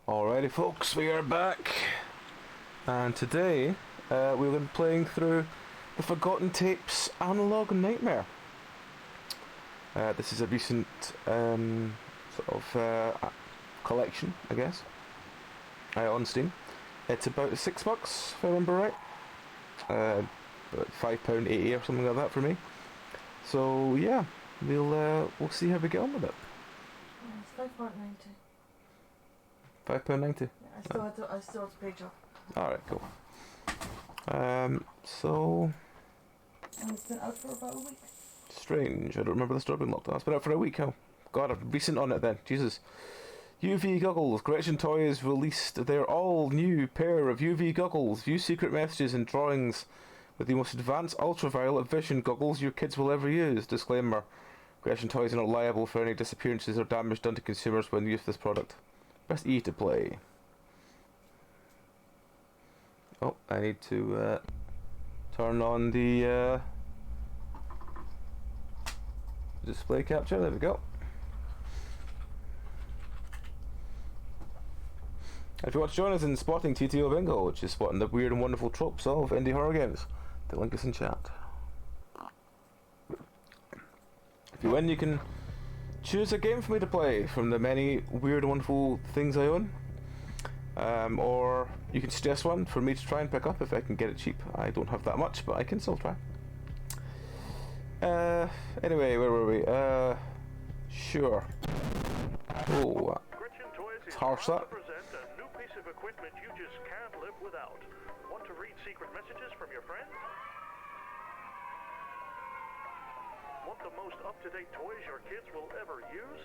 Alrighty folks, we are back, and today we've been playing through the Forgotten Tapes Analog Nightmare. This is a recent collection, I guess, on Steam. It's about $6 if I remember right, about £5.80 or something like that for me. So yeah, we'll see how we get on with it. Yeah, it's £5.90. £5.90. Yeah, I still have to pay Joe. Alright, cool. So And it's been out for about a week. strange. I don't remember the store being locked down. It's been out for a week. How? God, I'm recent on it then. Jesus. UV goggles. Gretchen Toys released their all new pair of UV goggles. View secret messages and drawings with the most advanced ultraviolet vision goggles your kids will ever use. Disclaimer: Gretchen Toys are not liable for any disappearances or damage done to consumers when use this product. Press E to play. Oh, I need to turn on the display capture. There we go. If you want to join us in spotting TTO Bingo, which is spotting the weird and wonderful tropes of indie horror games, the link is in chat. If you win, you can choose a game for me to play from the many weird and wonderful things I own. Or you can suggest one for me to try and pick up if I can get it cheap. I don't have that much, but I can still try. Anyway, where were we? Sure. Oh, it's harsh that. Present a new piece of equipment you just can't live without. Want to read secret messages from your friends? Want the most up-to-date toys your kids will ever use?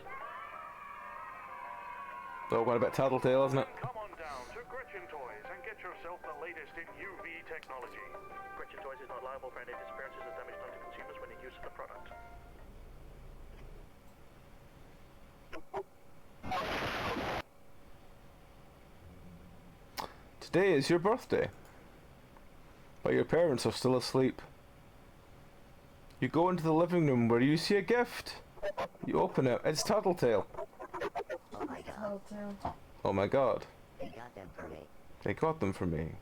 Oh, what about Tattletale, isn't it? Come on down to Gretchen Toys and get yourself the latest in UV technology. Gretchen Toys is not liable for any disappearances or damage done to consumers when they use the product. Today is your birthday, but your parents are still asleep. You go into the living room where you see a gift. You open it. It's Tattletale. Oh my god. Tattletale. Oh my god. They got them for me. They got them for me.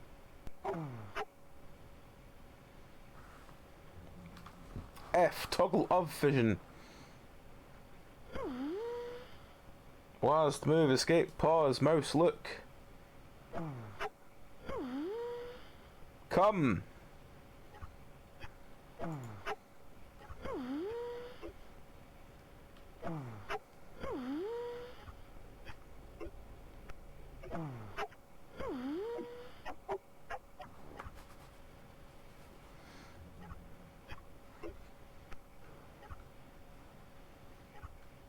F. Toggle of vision. WASD, move, escape, pause, mouse, look. Come.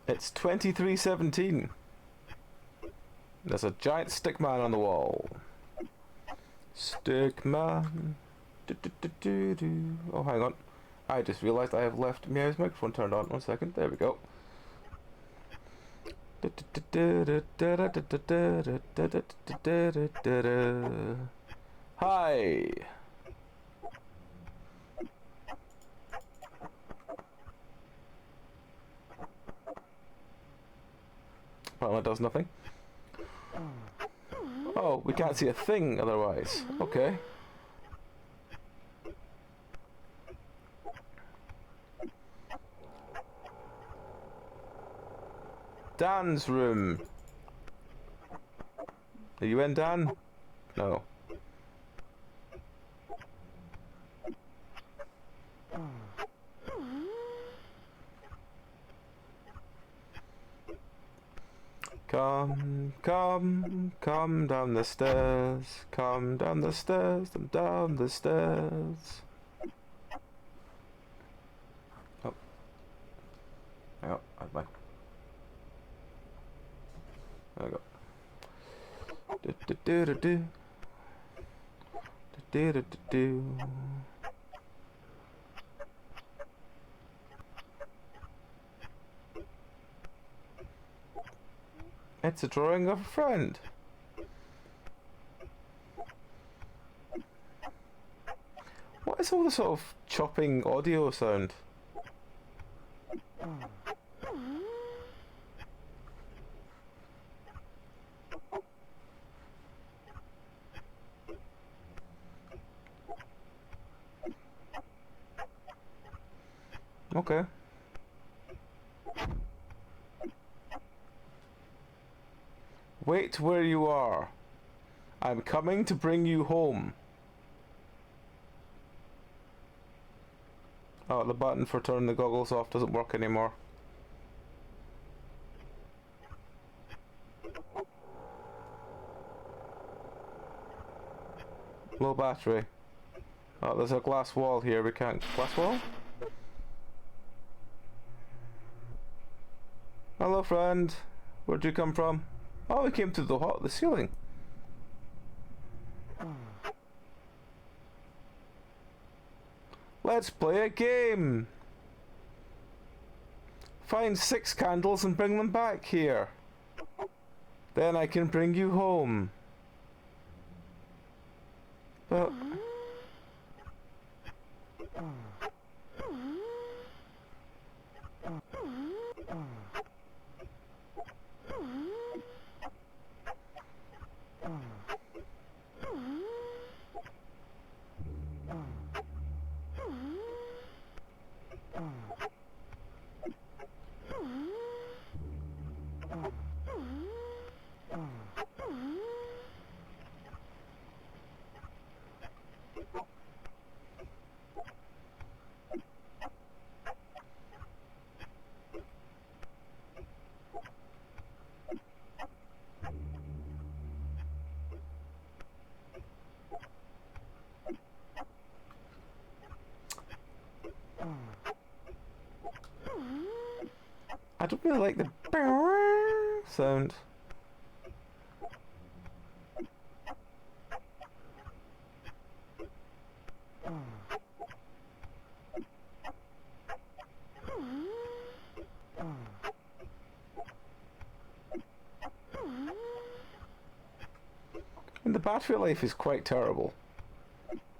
It's 2317. There's a giant stickman on the wall. Stickman. Oh, hang on. I just realised I have left Meow's microphone turned on. 1 second. There we go. Hi. Well, that does nothing. Oh, we can't see a thing otherwise. Okay. Dan's room. Are you in, Dan? No. Come down the stairs. Come down the stairs, down the stairs. Oh. Hang on, I had my... There we go. Do. It's a drawing of a friend. What is all the sort of chopping audio sound? Okay. Wait where you are. I'm coming to bring you home. Oh, the button for turning the goggles off doesn't work anymore. Low battery. Oh, there's a glass wall here. We can't... Glass wall? Hello, friend. Where'd you come from? Oh, we came to the ceiling. Let's play a game. Find 6 candles and bring them back here. Then I can bring you home. But... I don't really like the sound. And the battery life is quite terrible.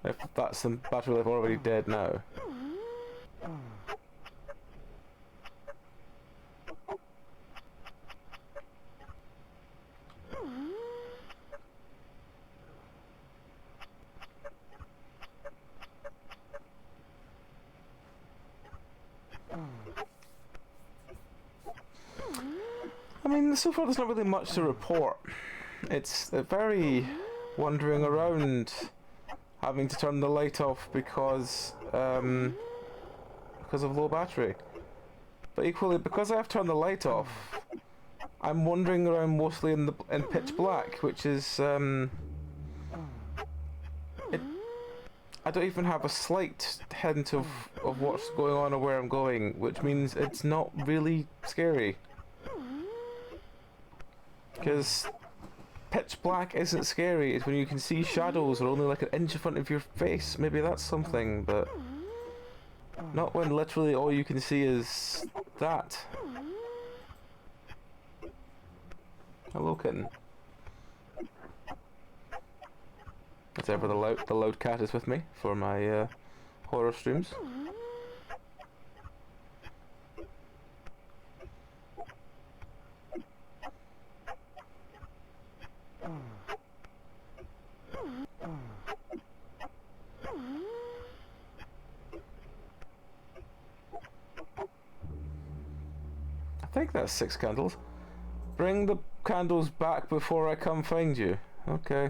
If that's the battery life already dead now. I mean, so far there's not really much to report. It's very wandering around, having to turn the light off because of low battery. But equally, because I've turned the light off, I'm wandering around mostly in pitch black, which is I don't even have a slight hint of what's going on or where I'm going, which means it's not really scary. Because pitch black isn't scary. It's when you can see shadows are only like an inch in front of your face. Maybe that's something, but not when literally all you can see is that. Hello, kitten. As ever, the loud cat is with me for my horror streams. I think that's 6 candles. Bring the candles back before I come find you. Okay.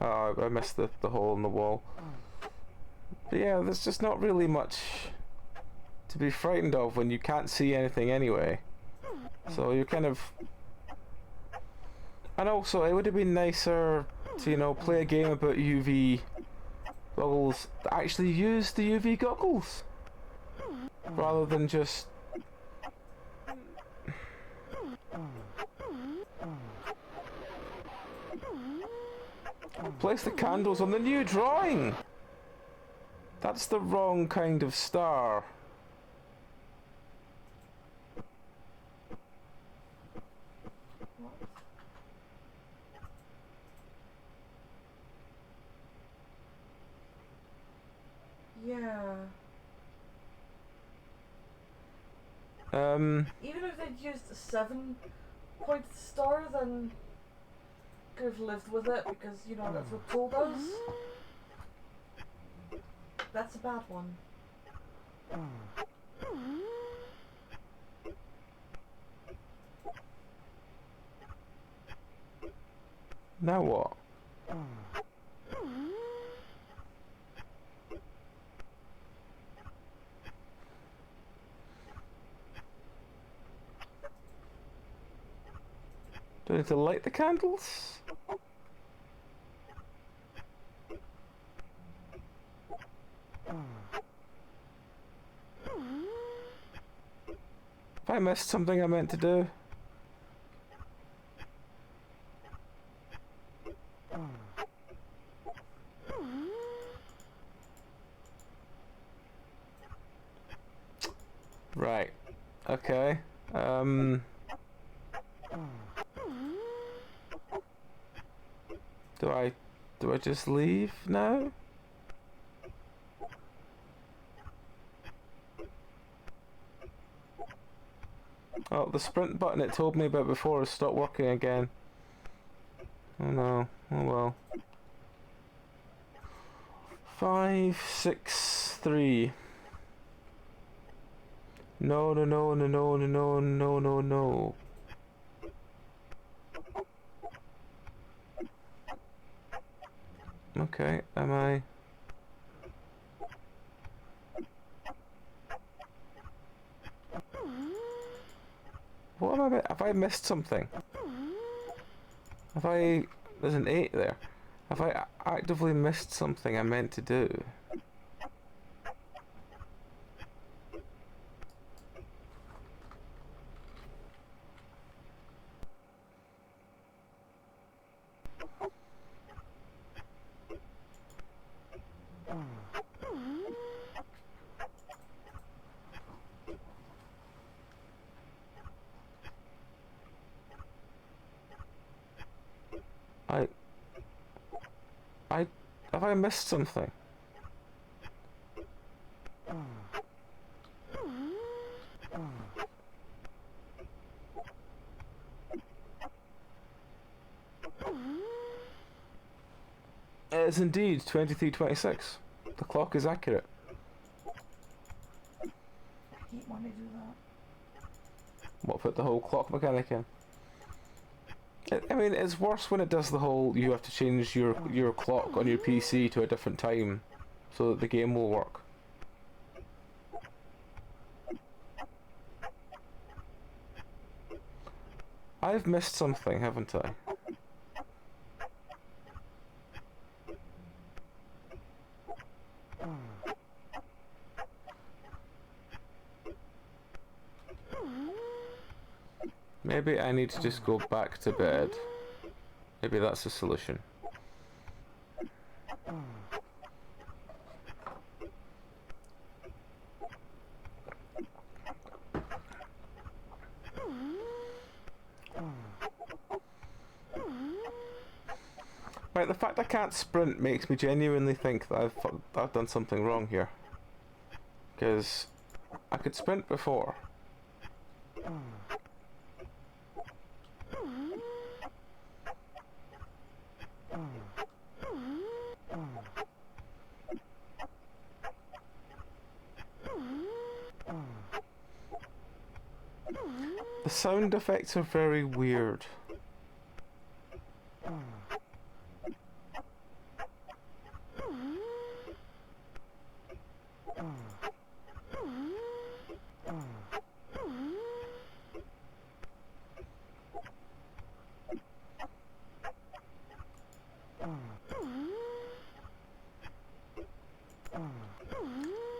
Oh, I missed the hole in the wall. But yeah, there's just not really much to be frightened of when you can't see anything anyway. So you're kind of... And also, it would have been nicer to, you know, play a game about UV goggles that actually use the UV goggles, rather than just... Place the candles on the new drawing! That's the wrong kind of star. Yeah. Um, Even if they'd used a 7-point star, then could have lived with it because, you know, that's what Toll does. That's a bad one. now what? Do I need to light the candles? Have I missed something I meant to do? Right. Okay. Do I just leave now? Oh, the sprint button it told me about before has stopped working again. Oh no. Oh well. 5, 6, 3. No, no, no, no, no, no, no, no, no, no. Okay, am I? What am I? Have I missed something? Have I? There's an 8 there. Have I actively missed something I meant to do? Have I missed something? It is indeed 23:26. The clock is accurate. I hate when they do that. What, put the whole clock mechanic in? I mean, it's worse when it does the whole you have to change your clock on your PC to a different time so that the game will work. I've missed something, haven't I? Maybe I need to just go back to bed. Maybe that's the solution. Right, the fact I can't sprint makes me genuinely think that I've done something wrong here. Because I could sprint before. The sound effects are very weird.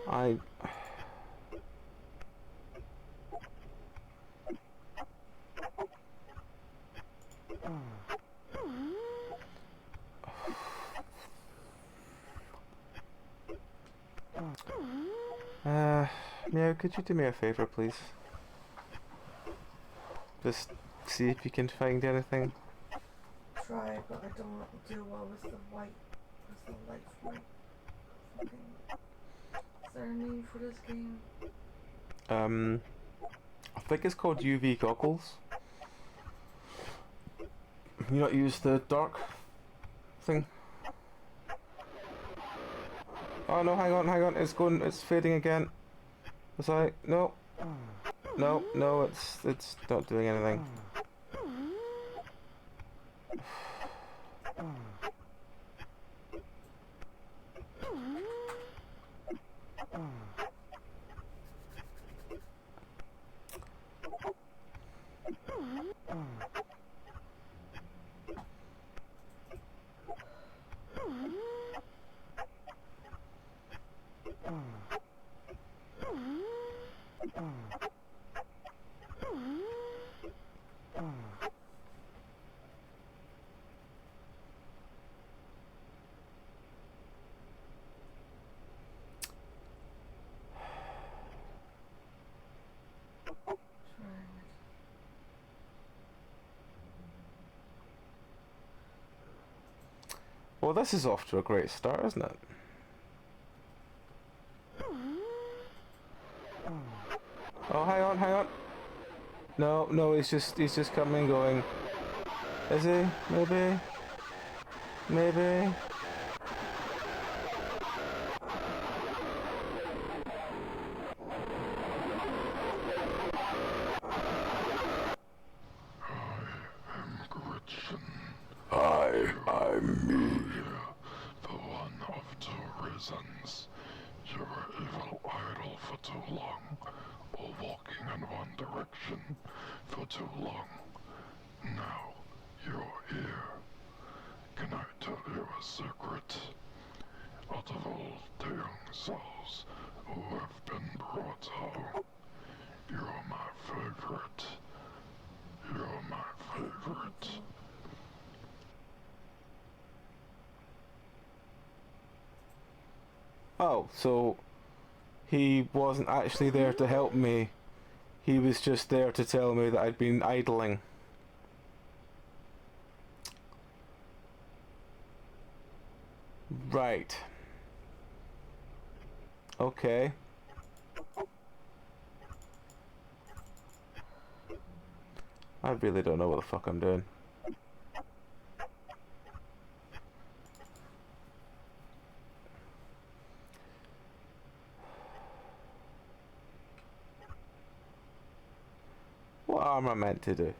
I... Meow, could you do me a favour, please? Just see if you can find anything. Try, but I don't do well with the white, with the light white. Fucking name for this game? I think it's called UV goggles. Can you not use the dark thing? Oh no, hang on, it's fading again. Was I? No. No, it's not doing anything. Well, this is off to a great start, isn't it? Oh, hang on. No, he's just coming, going. Is he? Maybe. I'm me. The one of two reasons. You were evil idle for too long, or walking in one direction for too long. Now you're here. Can I tell you a secret? Out of all the young souls who have been brought home, you're my favorite. You're my favorite. Oh, so he wasn't actually there to help me. He was just there to tell me that I'd been idling. Right. Okay. I really don't know what the fuck I'm doing. What am I meant to do?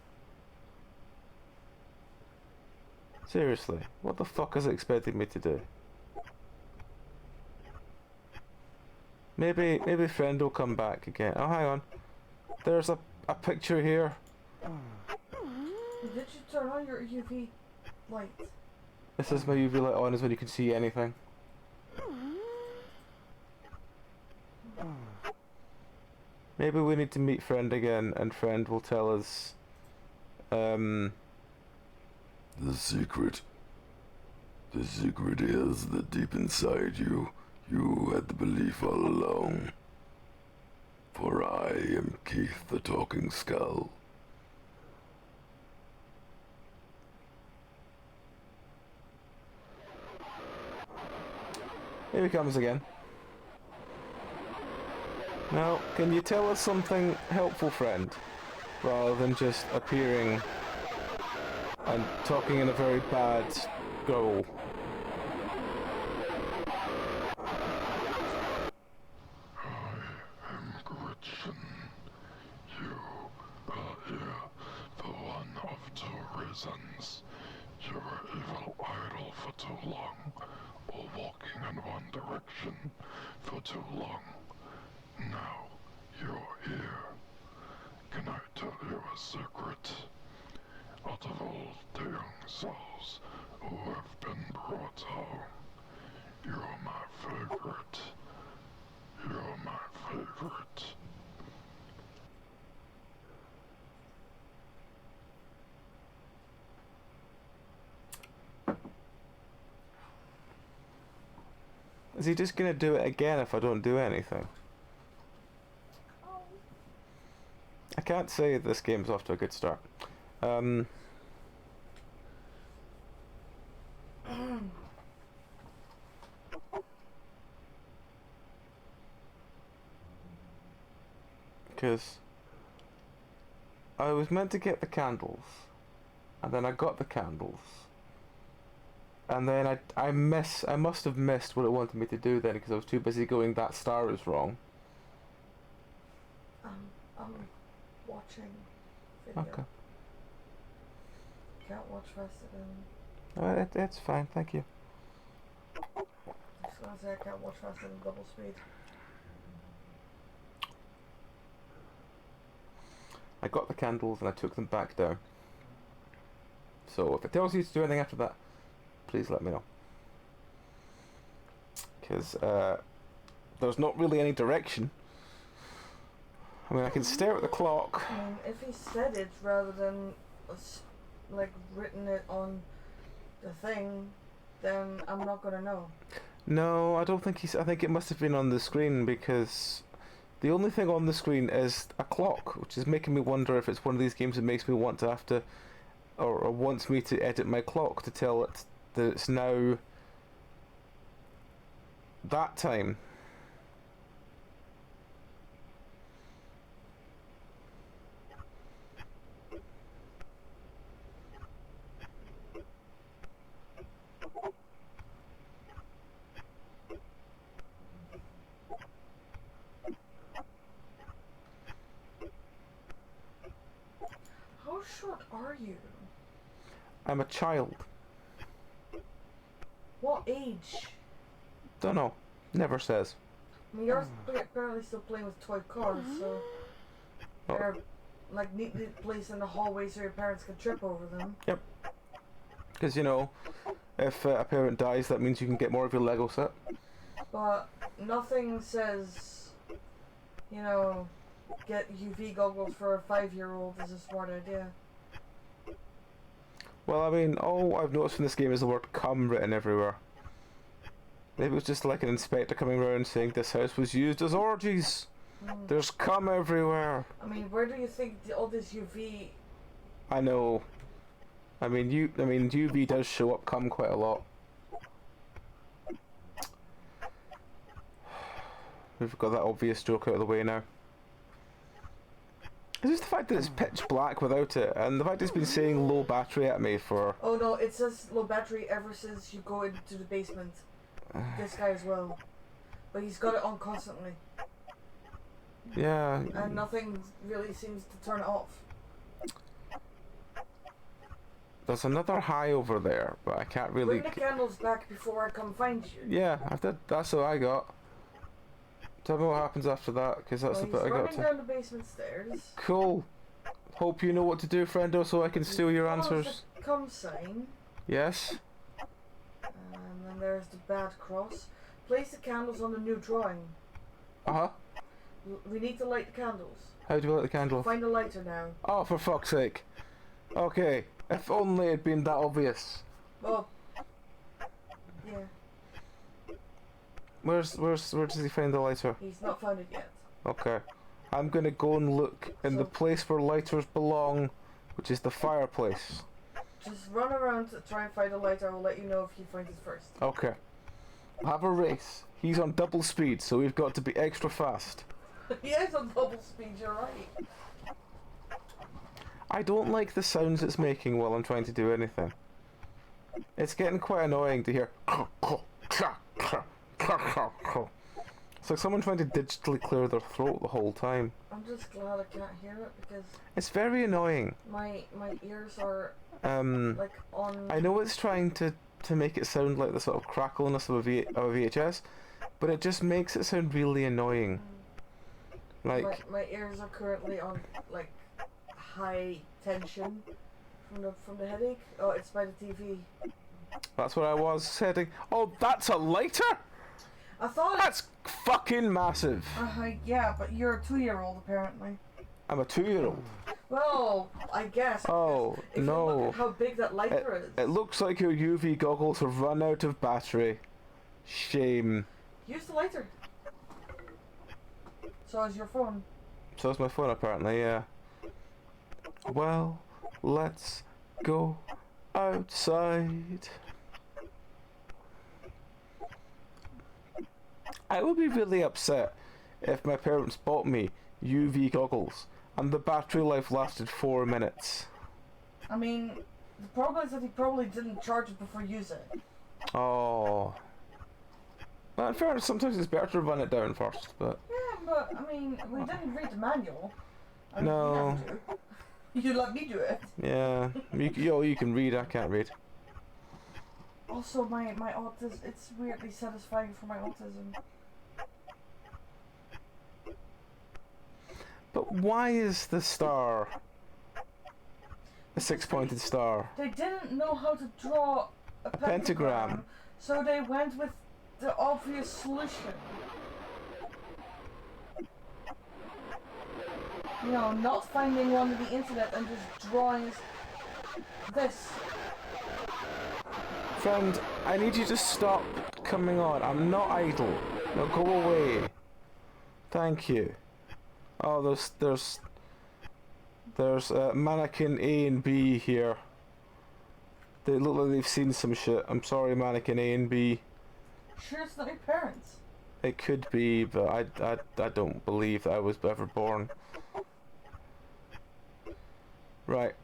Seriously, what the fuck is it expecting me to do? Maybe friend will come back again. Oh, hang on. There's a picture here. Did you turn on your UV light? This is my UV light on, is when you can see anything. Maybe we need to meet friend again, and friend will tell us, The secret. The secret is that deep inside you, you had the belief all along. For I am Keith the Talking Skull. here he comes again. Now, can you tell us something helpful, friend? Rather than just appearing and talking in a very bad growl. I am Gretchen. You are here for one of two reasons. You were evil idle for too long, or walking in one direction for too long. Now you're here. Can I tell you a secret? Out of all the young souls who have been brought home, you're my favorite. You're my favorite. Is he just gonna do it again if I don't do anything? I can't say this game's off to a good start. Because I was meant to get the candles, and then I got the candles, and then I must have missed what it wanted me to do then because I was too busy going that star is wrong. I'm watching video. Okay. Can't watch faster than. It's fine, thank you. I was gonna say I can't watch faster than double speed. I got the candles and I took them back down. So if it tells you to do anything after that, please let me know. Because there's not really any direction. I mean, I can stare at the clock. I mean, if he said it rather than like written it on the thing, then I'm not gonna know. No, I don't think he's. I think it must have been on the screen because the only thing on the screen is a clock, which is making me wonder if it's one of these games that makes me want to have to, or wants me to edit my clock to tell it that it's now that time. How short are you? I'm a child. What age? Don't know. Never says. I mean, you're apparently still playing with toy cars, so Oh. they're like neatly placed in the hallway so your parents can trip over them. Because, you know, if a parent dies, that means you can get more of your Lego set. But nothing says, you know, get UV goggles for a 5-year-old is a smart idea. Well, I mean, all I've noticed from this game is the word "cum" written everywhere. Maybe it was just like an inspector coming around saying this house was used as orgies. There's cum everywhere. I mean, where do you think all this UV? I know. I mean, UV does show up cum quite a lot. We've got that obvious joke out of the way now. It's just the fact that it's pitch black without it, and the fact it's been saying low battery at me for... Oh no, it says low battery ever since you go into the basement. This guy as well. But he's got it on constantly. Yeah. And nothing really seems to turn it off. There's another high over there, but I can't really... Bring the candles back before I come find you. Yeah, that's what I got. Tell me what happens after that, because that's the bit I got He's to... running down the basement stairs. Cool. Hope you know what to do, friendo, so I can steal your answers. The come sign. Yes? And then there's the bad cross. Place the candles on the new drawing. Uh-huh. We need to light the candles. How do you light the candle? Find a lighter now. Oh, for fuck's sake. Okay. If only it'd been that obvious. Oh. Yeah. Where does he find the lighter? He's not found it yet. Okay. I'm gonna go and look in the place where lighters belong, which is the fireplace. Just run around to try and find a lighter. I will let you know if he finds it first. Okay. We'll have a race. He's on double speed, so we've got to be extra fast. He is on double speed, you're right. I don't like the sounds it's making while I'm trying to do anything. It's getting quite annoying to hear. It's like someone trying to digitally clear their throat the whole time. I'm just glad I can't hear it because It's very annoying. my ears are like on. I know it's trying to make it sound like the sort of crackliness of a VHS, but it just makes it sound really annoying. Like my ears are currently on like high tension from the headache. Oh, it's by the TV. that's what I was setting. Oh, that's a lighter? I thought. That's fucking massive. Yeah, but you're a 2-year-old apparently. I'm a 2-year-old. Well, I guess. Oh, if you no. look at how big that lighter is. It looks like your UV goggles have run out of battery. Shame. Use the lighter. So is your phone. So is my phone apparently, yeah. Well, let's go outside. I would be really upset if my parents bought me UV goggles, and the battery life lasted 4 minutes. I mean, the problem is that he probably didn't charge it before using it. Oh. Well, in fairness, sometimes it's better to run it down first, but... Yeah, but, I mean, we didn't read the manual. I mean, No. you never do. You let me do it. Yeah. You can read, I can't read. Also, my autism, it's weirdly satisfying for my autism. But why is the star a 6-pointed star? They didn't know how to draw a pentagram. So they went with the obvious solution. You know, not finding one on the internet and just drawing this. Friend, I need you to stop coming on. I'm not idle. Now go away. Thank you. Oh, there's mannequin A and B here. They look like they've seen some shit. I'm sorry, mannequin A and B. Sure, it's not your parents. It could be, but I don't believe that I was ever born. Right.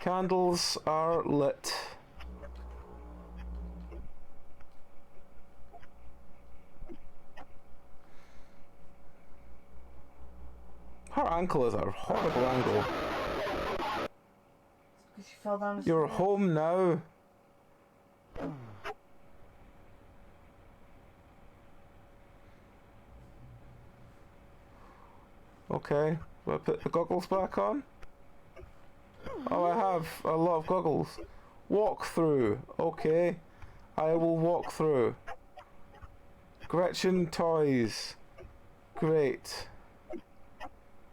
Candles are lit. Her ankle is a horrible angle. Because she fell down the You're stairs. home now. Okay, do I put the goggles back on? Oh, I have a lot of goggles. Walk through. Okay, I will walk through. Gretchen toys. Great.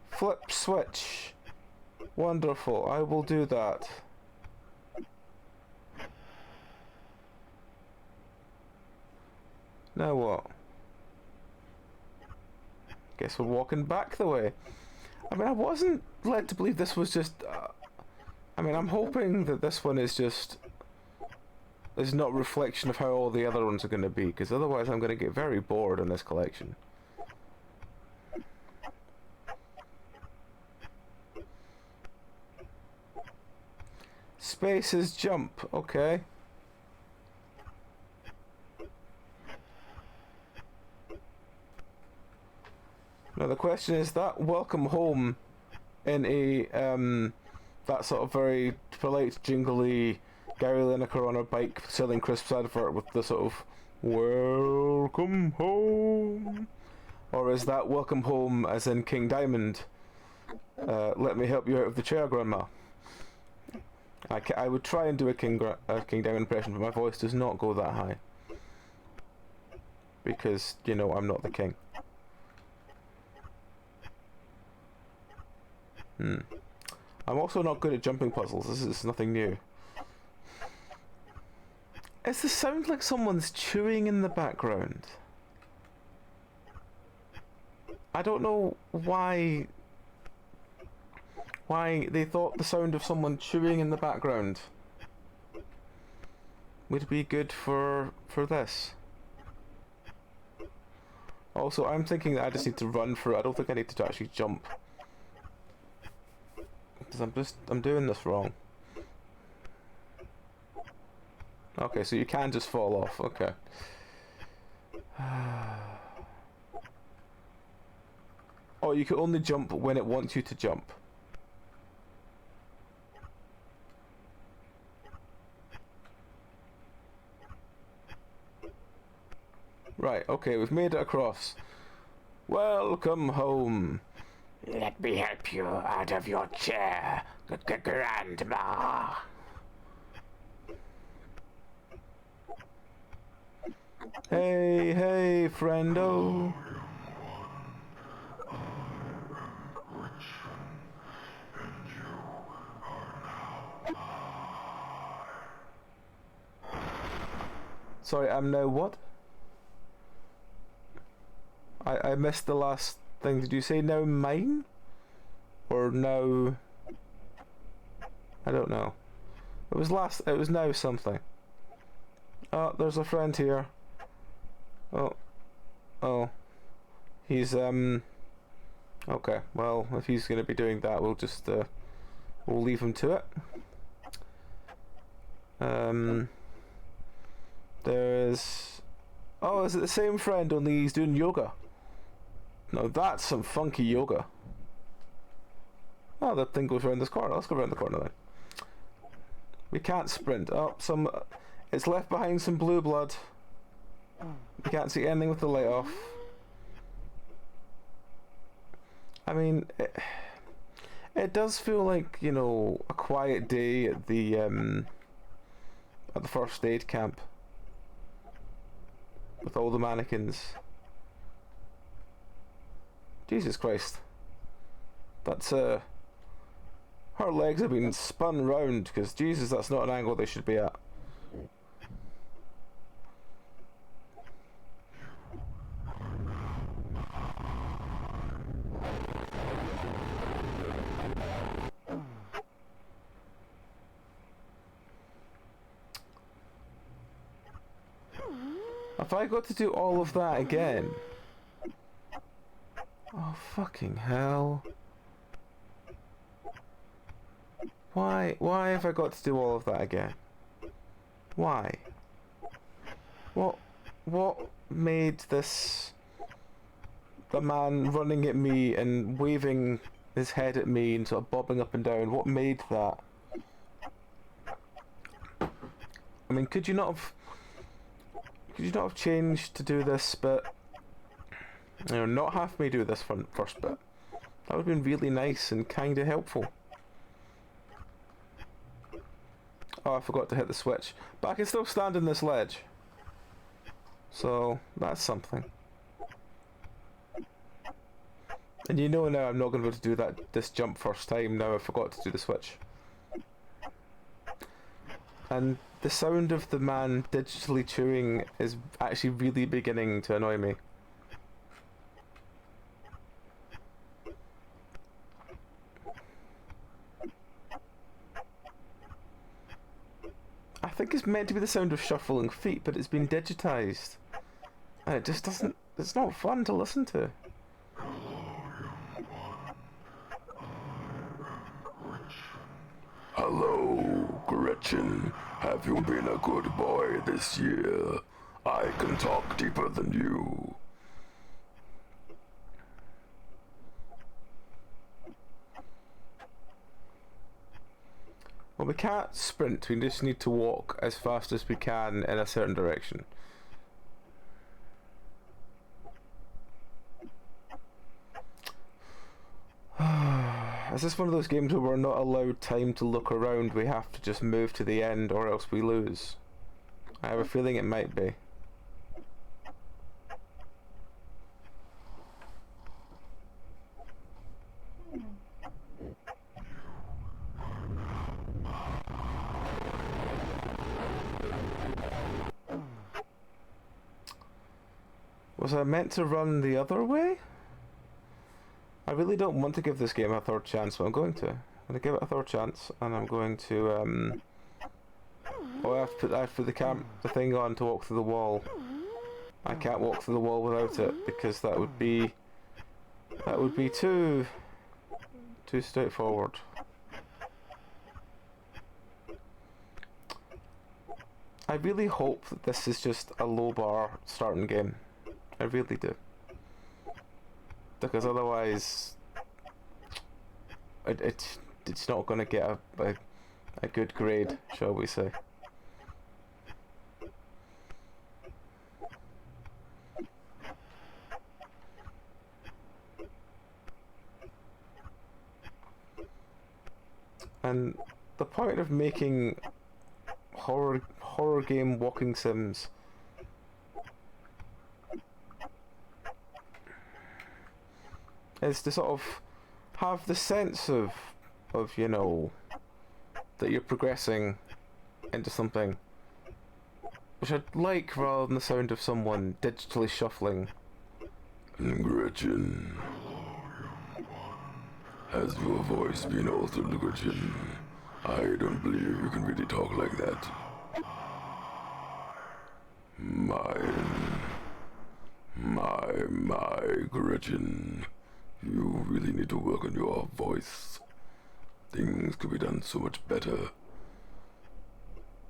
Flip switch. Wonderful, I will do that. Now what? Guess we're walking back the way. I mean, I wasn't led to believe this was just... I mean, I'm hoping that this one is just... is not a reflection of how all the other ones are going to be, because otherwise I'm going to get very bored in this collection. Spaces jump, okay. Now the question is that welcome home in a that sort of very polite, jingly Gary Lineker on a bike selling crisps advert with the sort of welcome home, or is that welcome home as in King Diamond? Let me help you out of the chair, Grandma. I would try and do a King Diamond impression, but my voice does not go that high because you know I'm not the king. I'm also not good at jumping puzzles. This is nothing new. Does this sound like someone's chewing in the background? I don't know why they thought the sound of someone chewing in the background would be good for this. Also, I'm thinking that I just need to run through. I don't think I need to actually jump. Because I'm doing this wrong. Okay, so you can just fall off. Okay. Oh, you can only jump when it wants you to jump. Right, okay, we've made it across. Welcome home. Let me help you out of your chair, Grandma. Hey, friendo. Sorry, I'm now what? I missed the last thing. Did you say now mine? Or now... I don't know. It was now something. Oh, there's a friend here. Oh. He's okay. Well, if he's going to be doing that, we'll just we'll leave him to it. There's is it the same friend only he's doing yoga? No, that's some funky yoga. Oh, that thing goes around this corner. Let's go around the corner then. We can't sprint. Oh, it's left behind some blue blood. We can't see anything with the light off. I mean, it does feel like, you know, a quiet day at the first aid camp with all the mannequins. Jesus Christ. That's her legs have been spun round, because Jesus, that's not an angle they should be at. If I got to do all of that again... Oh, fucking hell. Why have I got to do all of that again? Why? What made this... the man running at me and waving his head at me and sort of bobbing up and down, what made that? I mean, could you not have changed to do this, but you know, not have me do this first bit? That would have been really nice and kind of helpful. Oh, I forgot to hit the switch, but I can still stand on this ledge, so that's something. And you know now I'm not going to be able to do this jump first time. Now I forgot to do the switch. And the sound of the man digitally chewing is actually really beginning to annoy me. I think it's meant to be the sound of shuffling feet, but it's been digitized. And it just doesn't... it's not fun to listen to. Hello, Gretchen. Have you been a good boy this year? I can talk deeper than you. Well, we can't sprint, we just need to walk as fast as we can in a certain direction. Is this one of those games where we're not allowed time to look around? We have to just move to the end or else we lose? I have a feeling it might be. Was I meant to run the other way? I really don't want to give this game a third chance, but I'm going to. I'm going to give it a third chance, and I'm going to, oh, I have to put the thing on to walk through the wall. I can't walk through the wall without it, because that would be too straightforward. I really hope that this is just a low bar starting game. I really do. Because otherwise it's not going to get a good grade, shall we say. And the point of making horror game walking sims is to sort of have the sense of you know, that you're progressing into something, which I'd like, rather than the sound of someone digitally shuffling. Gretchen, has your voice been altered, Gretchen? I don't believe you can really talk like that. Mine My, Gretchen. You really need to work on your voice. Things could be done so much better.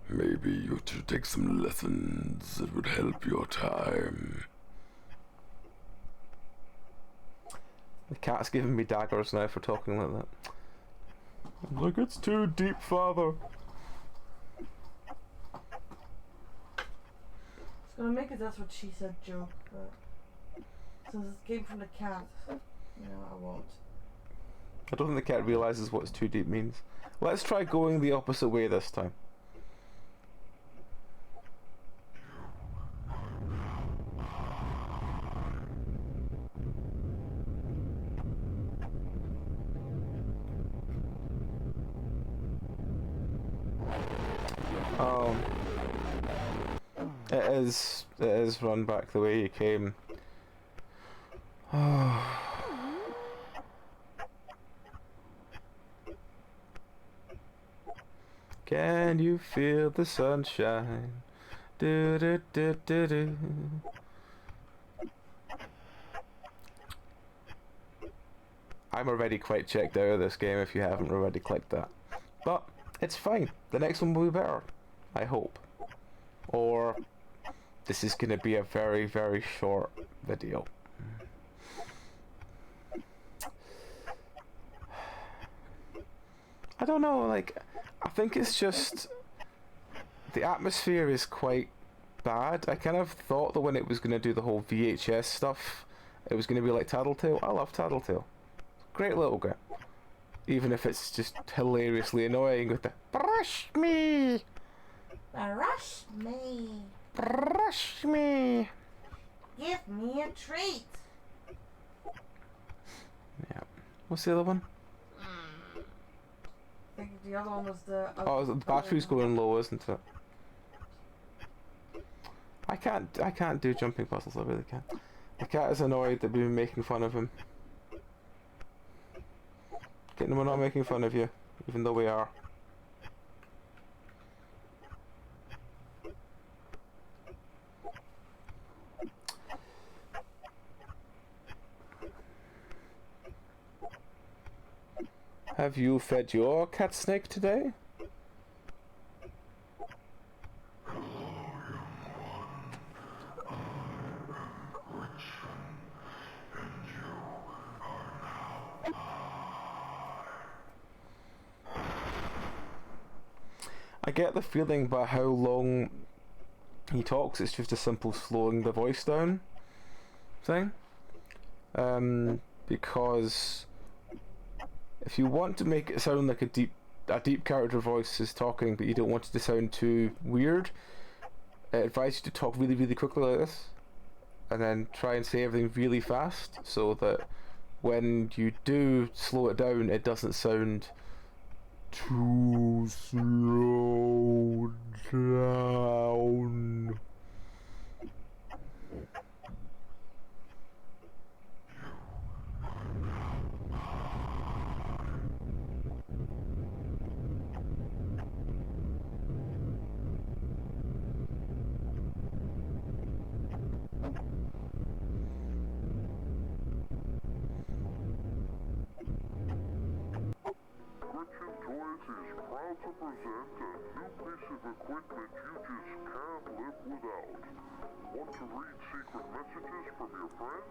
Maybe you should take some lessons that would help your time. The cat's giving me daggers now for talking like that. I'm like, it's too deep, father. I was gonna make a that's what she said joke, but since it came from the cat, I won't. I don't think the cat realizes what too deep means. Let's try going the opposite way this time. It is run back the way you came. Can you feel the sunshine? Do do do do do. I'm already quite checked out of this game if you haven't already clicked that. But it's fine. The next one will be better. I hope. Or this is going to be a very, very short video. I don't know, like, I think it's just the atmosphere is quite bad. I kind of thought that when it was going to do the whole VHS stuff, it was going to be like Tattletale. I love Tattletale. Great little guy. Even if it's just hilariously annoying with the brush me! Brush me! Brush me! Give me a treat! Yeah. What's the other one? I think the other one was the... Oh, the battery's going low, isn't it? I can't do jumping puzzles, I really can't. The cat is annoyed that we've been making fun of him. Getting we're not making fun of you, even though we are. Have you fed your cat snake today? I get the feeling by how long he talks, it's just a simple slowing the voice down thing. Because if you want to make it sound like a deep character voice is talking, but you don't want it to sound too weird, I advise you to talk really, really quickly like this, and then try and say everything really fast, so that when you do slow it down, it doesn't sound too slow down. To present a new piece of equipment you just can't live without. Want to read secret messages from your friends?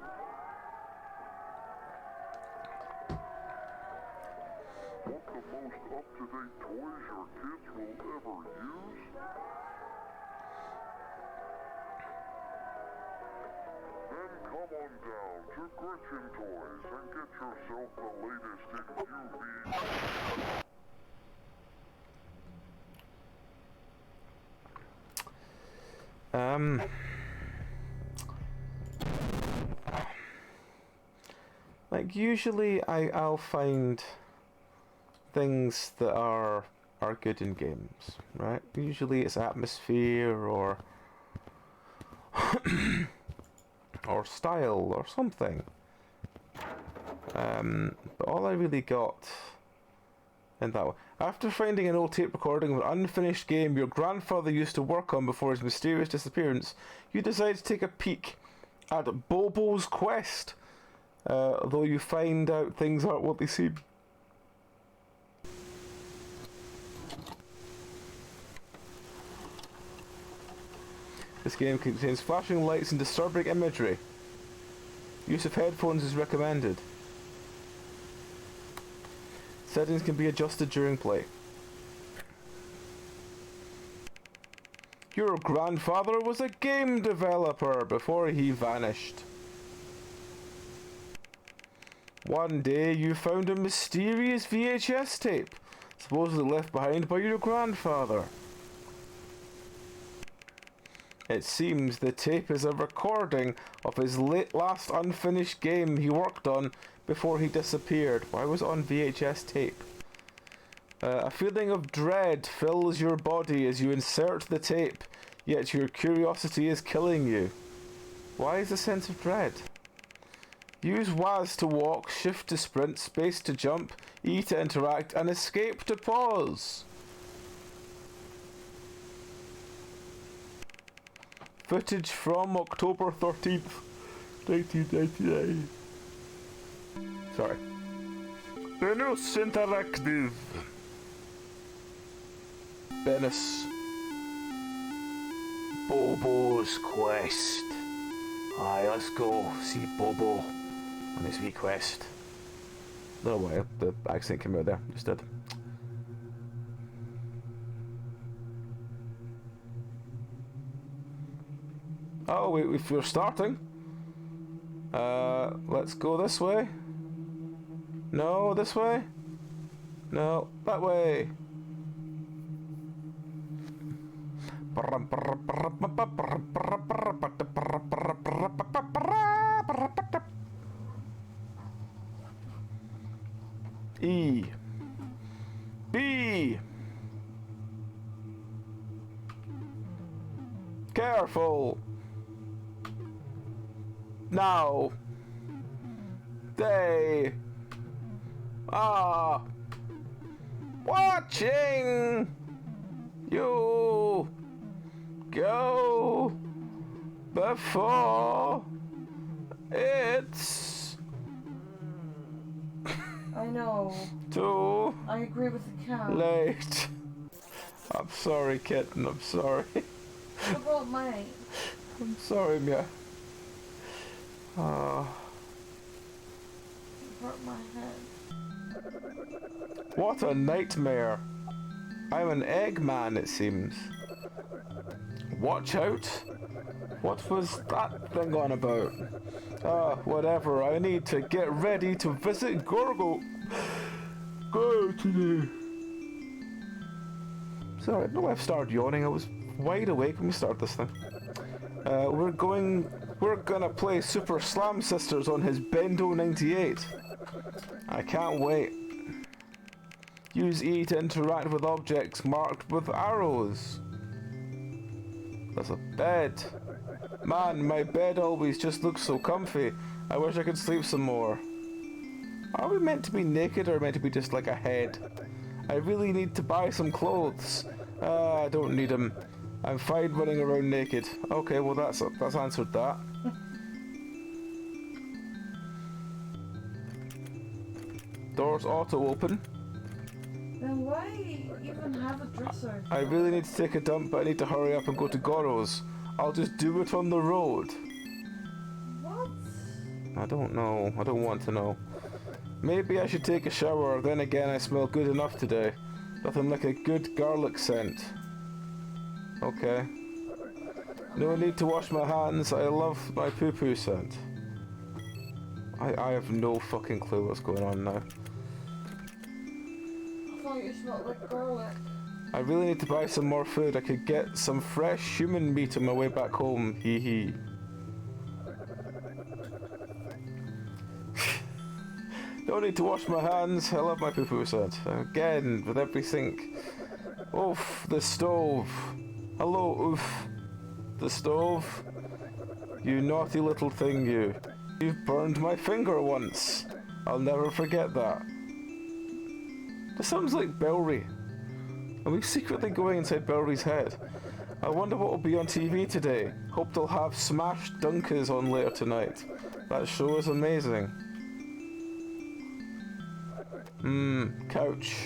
Want the most up-to-date toys your kids will ever use? Then come on down to Gretchen Toys and get yourself the latest in UV. Like usually I'll find things that are good in games, right? Usually it's atmosphere or or style or something. But all I really got in that one, after finding an old tape recording of an unfinished game your grandfather used to work on before his mysterious disappearance, you decide to take a peek at Bobo's quest. Though you find out things aren't what they seem. This game contains flashing lights and disturbing imagery. Use of headphones is recommended. Settings can be adjusted during play. Your grandfather was a game developer before he vanished. One day you found a mysterious VHS tape, supposedly left behind by your grandfather. It seems the tape is a recording of his last unfinished game he worked on before he disappeared. Why was it on VHS tape? A feeling of dread fills your body as you insert the tape, yet your curiosity is killing you. Why is a sense of dread? Use WAS to walk, shift to sprint, space to jump, E to interact, and escape to pause. Footage from October 13th, 1999. Sorry. Penance Interactive. Venice. Bobo's quest. Aye, let's go see Bobo on his wee quest. Don't know why the accent came out there. Just did. Oh, if we're starting. Let's go this way. No, this way. No, that way. E. B. Careful. Now. They are watching you go before it's I know. too I agree with the cow. late. I'm sorry, kitten. I'm sorry. What about mine? I'm sorry, Mia. It hurt my head. What a nightmare. I'm an Eggman, it seems. Watch out. What was that thing on about? Whatever. I need to get ready to visit Gorgo. Go today. Sorry, I know I've started yawning. I was wide awake when we started this thing. We're gonna play Super Slam Sisters on his Bendo 98. I can't wait. Use E to interact with objects marked with arrows. There's a bed. Man, my bed always just looks so comfy. I wish I could sleep some more. Are we meant to be naked or meant to be just like a head? I really need to buy some clothes. I don't need them. I'm fine running around naked. Okay, well that's answered that. Doors auto open. Then why even have a dresser? I really need to take a dump, but I need to hurry up and go to Goro's. I'll just do it on the road. What? I don't know. I don't want to know. Maybe I should take a shower. Then again, I smell good enough today. Nothing like a good garlic scent. Okay. No need to wash my hands. I love my poo-poo scent. I have no fucking clue what's going on now. I thought you smelled like garlic. I really need to buy some more food. I could get some fresh human meat on my way back home. Hee hee. Don't need to wash my hands. I love my poo-poo scent. Again, with every sink. Oof, the stove. Hello, oof. The stove. You naughty little thing, you. You've burned my finger once. I'll never forget that. This sounds like Belry. Are we secretly going inside Belry's head? I wonder what will be on TV today. Hope they'll have Smash Dunkers on later tonight. That show is amazing. Couch.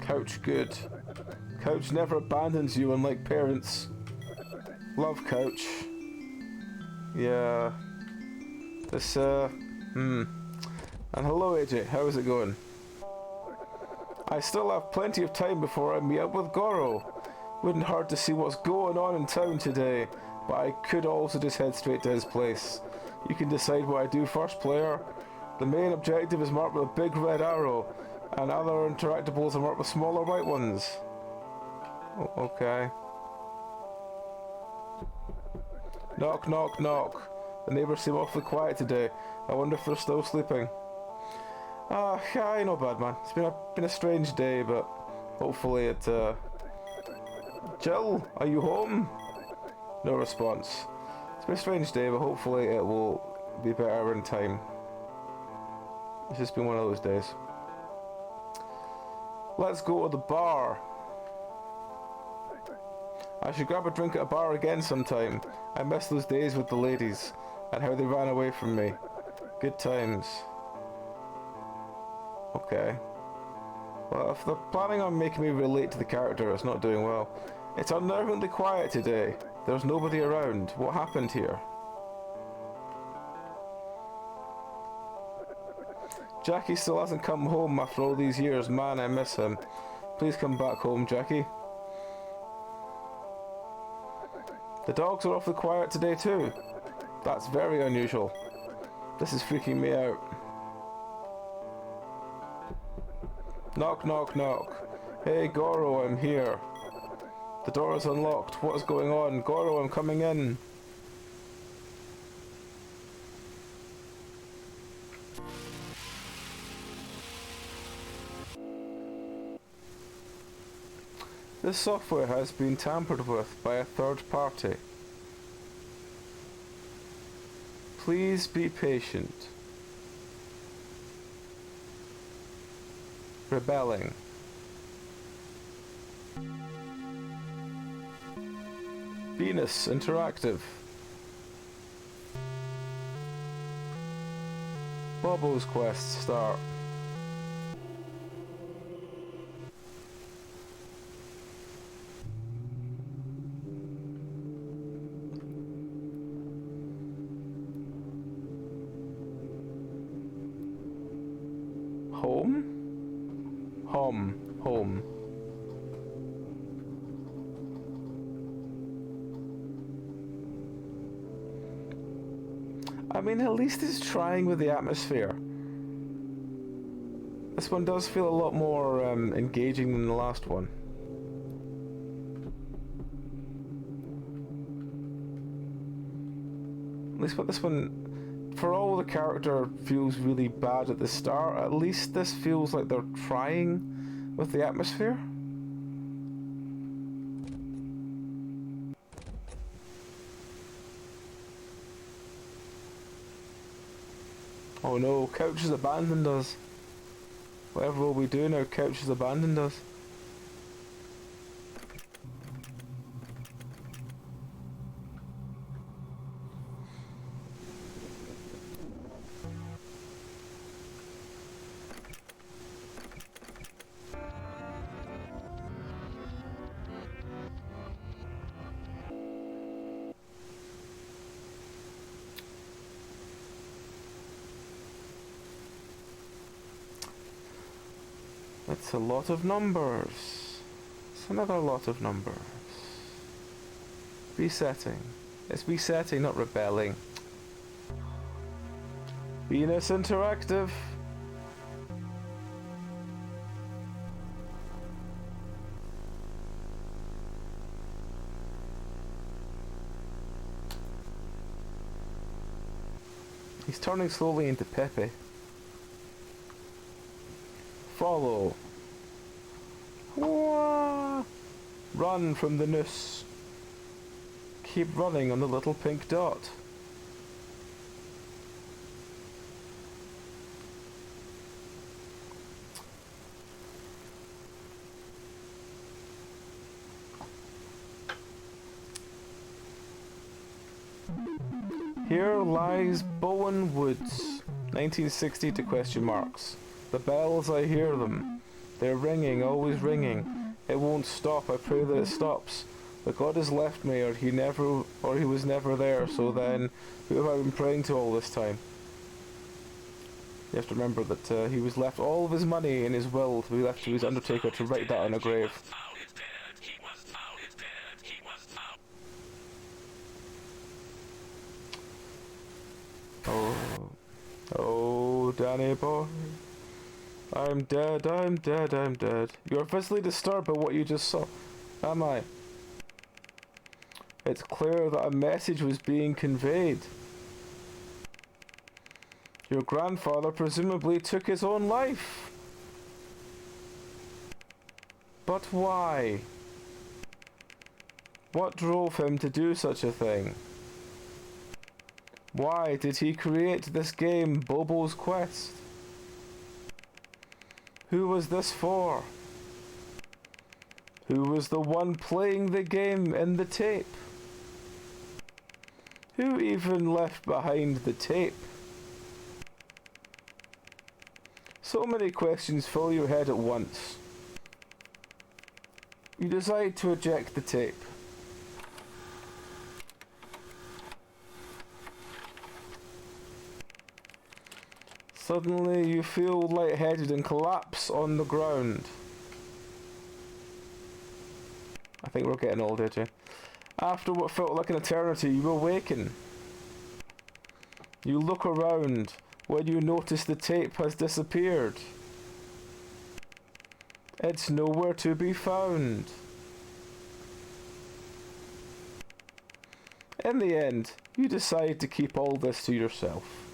Couch good. Couch never abandons you unlike parents. Love Couch. Yeah. This, And hello AJ, how's it going? I still have plenty of time before I meet up with Goro. Wouldn't hurt to see what's going on in town today, but I could also just head straight to his place. You can decide what I do first, player. The main objective is marked with a big red arrow, and other interactables are marked with smaller white ones. Oh, okay. Knock, knock, knock. The neighbours seem awfully quiet today. I wonder if they're still sleeping. Yeah, not bad, man. It's been a strange day, but hopefully it, Jill, are you home? No response. It's been a strange day, but hopefully it will be better in time. It's just been one of those days. Let's go to the bar. I should grab a drink at a bar again sometime. I miss those days with the ladies, and how they ran away from me. Good times. Okay. Well, if they're planning on making me relate to the character, it's not doing well. It's unnervingly quiet today. There's nobody around. What happened here? Jackie still hasn't come home after all these years. Man, I miss him. Please come back home, Jackie. The dogs are awfully quiet today too. That's very unusual. This is freaking me out. Knock, knock, knock. Hey, Goro, I'm here. The door is unlocked. What is going on? Goro, I'm coming in. This software has been tampered with by a third party. Please be patient. Rebelling. Venus Interactive. Bobo's quest start. Home? Home. I mean, at least it's trying with the atmosphere. This one does feel a lot more engaging than the last one. At least, but this one, for all the character feels really bad at the start, at least this feels like they're trying with the atmosphere. Oh no, Couch has abandoned us. Whatever will we do now, Couch has abandoned us. It's a lot of numbers. It's another lot of numbers. Resetting. It's resetting, not rebelling. Venus Interactive. He's turning slowly into Pepe. Follow. Wah! Run from the noose. Keep running on the little pink dot. Here lies Bowen Woods, 1960 to question marks. The bells, I hear them. They're ringing, always ringing. It won't stop, I pray that it stops. But God has left me, or he was never there, so then, who have I been praying to all this time? You have to remember that he was left all of his money in his will to be left to his undertaker to write that on a grave. Oh, Danny boy. I'm dead, I'm dead, I'm dead. You're visibly disturbed by what you just saw. Am I? It's clear that a message was being conveyed. Your grandfather presumably took his own life. But why? What drove him to do such a thing? Why did he create this game, Bobo's Quest? Who was this for? Who was the one playing the game in the tape? Who even left behind the tape? So many questions fill your head at once. You decide to eject the tape. Suddenly you feel lightheaded and collapse on the ground. I think we're getting old here too. After what felt like an eternity, you awaken. You look around when you notice the tape has disappeared. It's nowhere to be found. In the end, you decide to keep all this to yourself.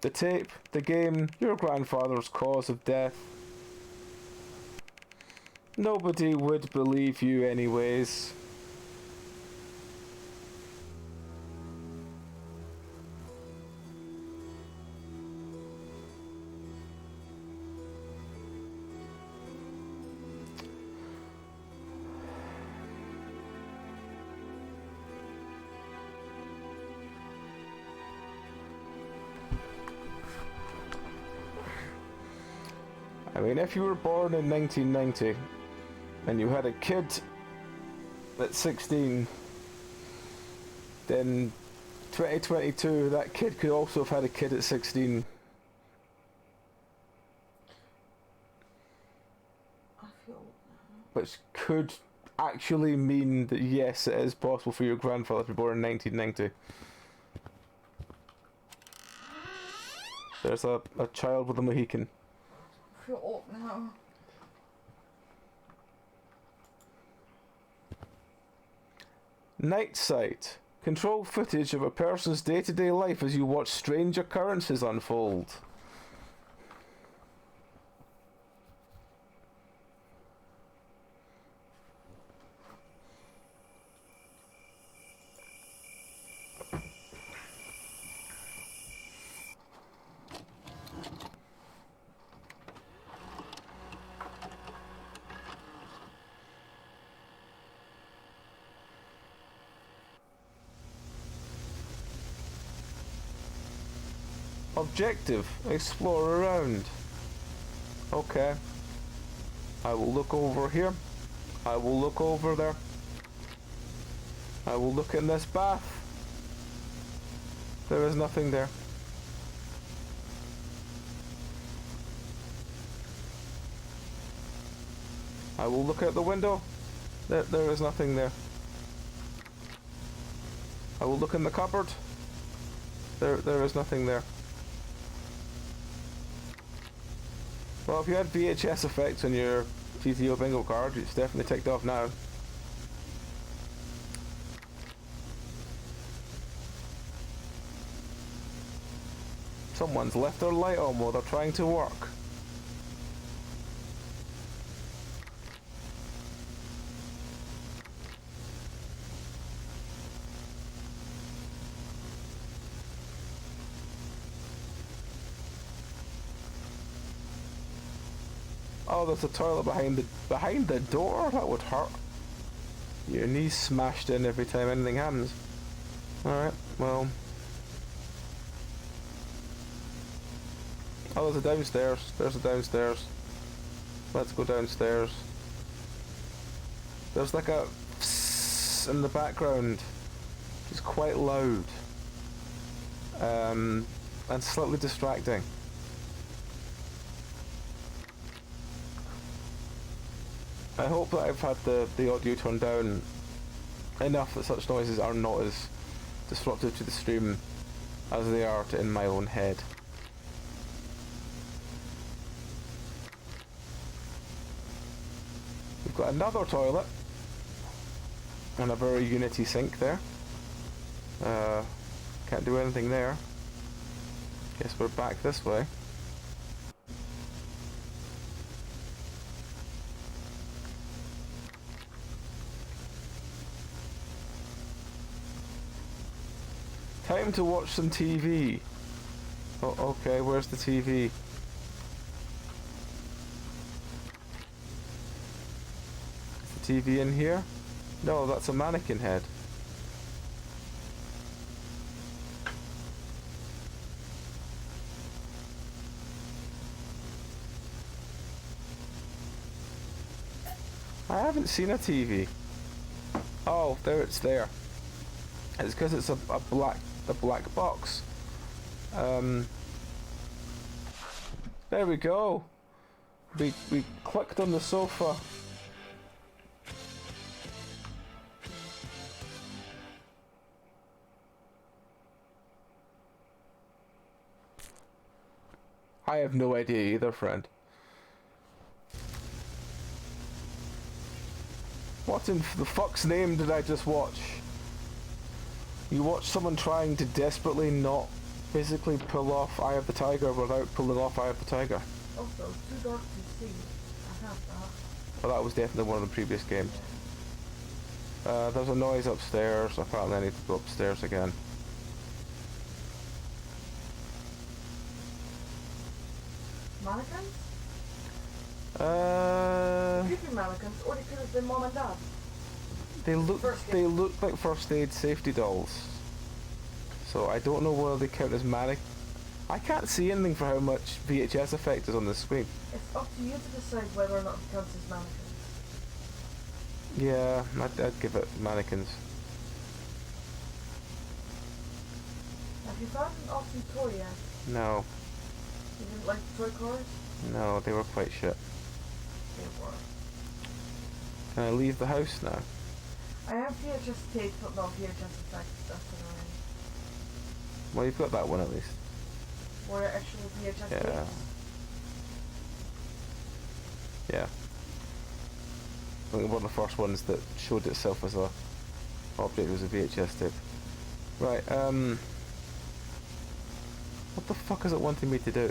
The tape, the game, your grandfather's cause of death. Nobody would believe you anyways. I mean, if you were born in 1990 and you had a kid at 16, then 2022, that kid could also have had a kid at 16. I feel... Which could actually mean that yes, it is possible for your grandfather to be born in 1990. There's a child with a Mohican. I feel old now. Night sight. Control footage of a person's day-to-day life as you watch strange occurrences unfold. Objective, explore around. Okay. I will look over here. I will look over there. I will look in this bath. There is nothing there. I will look out the window. There is nothing there. I will look in the cupboard. There is nothing there. Well, if you had VHS effects on your GTO bingo card, it's definitely ticked off now. Someone's left their light on while they're trying to work. Oh, there's a toilet behind the door? That would hurt. Your knees smashed in every time anything happens. Alright, well. Oh, there's a downstairs. There's a downstairs. Let's go downstairs. There's like a psss in the background. It's quite loud. And slightly distracting. I hope that I've had the audio turned down enough that such noises are not as disruptive to the stream as they are in my own head. We've got another toilet and a very unity sink there. Can't do anything there. Guess we're back this way. Time to watch some TV. Oh, okay, where's the TV? Is the TV in here? No, that's a mannequin head. I haven't seen a TV. Oh, there it's there. It's because it's a black box. There we go. We clicked on the sofa. I have no idea either, friend. What in the fuck's name did I just watch? You watch someone trying to desperately not physically pull off Eye of the Tiger without pulling off Eye of the Tiger. Also, too dark to see. I have that. Well, that was definitely one of the previous games. There's a noise upstairs. Apparently I need to go upstairs again. Mannequins? Could be mannequins, or they could have been mom and dad. They look like first aid safety dolls. So I don't know whether they count as mannequins. I can't see anything for how much VHS effect is on the screen. It's up to you to decide whether or not it counts as mannequins. Yeah, I'd give it mannequins. Have you found an awesome toy yet? No, You didn't like the toy cars? no, they were quite shit. They were. Can I leave the house now? I have VHS tape, but not VHS effects. That's annoying. Well, you've got that one at least. Were there actual VHS Yeah. tapes? Yeah. I think one of the first ones that showed itself as a object was a VHS tape. Right, what the fuck is it wanting me to do?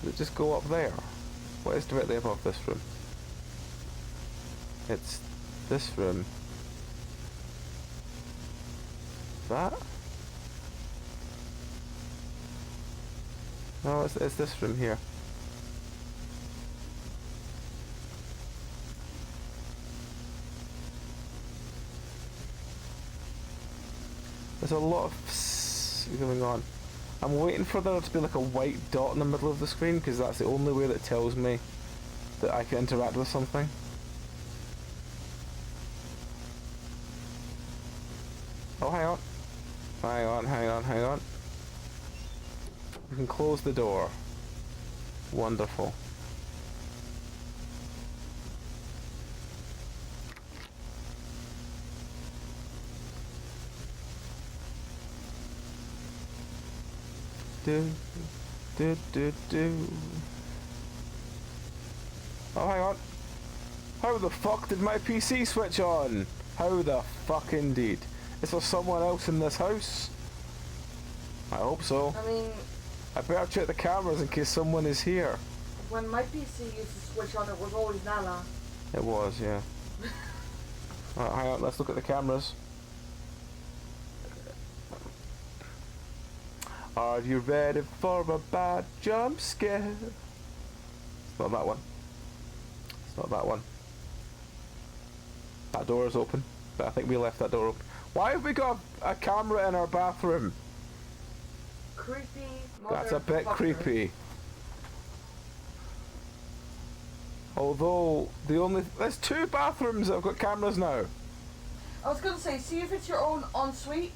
Does it just go up there? What is directly above this room? It's this room. That? No, it's this room here. There's a lot of going on. I'm waiting for there to be like a white dot in the middle of the screen because that's the only way that tells me that I can interact with something. Oh, hang on. Hang on, hang on, hang on. We can close the door. Wonderful. Do. Oh, hang on. How the fuck did my PC switch on? How the fuck indeed? Is there someone else in this house? I hope so. I mean, I better check the cameras in case someone is here. when my PC used to switch on, it was always Nala. It was, yeah. Alright, hang on, let's look at the cameras. Are you ready for a bad jump scare? It's not that one. It's not that one. That door is open, but I think we left that door open. Why have we got a camera in our bathroom? Creepy. That's a bit motherfucker. creepy. Although there's 2 bathrooms that have got cameras now. I was gonna say, see if it's your own ensuite.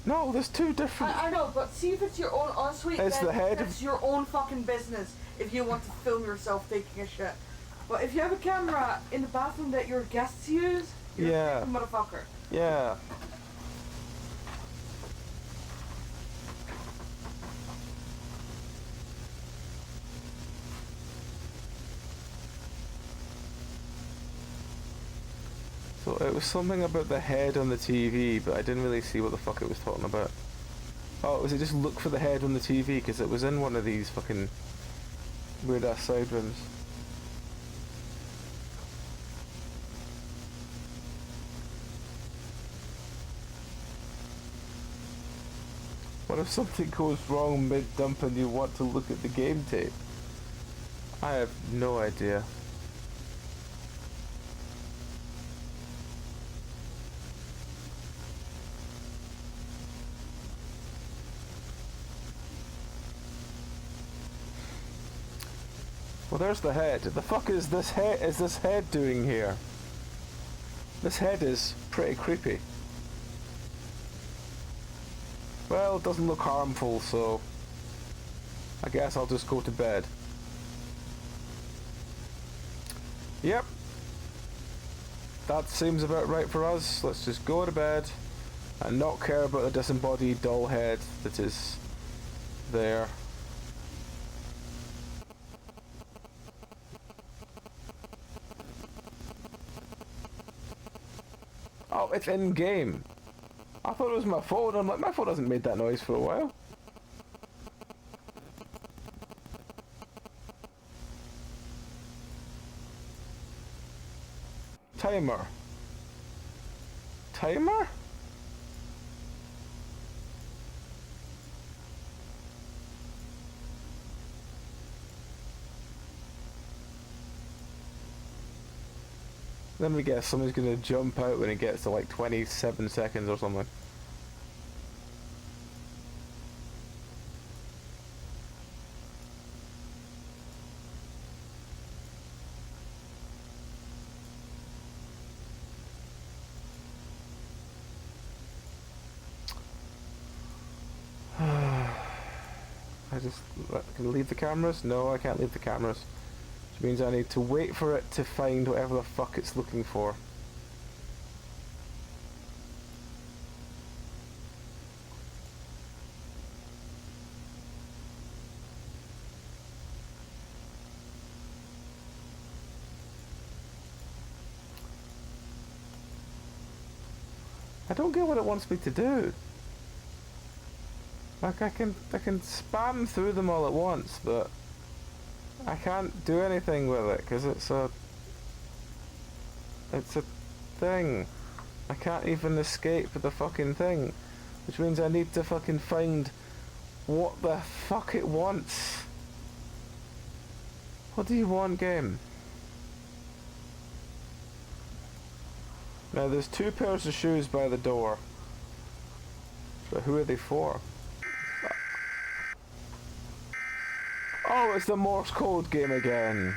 No, there's 2 different. I know, but see if it's your own ensuite. It's then the head of- It's your own fucking business if you want to film yourself taking a shit. But if you have a camera in the bathroom that your guests use, you're Yeah. a motherfucker. Yeah. So it was something about the head on the TV, but I didn't really see what the fuck it was talking about. Oh, was it just look for the head on the TV? Because it was in one of these fucking weird ass side rooms. What if something goes wrong mid-dump and you want to look at the game tape? I have no idea. Well, there's the head. The fuck is this head doing here? This head is pretty creepy. Well, it doesn't look harmful, so I guess I'll just go to bed. Yep. That seems about right for us. Let's just go to bed and not care about the disembodied doll head that is there. Oh, it's in game. I thought it was my phone. I'm like, my phone hasn't made that noise for a while. Timer. Timer? Let me guess, someone's gonna jump out when it gets to like 27 seconds or something. Can I leave the cameras? No, I can't leave the cameras. Which means I need to wait for it to find whatever the fuck it's looking for. I don't get what it wants me to do. Like I can spam through them all at once, but I can't do anything with it because it's a thing. I can't even escape the fucking thing, which means I need to fucking find what the fuck it wants. What do you want, game? Now there's 2 pairs of shoes by the door, but who are they for? Oh, it's the Morse code game again.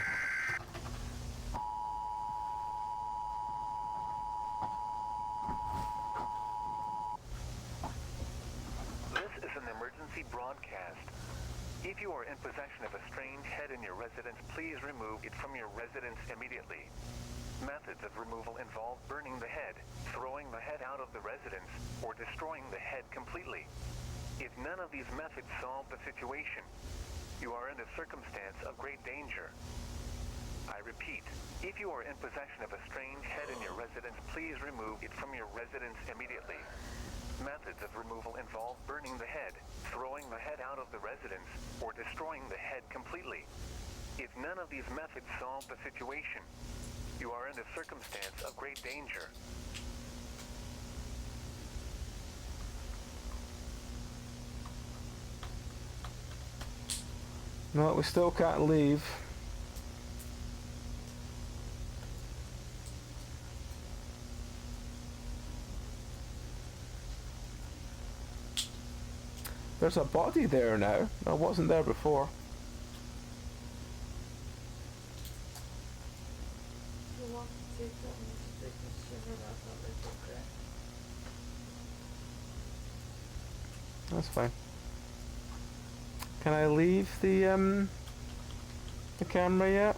This is an emergency broadcast. If you are in possession of a strange head in your residence, please remove it from your residence immediately. Methods of removal involve burning the head, throwing the head out of the residence, or destroying the head completely. If none of these methods solve the situation, you are in a circumstance of great danger. I repeat, if you are in possession of a strange head in your residence, please remove it from your residence immediately. Methods of removal involve burning the head, throwing the head out of the residence, or destroying the head completely. If none of these methods solve the situation, you are in a circumstance of great danger. No, we still can't leave. There's a body there now. I wasn't there before. If you want to take that and just take the shiver, that's okay. That's fine. Can I leave the camera yet?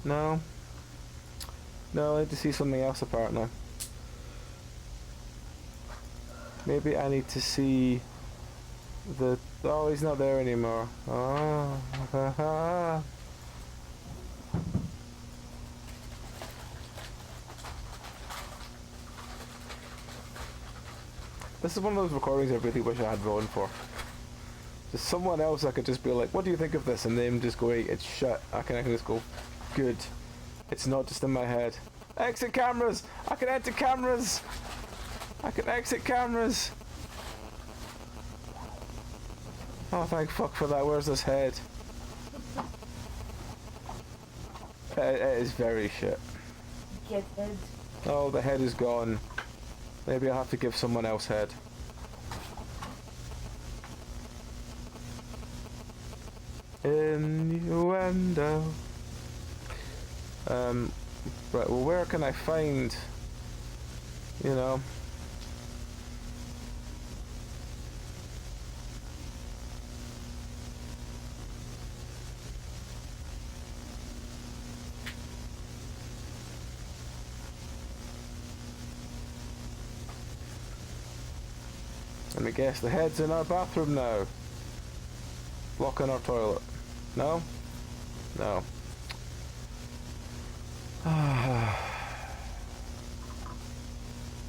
No. No, I need to see something else apparently. Maybe I need to see the... Oh, he's not there anymore. Oh, haha. This is one of those recordings I really wish I had Rowan for. Just someone else I could just be like, what do you think of this? And then just go, hey, it's shit. I can just go, good. It's not just in my head. Exit cameras! I can enter cameras! I can exit cameras! Oh, thank fuck for that. Where's this head? It is very shit. Get head. Oh, the head is gone. Maybe I'll have to give someone else head. Innuendo. Right, well, where can I find, you know... Let me guess, the head's in our bathroom now. Blocking our toilet. No? No.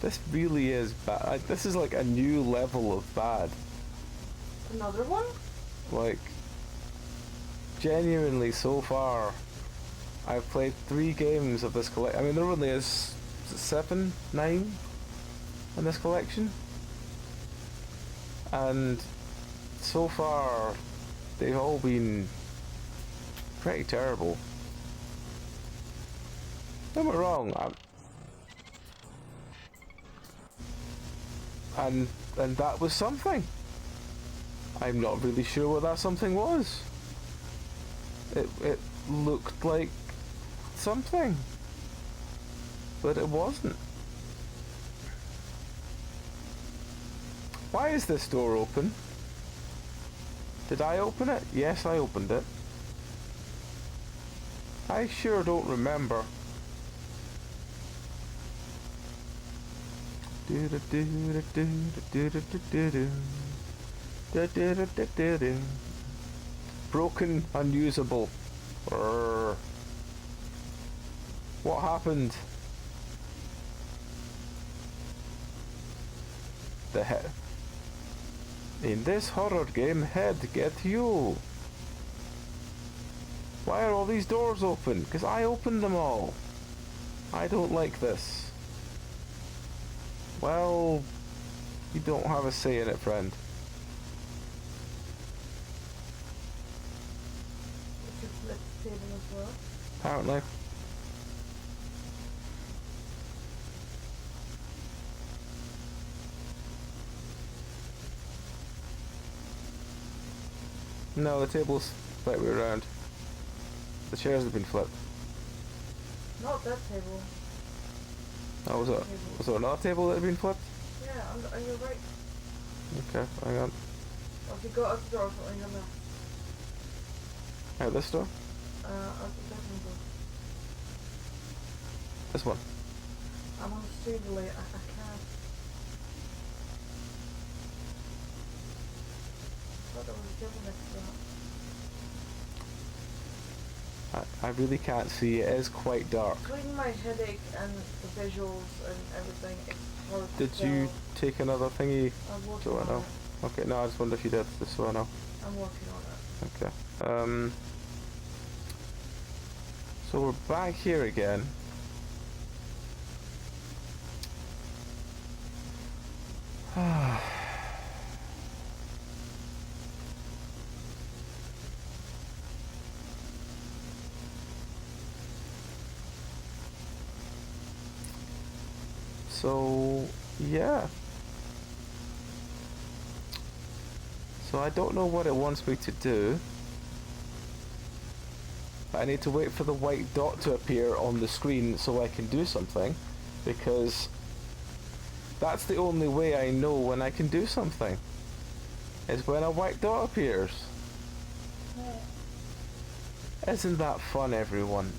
This really is bad. This is like a new level of bad. Another one? Like, genuinely, so far, I've played 3 games of this collection. I mean, there only is 7, 9 in this collection. And so far, they've all been pretty terrible. Don't get me wrong, and that was something. I'm not really sure what that something was. It looked like something, but it wasn't. Why is this door open? Did I open it? Yes, I opened it. I sure don't remember. Broken, unusable. Urgh. What happened? The head. In this horror game, head get you. Why are all these doors open? Because I opened them all. I don't like this. Well, you don't have a say in it, friend. You should flip the table as well. Apparently. No, the table's right way around. The chairs have been flipped. Not that table. Oh, was there another table that had been flipped? Yeah, on your right. Okay, hang on. Or if you go out the door, on your left. Out this door? Out the bedroom door. This one. I'm on the street delay. I can't. I thought there was a table next to that. I really can't see. It is quite dark. Between my headache and the visuals and everything, it's hard to Did you take another thingy? I'm working So I on know. it. Okay, no, I just wonder if you did, just so I know. I'm working on it. Okay. So we're back here again. So, yeah. So I don't know what it wants me to do. But I need to wait for the white dot to appear on the screen so I can do something, because that's the only way I know when I can do something, is when a white dot appears. Isn't that fun, everyone?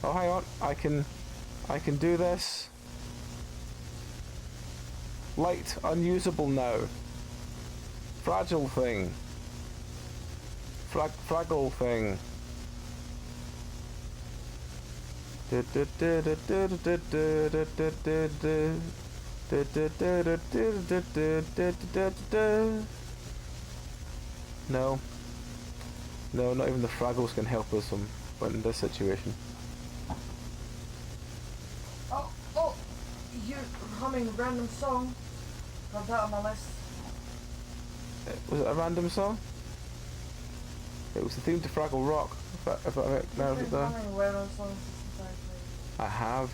Oh, hang on, I can do this. Light unusable now. Fragile thing. Fraggle thing. No. No, not even the Fraggles can help us in this situation. Oh, you humming a random song. Got that on my list. Was it a random song? It was the theme to Fraggle Rock. If I narrowed it down. Humming random songs this entire play. I have.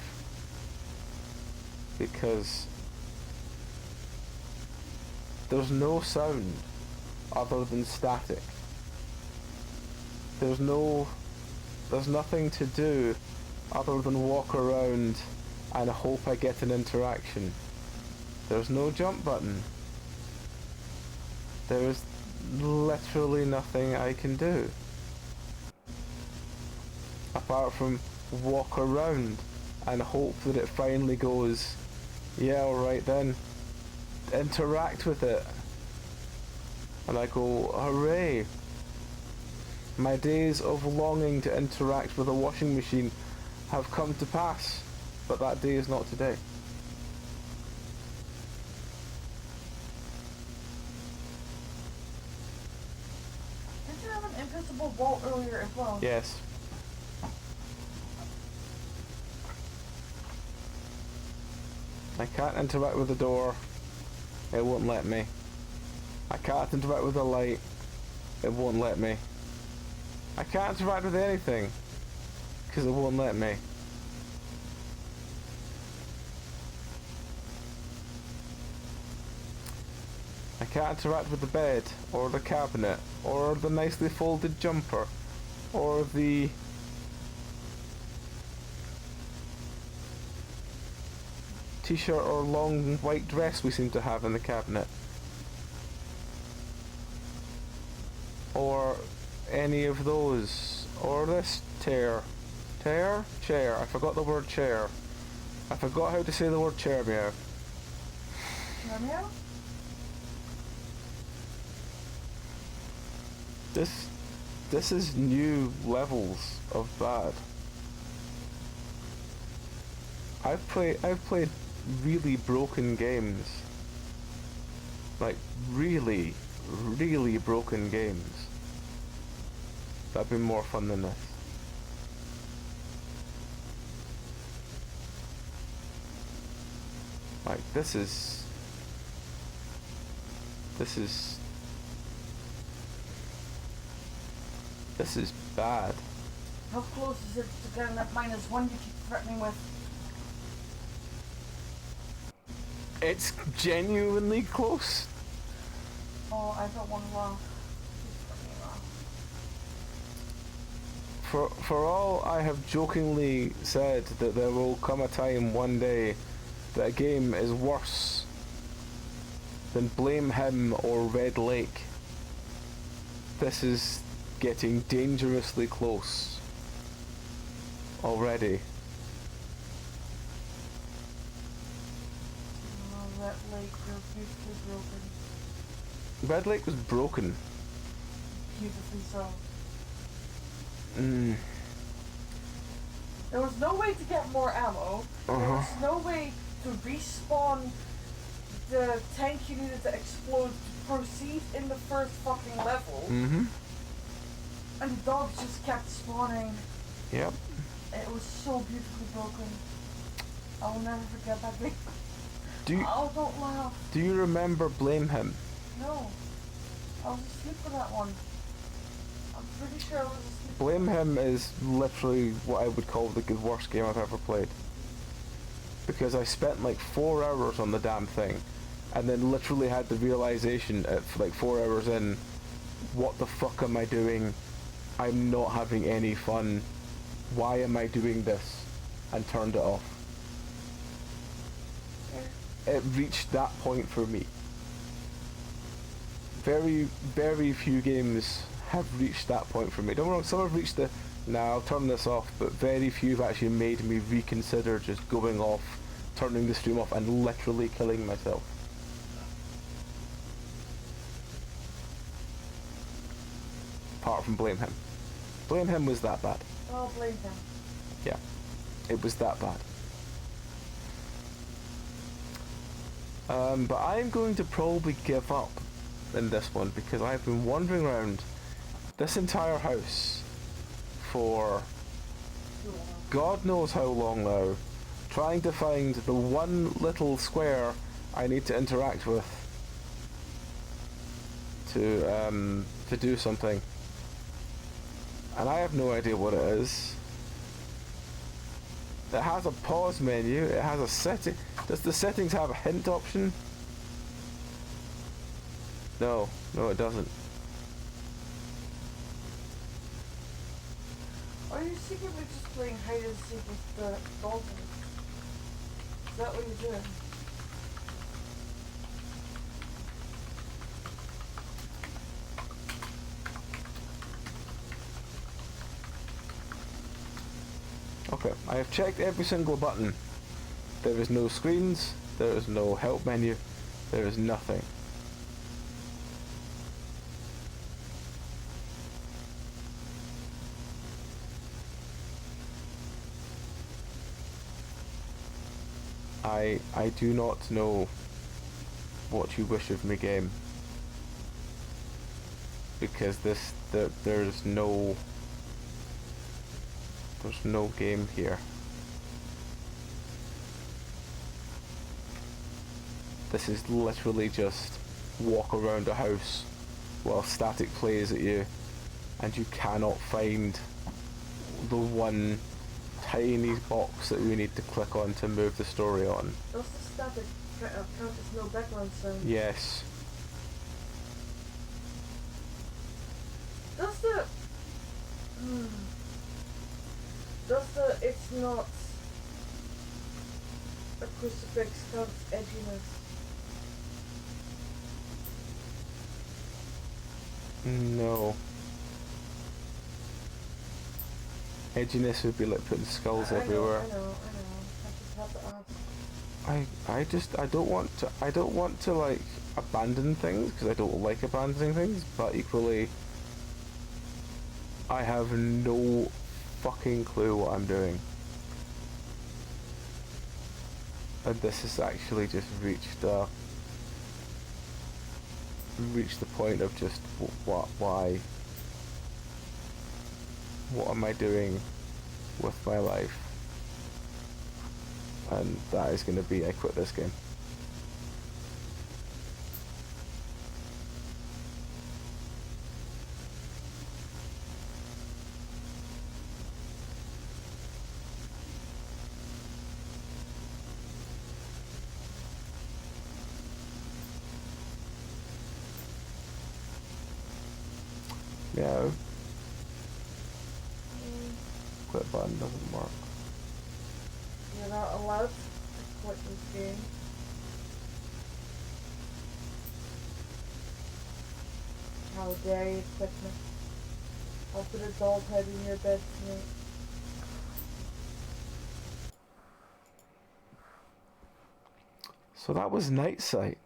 Because there's no sound other than static. There's nothing to do other than walk around and hope I get an interaction. There's no jump button. There is literally nothing I can do. Apart from walk around and hope that it finally goes, yeah, alright then. Interact with it. And I go, hooray. My days of longing to interact with a washing machine have come to pass, but that day is not today. Did you have an invisible wall earlier as well? Yes. I can't interact with the door. It won't let me. I can't interact with the light. It won't let me. I can't interact with anything because it won't let me. I can't interact with the bed or the cabinet or the nicely folded jumper or the t-shirt or long white dress we seem to have in the cabinet, or any of those, or this chair. I forgot the word chair. I forgot how to say the word chair, meow. Meow? This is new levels of bad. I've played really broken games. Like really broken games that have been more fun than this. Like this is bad. How close is it to getting that -1 you keep threatening with? It's genuinely close. Oh, I don't want to laugh. For all I have jokingly said that there will come a time one day that a game is worse than Blame Him or Red Lake, this is getting dangerously close already. Oh, Red Lake, you're beautifully broken. Red Lake was broken. Beautifully so. Mm. There was no way to get more ammo. There was no way to respawn the tank you needed to explode to proceed in the first fucking level. Mm-hmm. And the dogs just kept spawning. Yep. It was so beautifully broken. I will never forget that game. Oh, don't laugh. Do you remember Blame Him? No. I was asleep for that one. I'm pretty sure I was asleep. Blame Him is literally what I would call the worst game I've ever played. because I spent like 4 hours on the damn thing, and then literally had the realization at like 4 hours in, what the fuck am I doing? I'm not having any fun. Why am I doing this? And turned it off. It reached that point for me. Very, very few games have reached that point for me. Don't get me wrong, some have reached the, nah, I'll turn this off, but very few have actually made me reconsider just going off, turning the stream off, and literally killing myself. Apart from Blame Him. Blame Him was that bad. Oh, blame him. Yeah, it was that bad. But I'm going to probably give up in this one because I've been wandering around this entire house for God knows how long now, trying to find the one little square I need to interact with to do something. And I have no idea what it is. It has a pause menu, it has a setting. Does the settings have a hint option? No, it doesn't. Are you secretly just playing hide and seek with the dolphins? Is that what you're doing? Okay, I have checked every single button. There is no screens, there is no help menu, there is nothing. I do not know what you wish of me, game. Because there's no game here. This is literally just walk around a house while static plays at you and you cannot find the one tiny box that we need to click on to move the story on. Does the static count as no background sound? Yes. Does the... Does the it's not a crucifix count as edginess? No. Edginess would be like putting skulls everywhere. I know. I just have to ask. I don't want to like abandon things because I don't like abandoning things, but equally I have no fucking clue what I'm doing. And this has actually just reached the point of just why? What am I doing with my life? And that is going to be I quit this game. Yeah. Quit button doesn't work. You're not allowed to quit this game. How dare you quit me? I'll put a doll's head in your bed tonight. So that was Night Sight.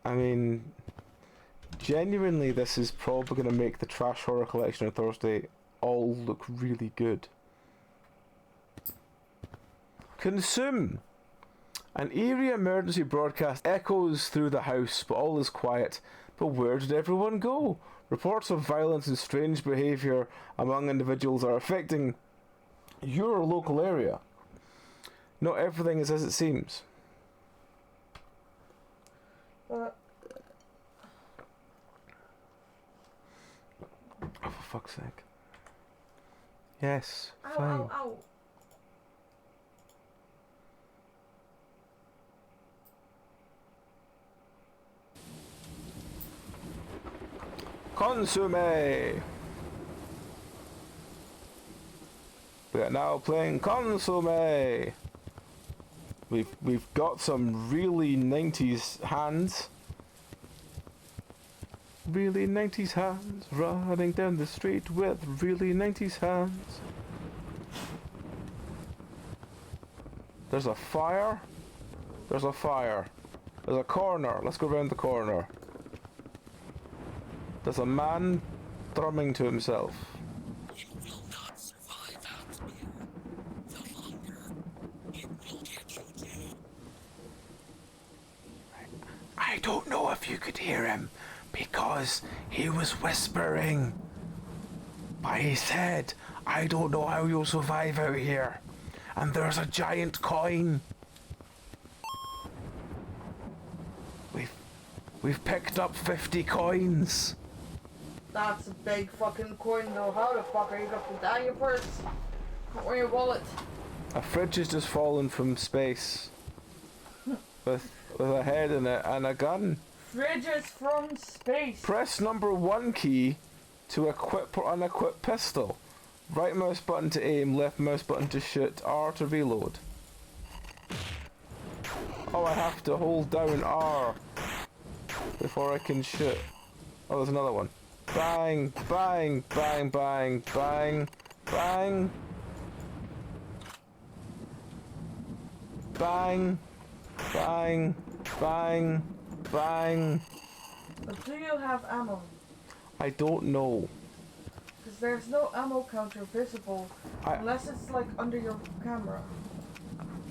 I mean, genuinely, this is probably going to make the Trash Horror Collection on Thursday all look really good. Consume! An eerie emergency broadcast echoes through the house, but all is quiet. But where did everyone go? Reports of violence and strange behaviour among individuals are affecting your local area. Not everything is as it seems. But Oh, for fuck's sake. Yes, ow, fine. ow, ow. Consume! We are now playing Consume! We've got some really 90s hands. Really 90s hands running down the street with really 90s hands. There's a fire. There's a fire. There's a corner. Let's go around the corner. There's a man drumming to himself. It will not survive out here. The hunger, it will get you too. I don't know if you could hear him because he was whispering. But he said, I don't know how you'll survive out here. And there's a giant coin. We've picked up 50 coins. That's a big fucking coin though. How the fuck are you gonna put that in your purse? Or your wallet? A fridge has just fallen from space. with a head in it and a gun. Fridges from space. Press number 1 key to equip or unequip pistol. Right mouse button to aim, left mouse button to shoot, R to reload. Oh, I have to hold down R before I can shoot. Oh, there's another one. Bang, bang, bang, bang, bang, bang. Bang, bang, bang, bang. But do you have ammo? I don't know. Because there's no ammo counter visible unless it's like under your camera.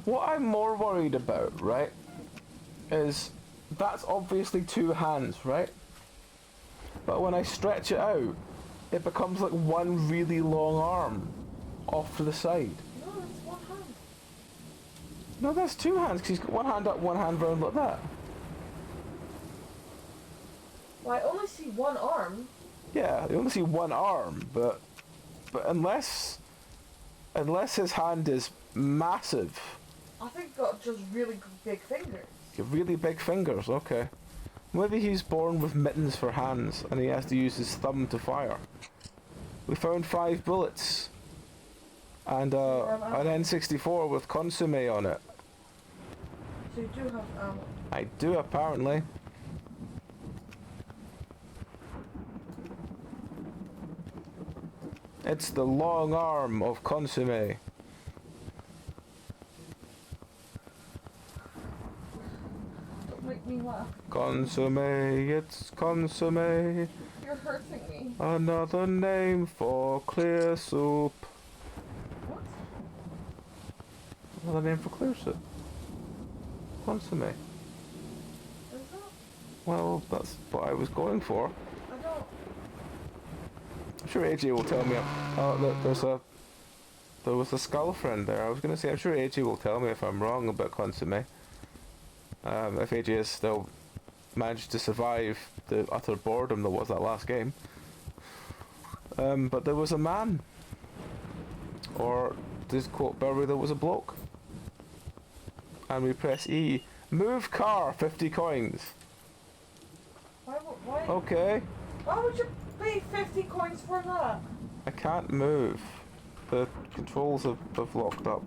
What I'm more worried about, right, is that's obviously 2 hands, right? But when I stretch it out, it becomes like one really long arm off to the side. No, it's 1 hand. No, that's 2 hands, because he's got 1 hand up, 1 hand round like that. Well, I only see 1 arm. Yeah, you only see 1 arm, but unless his hand is massive. I think got just really big fingers. Really big fingers, okay. Maybe he's born with mittens for hands and he has to use his thumb to fire. We found 5 bullets and an N64 with consomme on it. So you do have ammo. I do, apparently. It's the long arm of consomme. Don't make me laugh. Consomme, it's consomme. You're hurting me. Another name for clear soup. What? Another name for clear soup. Consomme. Is that? Well, that's what I was going for. I don't. I'm sure AJ will tell me. Oh, look, there was a skull friend there. I was going to say, I'm sure AJ will tell me if I'm wrong about consomme. If AJ has still managed to survive the utter boredom that was that last game. But there was a man. Or, this quote Burry, there was a bloke. And we press E. Move car, 50 coins. Why? Okay. Why would you pay 50 coins for that? I can't move. The controls have locked up.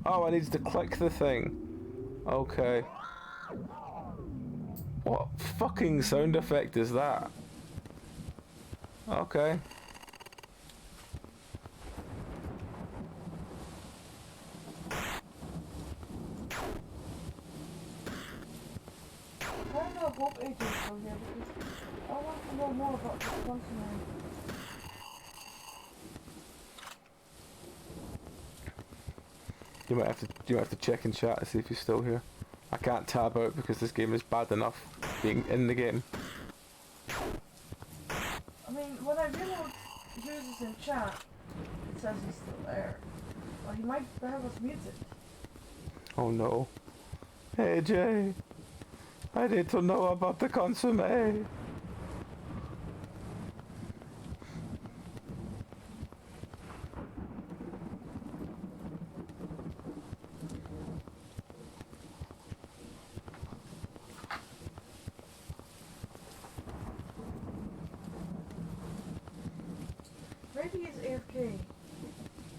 Oh, I need to click the thing. Okay. What fucking sound effect is that? Okay. I don't know Hope agents are here because I want to know more about this consummate. You might have to check in chat to see if he's still here. I can't tab out because this game is bad enough being in the game. when I reload users in chat, it says he's still there. Well, he might have us muted. Oh no. Hey Jay, I need to know about the consomme. Maybe he's AFK.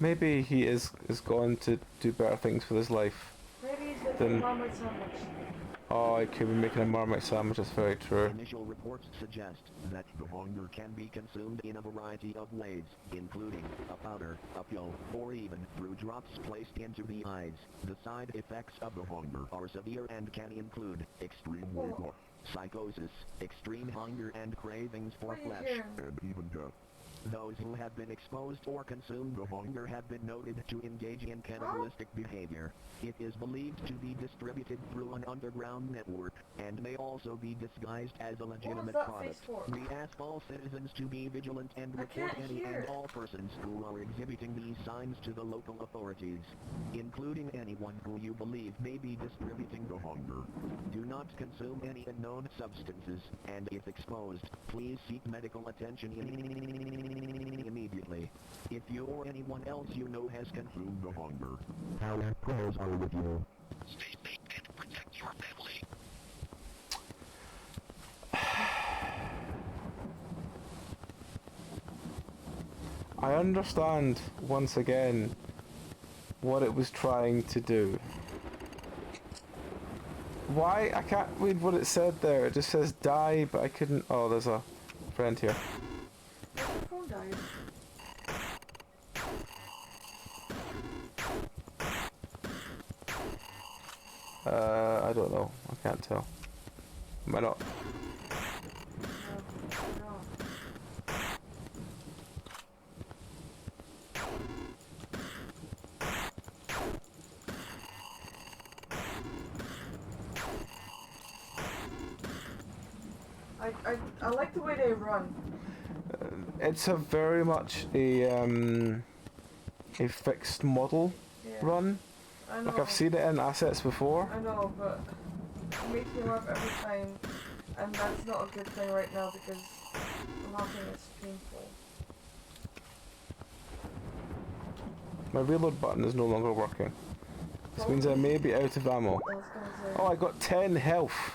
Maybe he is going to do better things with his life. Maybe he's making Then- a Marmite sandwich. Oh, I could be making a Marmite sandwich, that's very true. Initial reports suggest that the hunger can be consumed in a variety of ways, including a powder, a pill, or even through drops placed into the eyes. The side effects of the hunger are severe and can include extreme weight loss, psychosis, extreme hunger and cravings for What are you flesh, hearing? and even death. Those who have been exposed or consumed the hunger have been noted to engage in cannibalistic behavior. It is believed to be distributed through an underground network, and may also be disguised as a legitimate that product. face for? We ask all citizens to be vigilant and I report can't any hear. and all persons who are exhibiting these signs to the local authorities, including anyone who you believe may be distributing the hunger. Do not consume any unknown substances, and if exposed, please seek medical attention immediately. If you or anyone else you know has consumed the hunger, our prayers are with you. Stay safe and protect your family. I understand, once again, what it was trying to do. Why? I can't read what it said there. It just says die, but I couldn't... Oh, there's a friend here. My phone died. I don't know. I can't tell. Might not. No. I like the way they run. It's a very much a fixed model Yeah. run. I know. Like I've seen it in assets before. I know, but it makes me laugh every time, and that's not a good thing right now because laughing is painful. My reload button is no longer working. This means I may be out of ammo. I was gonna say. Oh, I got 10 health.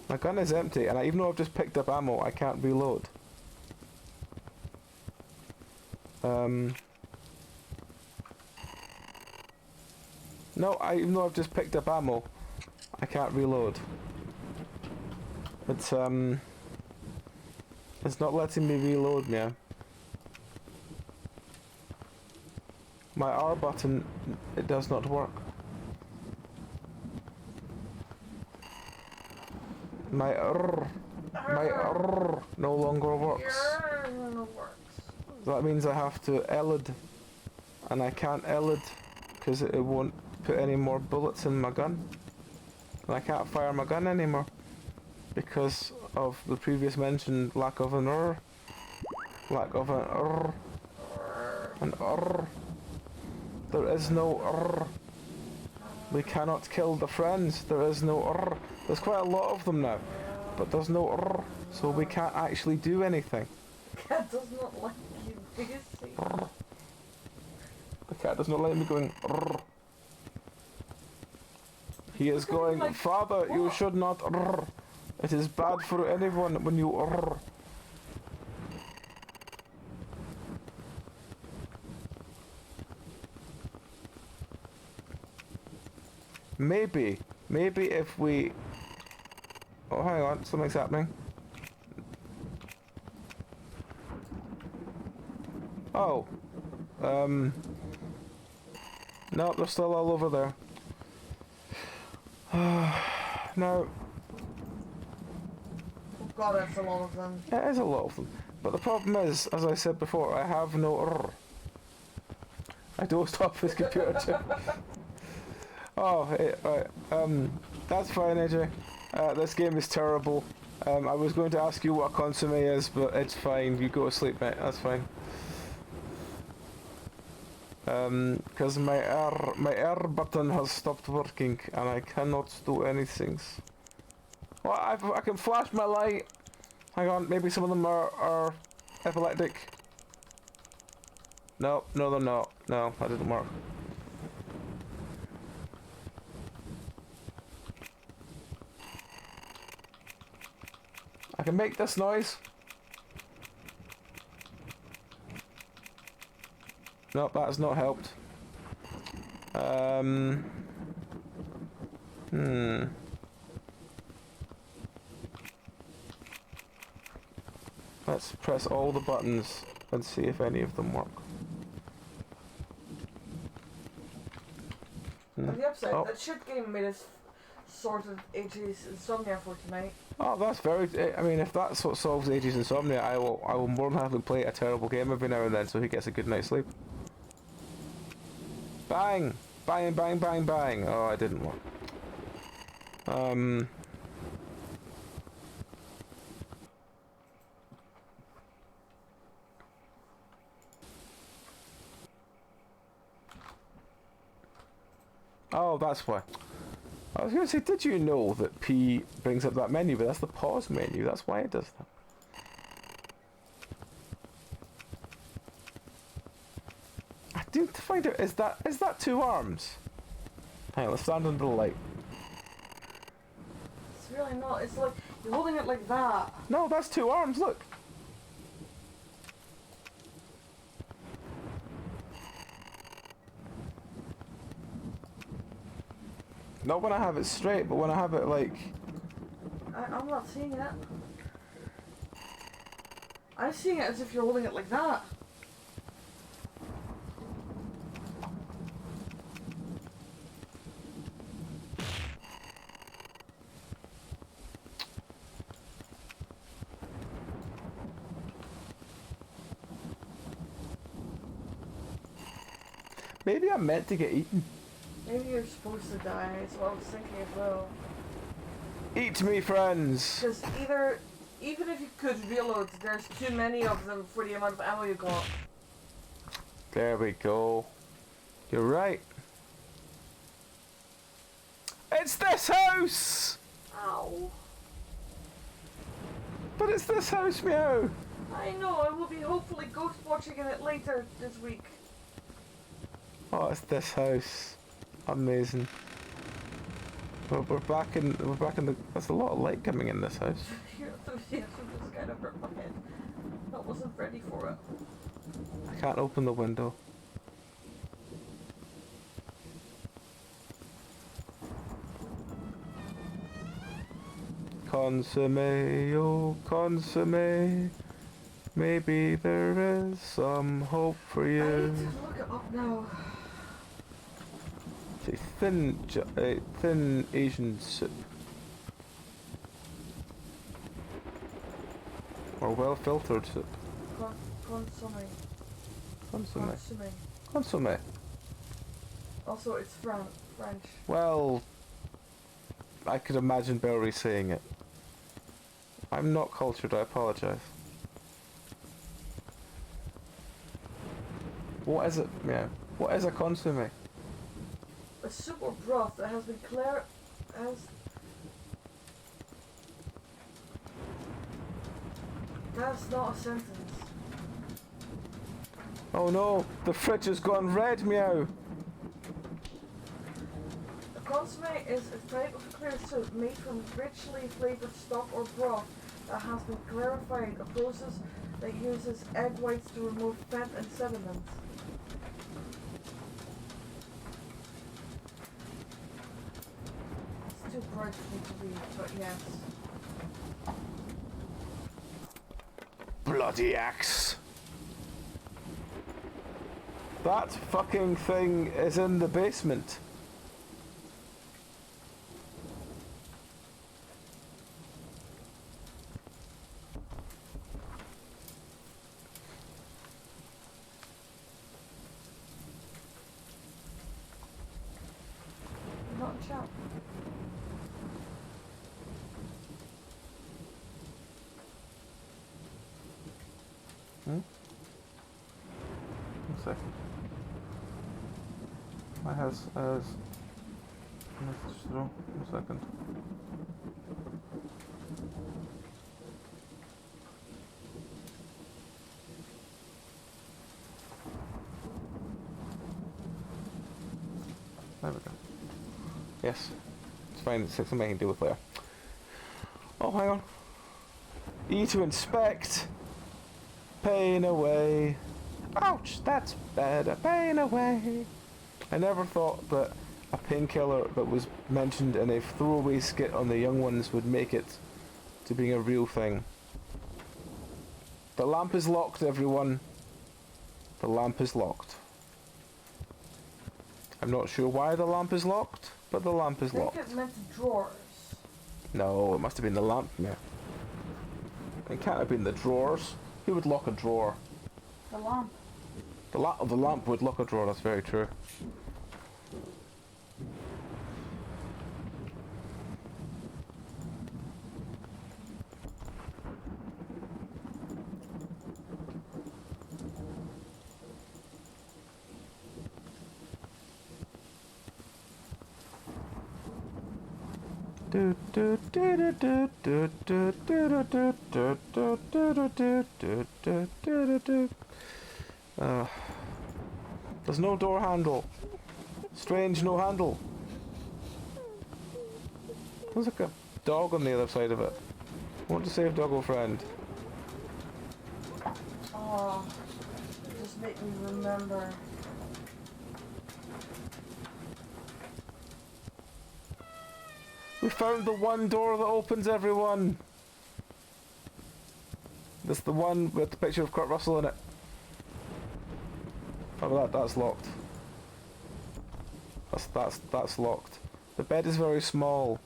My gun is empty, and even though I've just picked up ammo, I can't reload. No, even though I've just picked up ammo, I can't reload. It's not letting me reload now. My R button, it does not work. My R no longer works. No works. That means I have to ELID, and I can't ELID because it won't put any more bullets in my gun. And I can't fire my gun anymore because of the previous mentioned lack of an R. Lack of an R. An R. There is no R. We cannot kill the friends. There is no R. There's quite a lot of them now, but there's no R, so we can't actually do anything. Cat does not like you. Biggest thing. The cat does not like me going rrr. He is going, like, Father, you what? should not rrr. It is bad for anyone when you rrr. Maybe if we... Oh, hang on, something's happening. Oh. No, they're still all over there. No, Oh god, that's a lot of them. it is a lot of them. But the problem is, as I said before, I have no I dozed off this computer too. Oh, hey, right. That's fine, AJ. This game is terrible. I was going to ask you what a consomme is, but it's fine. You go to sleep, mate. That's fine. Because my R button has stopped working and I cannot do anything. Well, I can flash my light. Hang on, maybe some of them are epileptic. No, no, they're not. No, that didn't work. I can make this noise. Nope, that has not helped. Let's press all the buttons and see if any of them work. On the upside, Oh. that shit game made us sorted AJ's insomnia for tonight. Oh, that's very. I mean, if that's what solves AJ's insomnia, I will more than happily play a terrible game every now and then, so he gets a good night's sleep. Bang, bang, bang, bang, bang. Oh, it didn't work. Oh, that's why. I was going to say, did you know that P brings up that menu, but that's the pause menu. That's why it does that. I didn't find out. Is that 2 arms? Hang on, let's stand under the light. It's really not. It's like you're holding it like that. No, that's 2 arms. Look. Not when I have it straight, but when I have it like... I'm not seeing it. I'm seeing it as if you're holding it like that. Maybe I'm meant to get eaten. Maybe you're supposed to die. That's what I was thinking as well. Eat me, friends! Because even if you could reload, there's too many of them for the amount of ammo you got. There we go. You're right. It's this house! Ow. But it's this house, meow! I know, I will be hopefully ghost watching in it later this week. Oh, it's this house. Amazing. We're back in the... There's a lot of light coming in this house. Your enthusiasm just kind of hurt my head. I wasn't ready for it. I can't open the window. Consomme, oh consomme. Maybe there is some hope for I you. need to look it up now. It's a thin Asian soup. Or well filtered soup. Consomme. Consomme. Consomme. Consomme. Also, it's French. Well, I could imagine Belry saying it. I'm not cultured, I apologise. What is it? Yeah. What is a consomme? A soup or broth that has been That's not a sentence. Oh no, the fridge has gone red, meow. A consomme is a type of clear soup made from richly flavoured stock or broth that has been clarified, a process that uses egg whites to remove fat and sediment. It's too bright for me to read, but yes. Bloody axe. That fucking thing is in the basement. One second. My house has message through. 1 second. There we go. Yes. It's fine, it's something I can deal with later. Oh, hang on. E to inspect. Pain away. Ouch, that's better. Pain away. I never thought that a painkiller that was mentioned in a throwaway skit on the Young Ones would make it to being a real thing. The lamp is locked, everyone. The lamp is locked. I'm not sure why the lamp is locked, but the lamp is locked. I think it meant the drawers. No, it must have been the lamp, yeah. It can't have been the drawers. Who would lock a drawer? The lamp. The lamp would lock a drawer, that's very true. There's no door handle. Strange, no handle. There's like a dog on the other side of it. Want to save doggo friend. Oh, just make me remember. We found the one door that opens, everyone. That's the one with the picture of Kurt Russell in it. Oh, that's locked. That's locked. The bed is very small.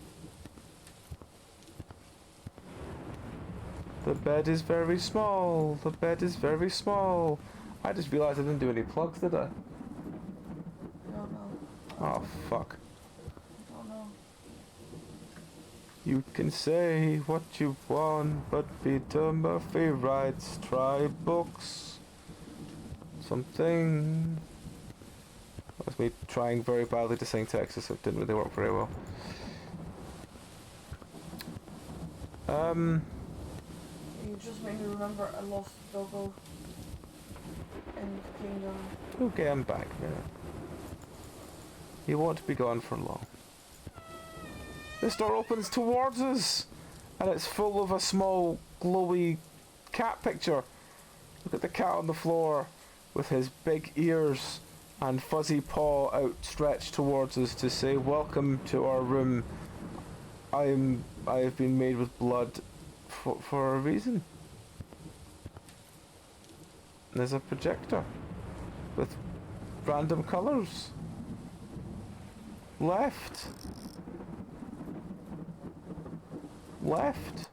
The bed is very small. The bed is very small. I just realised I didn't do any plugs, did I? No, no. Oh, fuck. I don't know. You can say what you want, but Peter Murphy writes, try books. Something. That was me trying very badly to sing Texas, so it didn't really work very well. You just made me remember a lost doggo in the kingdom. Okay, I'm back now. You won't be gone for long. This door opens towards us, and it's full of a small, glowy cat picture. Look at the cat on the floor with his big ears and fuzzy paw outstretched towards us to say, "Welcome to our room. I have been made with blood for a reason." And there's a projector with random colours. Left. Left.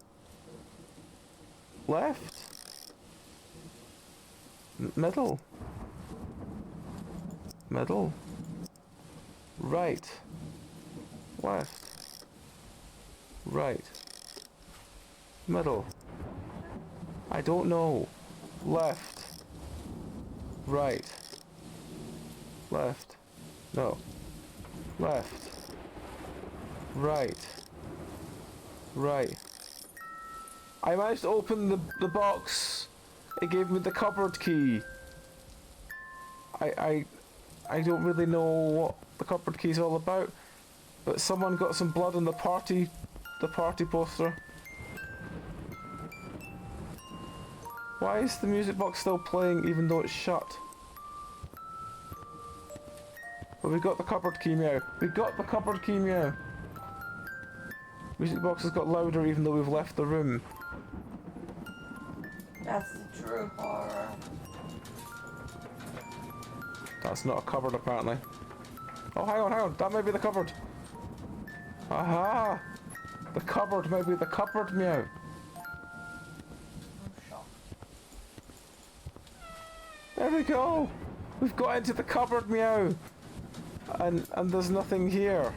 Left. Middle. Middle. Right. Left. Right. Middle. I don't know. Left. Right. Left. No. Left. Right. Right. I managed to open the box. It gave me the cupboard key. I don't really know what the cupboard key is all about, but someone got some blood on the party poster. Why is the music box still playing even though it's shut? But we got the cupboard key, meow. We got the cupboard key, meow. Music box has got louder even though we've left the room. That's the true horror. That's not a cupboard apparently. Oh, hang on. That might be the cupboard. Aha! The cupboard might be the cupboard, meow. I'm shocked. There we go! We've got into the cupboard, meow! And there's nothing here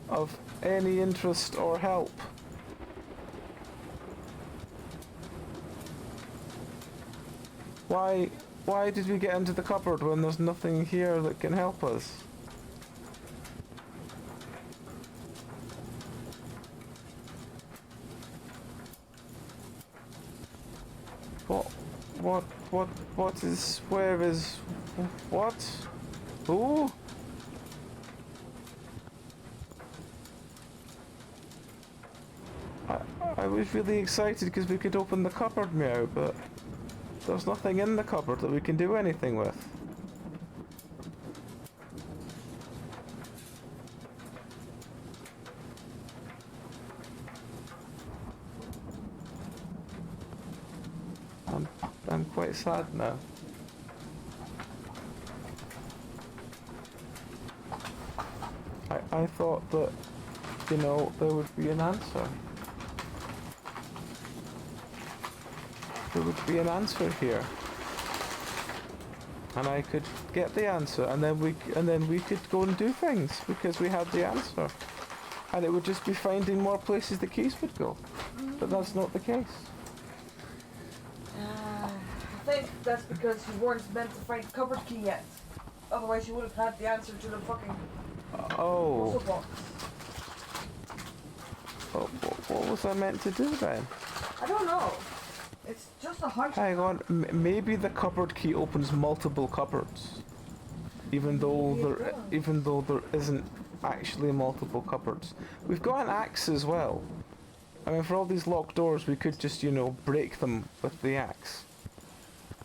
of any interest or help. Why did we get into the cupboard when there's nothing here that can help us? What is, where is, what? Who? I was really excited because we could open the cupboard, meow, but there's nothing in the cupboard that we can do anything with. I'm quite sad now. I thought that, you know, there would be an answer. There would be an answer here. And I could get the answer, and then we could go and do things because we had the answer. And it would just be finding more places the keys would go. But that's not the case. I think that's because you weren't meant to find the cupboard key yet. Otherwise you would have had the answer to the fucking puzzle box. What was I meant to do then? I don't know. It's just a hunch. Hang on, maybe the cupboard key opens multiple cupboards, even though there isn't actually multiple cupboards. We've got an axe as well. I mean, for all these locked doors, we could just, you know, break them with the axe.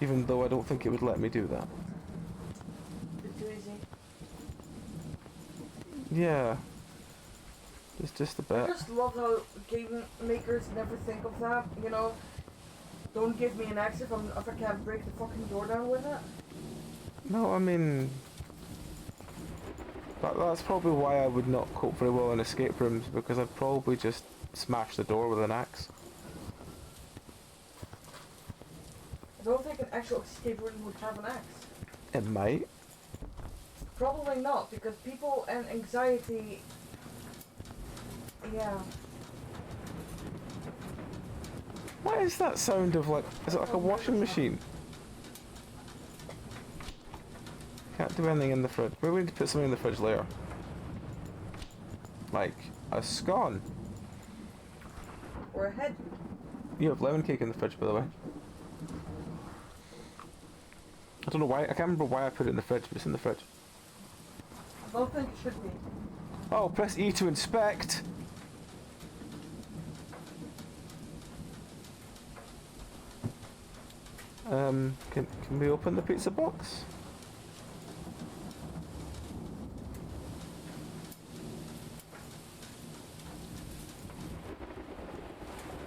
Even though I don't think it would let me do that. Bit too easy. Yeah. It's just a bit. I just love how game makers never think of that, you know. Don't give me an axe if I can't break the fucking door down with it. No, I mean... That's probably why I would not cope very well in escape rooms, because I'd probably just smash the door with an axe. I don't think an actual escape room would have an axe. It might. Probably not, because people and anxiety... Yeah. What is that sound of, like, is it like a washing machine? Can't do anything in the fridge. Maybe we need to put something in the fridge later. Like, a scone. Or a head. You have lemon cake in the fridge, by the way. I don't know why, I can't remember why I put it in the fridge, but it's in the fridge. I don't think it should be. Oh, press E to inspect! Can we open the pizza box?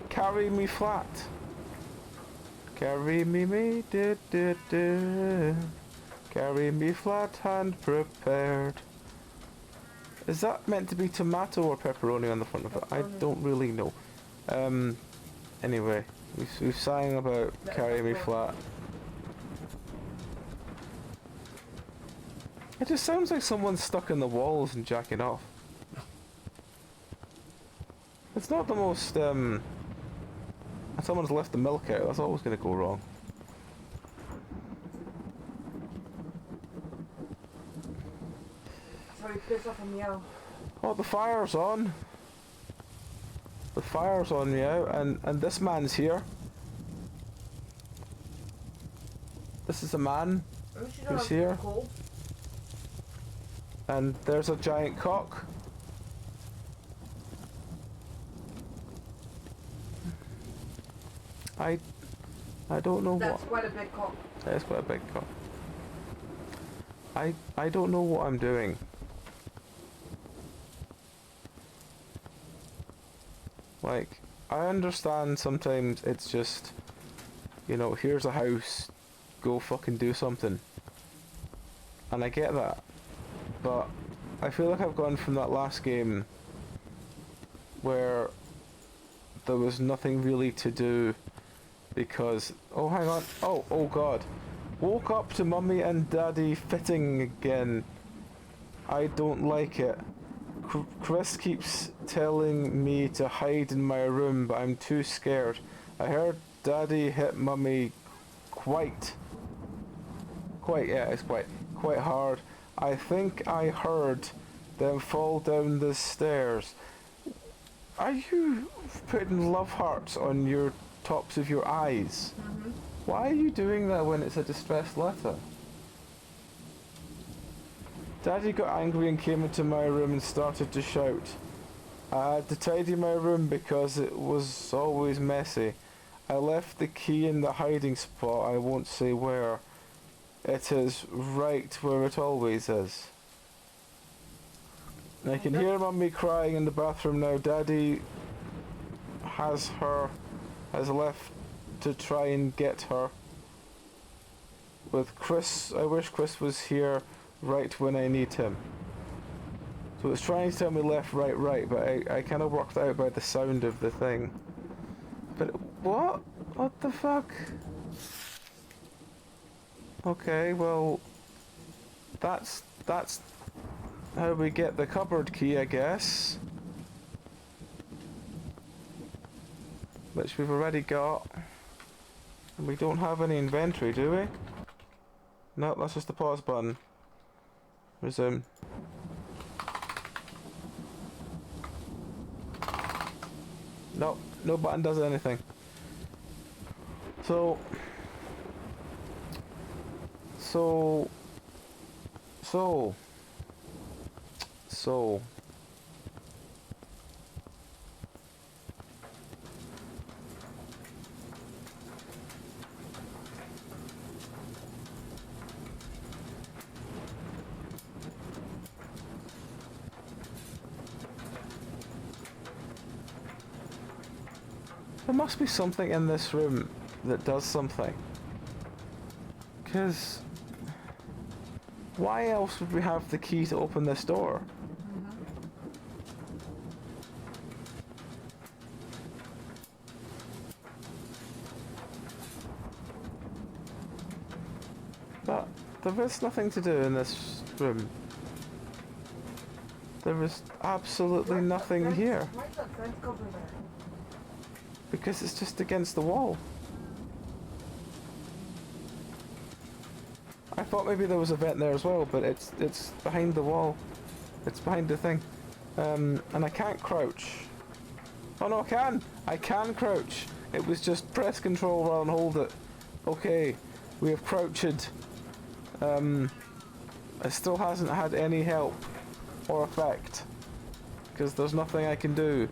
Carry me flat. Carry me, do. Carry me flat and prepared. Is that meant to be tomato or pepperoni on the front of it? I don't really know. Anyway, we've sang about carry me flat. It just sounds like someone's stuck in the walls and jacking off. It's not the most, someone's left the milk out, that's always going to go wrong. Sorry, piss off a meow. Oh, the fire's on. The fire's on, meow, and this man's here. This is a man who's here. Cold. And there's a giant cock. I don't know what. That's quite a big cock. That is quite a big cock. I don't know what I'm doing. Like, I understand sometimes it's just, you know, here's a house, go fucking do something. And I get that. But I feel like I've gone from that last game where there was nothing really to do because... Oh, hang on. Oh god. Woke up to mummy and daddy fitting again. I don't like it. Chris keeps telling me to hide in my room, but I'm too scared. I heard daddy hit mummy quite. Yeah, it's quite hard. I think I heard them fall down the stairs. Are you putting love hearts on your tops of your eyes? Mm-hmm. Why are you doing that when it's a distressed letter? Daddy got angry and came into my room and started to shout. I had to tidy my room because it was always messy. I left the key in the hiding spot, I won't say where. It is right where it always is. I can hear Mummy crying in the bathroom now. Daddy has left to try and get her. With Chris, I wish Chris was here right when I need him. So it's trying to tell me left, right, but I kind of worked out by the sound of the thing. But what? What the fuck? Okay, well, that's how we get the cupboard key, I guess. Which we've already got. And we don't have any inventory, do we? No, that's just the pause button. Resume. No, no button does anything. So there must be something in this room that does something. Because why else would we have the key to open this door? But there is nothing to do in this room. There is absolutely nothing here. Why is that vent cover there? Because it's just against the wall. I thought maybe there was a vent there as well, but it's behind the wall. It's behind the thing. And I can't crouch. Oh no, I can! I can crouch! It was just press control rather than hold it. Okay, we have crouched. It still hasn't had any help or effect. Because there's nothing I can do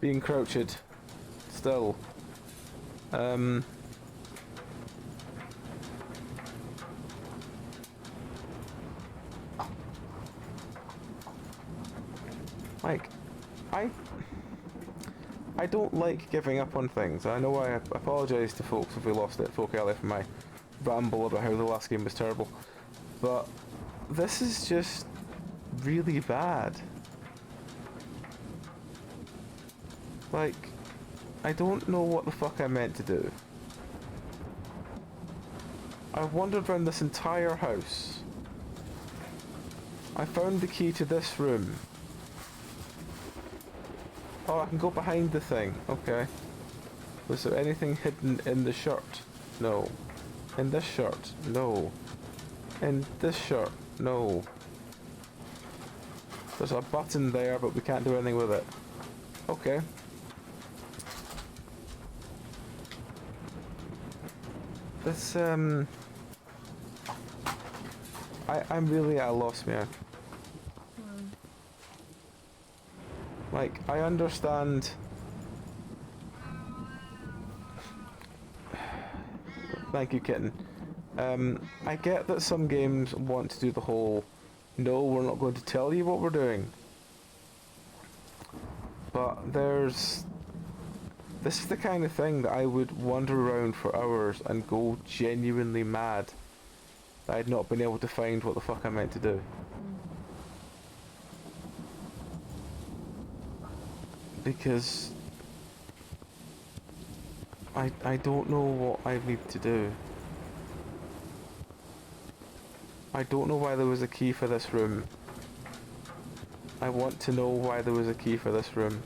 being crouched. Still. Like, I don't like giving up on things. I know I apologise to folks if we lost it, folk earlier, for my ramble about how the last game was terrible. But this is just really bad. Like, I don't know what the fuck I meant to do. I've wandered around this entire house. I found the key to this room. Oh, I can go behind the thing. Okay. Was there anything hidden in the shirt? No. In this shirt? No. In this shirt? No. There's a button there, but we can't do anything with it. Okay. This, I'm really at a loss, man. Like, I understand. Thank you, kitten. I get that some games want to do the whole, no, we're not going to tell you what we're doing. But this is the kind of thing that I would wander around for hours and go genuinely mad that I'd not been able to find what the fuck I meant to do. Because I don't know what I need to do. I don't know why there was a key for this room. I want to know why there was a key for this room.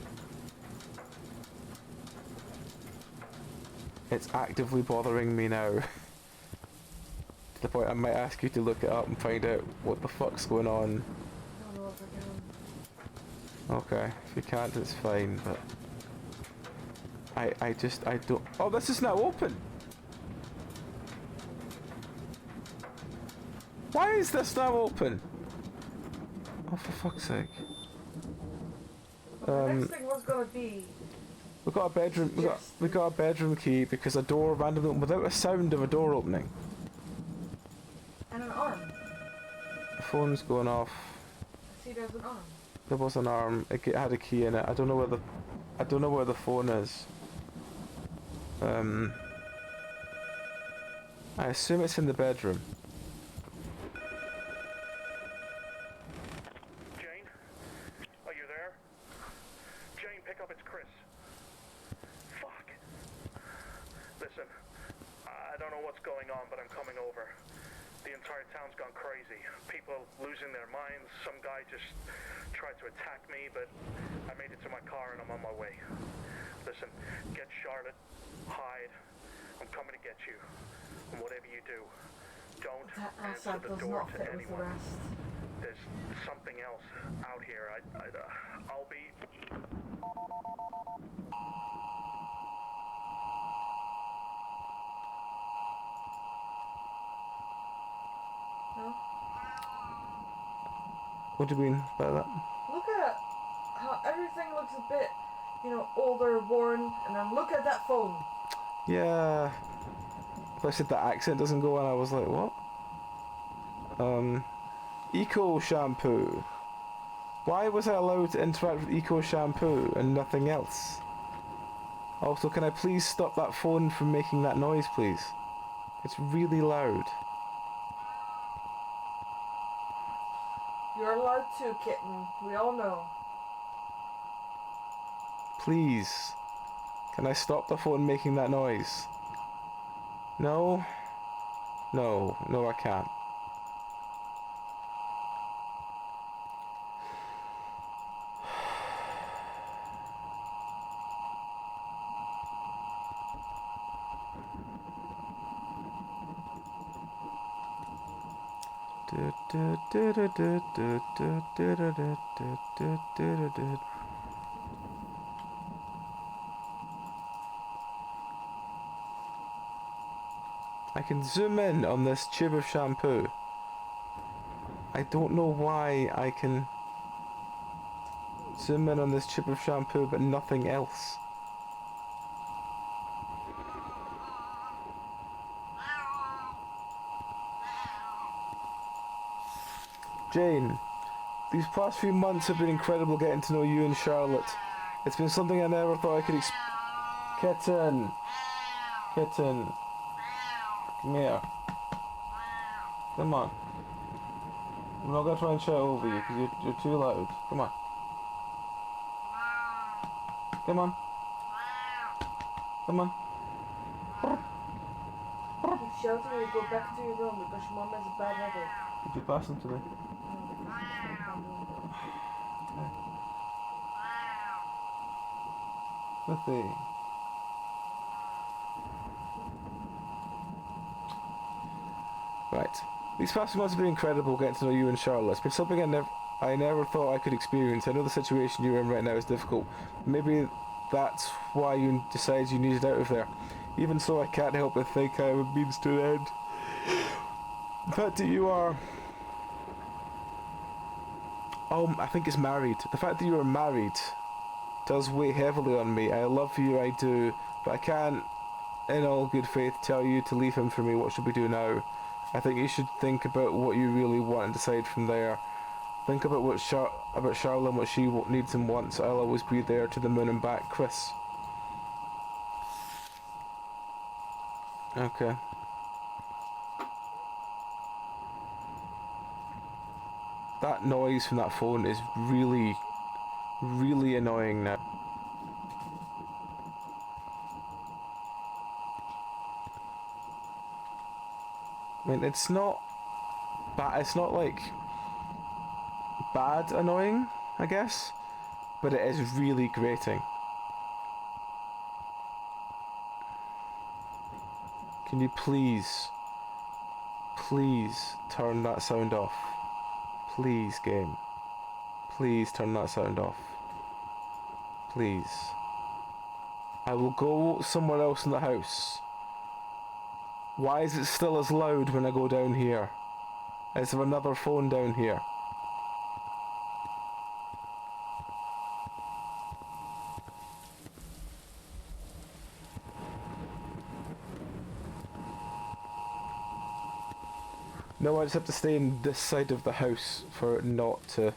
It's actively bothering me now. the point I might ask you to look it up and find out what the fuck's going on. I don't know if I can. Okay, if you can't, it's fine, but... I don't... Oh, this is now open! Why is this now open? Oh, for fuck's sake. The next thing was gonna be... We got a bedroom. We got a bedroom key because a door randomly opened without a sound of a door opening. And an arm. The phone's going off. See, there's an arm. There was an arm. It had a key in it. I don't know where the phone is. I assume it's in the bedroom. Jane? Are you there? Jane, pick up, it's Chris. Fuck. Listen, I don't know what's going on, but I'm coming over. The entire town's gone crazy. People losing their minds. Some guy just tried to attack me, but I made it to my car and I'm on my way. Listen, get Charlotte, hide. I'm coming to get you. And whatever you do, don't That answer outside the does door not to fit with the anyone. rest. There's something else out here. I'll be... No? What do you mean by that? Look at how everything looks a bit, older, worn, and then look at that phone. Yeah. I said the accent doesn't go and I was like, what? Eco shampoo. Why was I allowed to interact with Eco shampoo and nothing else? Also, can I please stop that phone from making that noise, please? It's really loud. You're allowed to, kitten. We all know. Please. Can I stop the phone making that noise? No? No. No, I can't. I can zoom in on this tube of shampoo. I don't know why I can zoom in on this tube of shampoo but nothing else. Jane, these past few months have been incredible getting to know you and Charlotte. It's been something I never thought I could Kitten! Kitten! Come here. Come on. I'm not gonna try and shout over you because you're too loud. Come on. Come on. Come on. Keep shouting and you go back to your room because your mom has a bad headache. Did you pass them to me? Nothing. Right. These past few months have been incredible getting to know you and Charlotte. It's been something I never thought I could experience. I know the situation you're in right now is difficult. Maybe that's why you decided you needed out of there. Even so, I can't help but think I have a means to an end. The fact that you are... I think it's married. The fact that you are married does weigh heavily on me. I love you, I do, but I can't, in all good faith, tell you to leave him for me. What should we do now? I think you should think about what you really want and decide from there. Think about about Charlotte and what she needs and wants. I'll always be there to the moon and back, Chris. Okay. That noise from that phone is really, really annoying now. I mean, it's not bad. It's not like bad annoying, I guess, but it is really grating. Can you please Please turn that sound off. Please, game. Please turn that sound off. Please. I will go somewhere else in the house. Why is it still as loud when I go down here? Is there another phone down here? No, I just have to stay in this side of the house for it not to...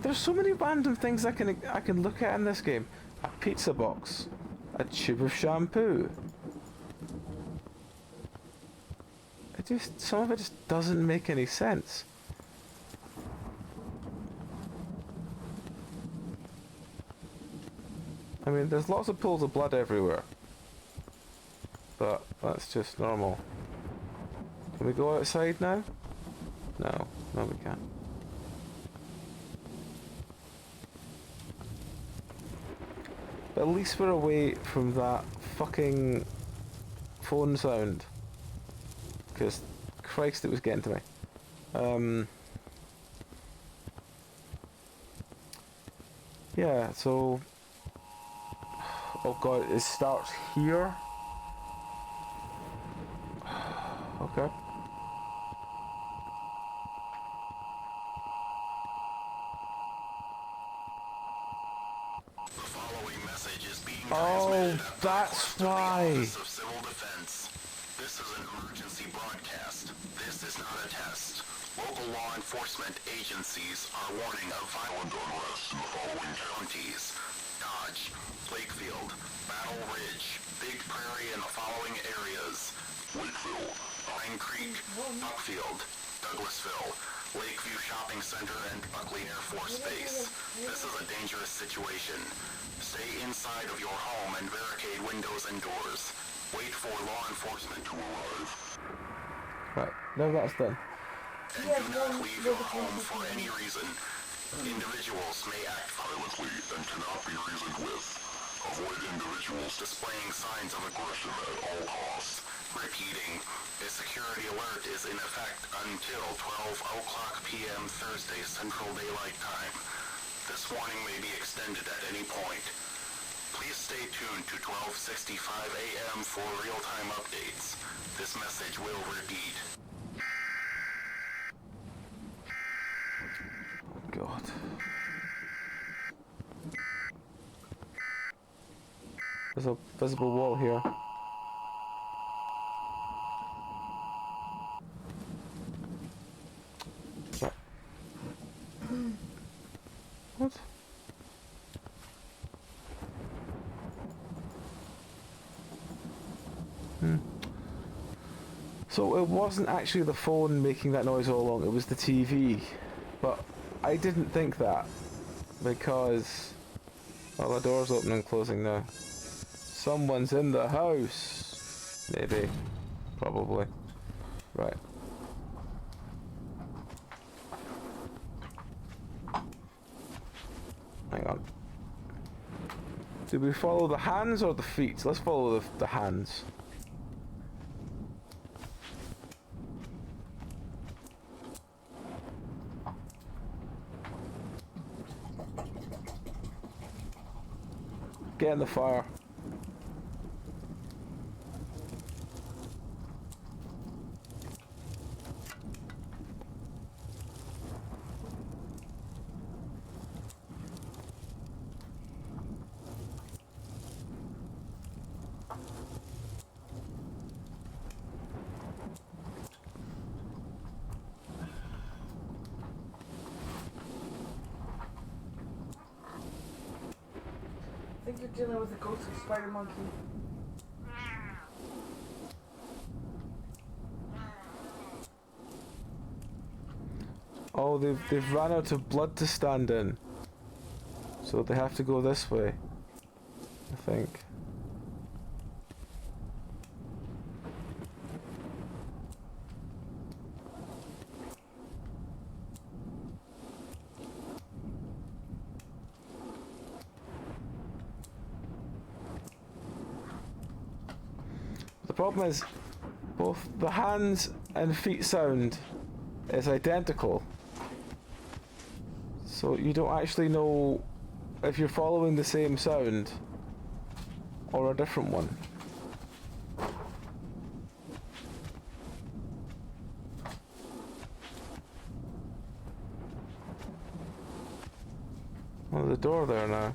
There's so many random things I can look at in this game. A pizza box. A tube of shampoo. Some of it just doesn't make any sense. I mean, there's lots of pools of blood everywhere. But that's just normal. Can we go outside now? No, we can't. But at least we're away from that fucking phone sound. Because, Christ, it was getting to me. Yeah, so... Oh god, it starts here? Okay. The following message is being transmitted at that's the why. Office of Civil Defense. This is an emergency broadcast. This is not a test. Local law enforcement agencies are warning of violent unrest in the following counties: Dodge, Lakefield, Battle Ridge, Big Prairie, and the following areas: Wakefield, Pine Creek, Buckfield, Douglasville, Lakeview Shopping Center, and Buckley Air Force Base. This is a dangerous situation. Stay inside of your home and barricade windows and doors. Wait for law enforcement to arrive. Right, now that's done. And do not leave your home for any reason. Individuals may act violently and cannot be reasoned with. Avoid individuals displaying signs of aggression at all costs. Repeating, a security alert is in effect until 12 o'clock p.m. Thursday Central Daylight Time. This warning may be extended at any point. Please stay tuned to 12:65 a.m. for real-time updates. This message will repeat. God. There's a visible wall here. Right. What? So it wasn't actually the phone making that noise all along, it was the TV. But I didn't think that, because... Well, the door's opening and closing now. Someone's in the house! Maybe. Probably. Right. Hang on. Do we follow the hands or the feet? Let's follow the hands. Get in the fire. I think you're dealing with a ghost of spider monkey. Oh, they've run out of blood to stand in. So they have to go this way, I think. The problem is both the hands and feet sound is identical. So you don't actually know if you're following the same sound or a different one. Oh, there's a door there now.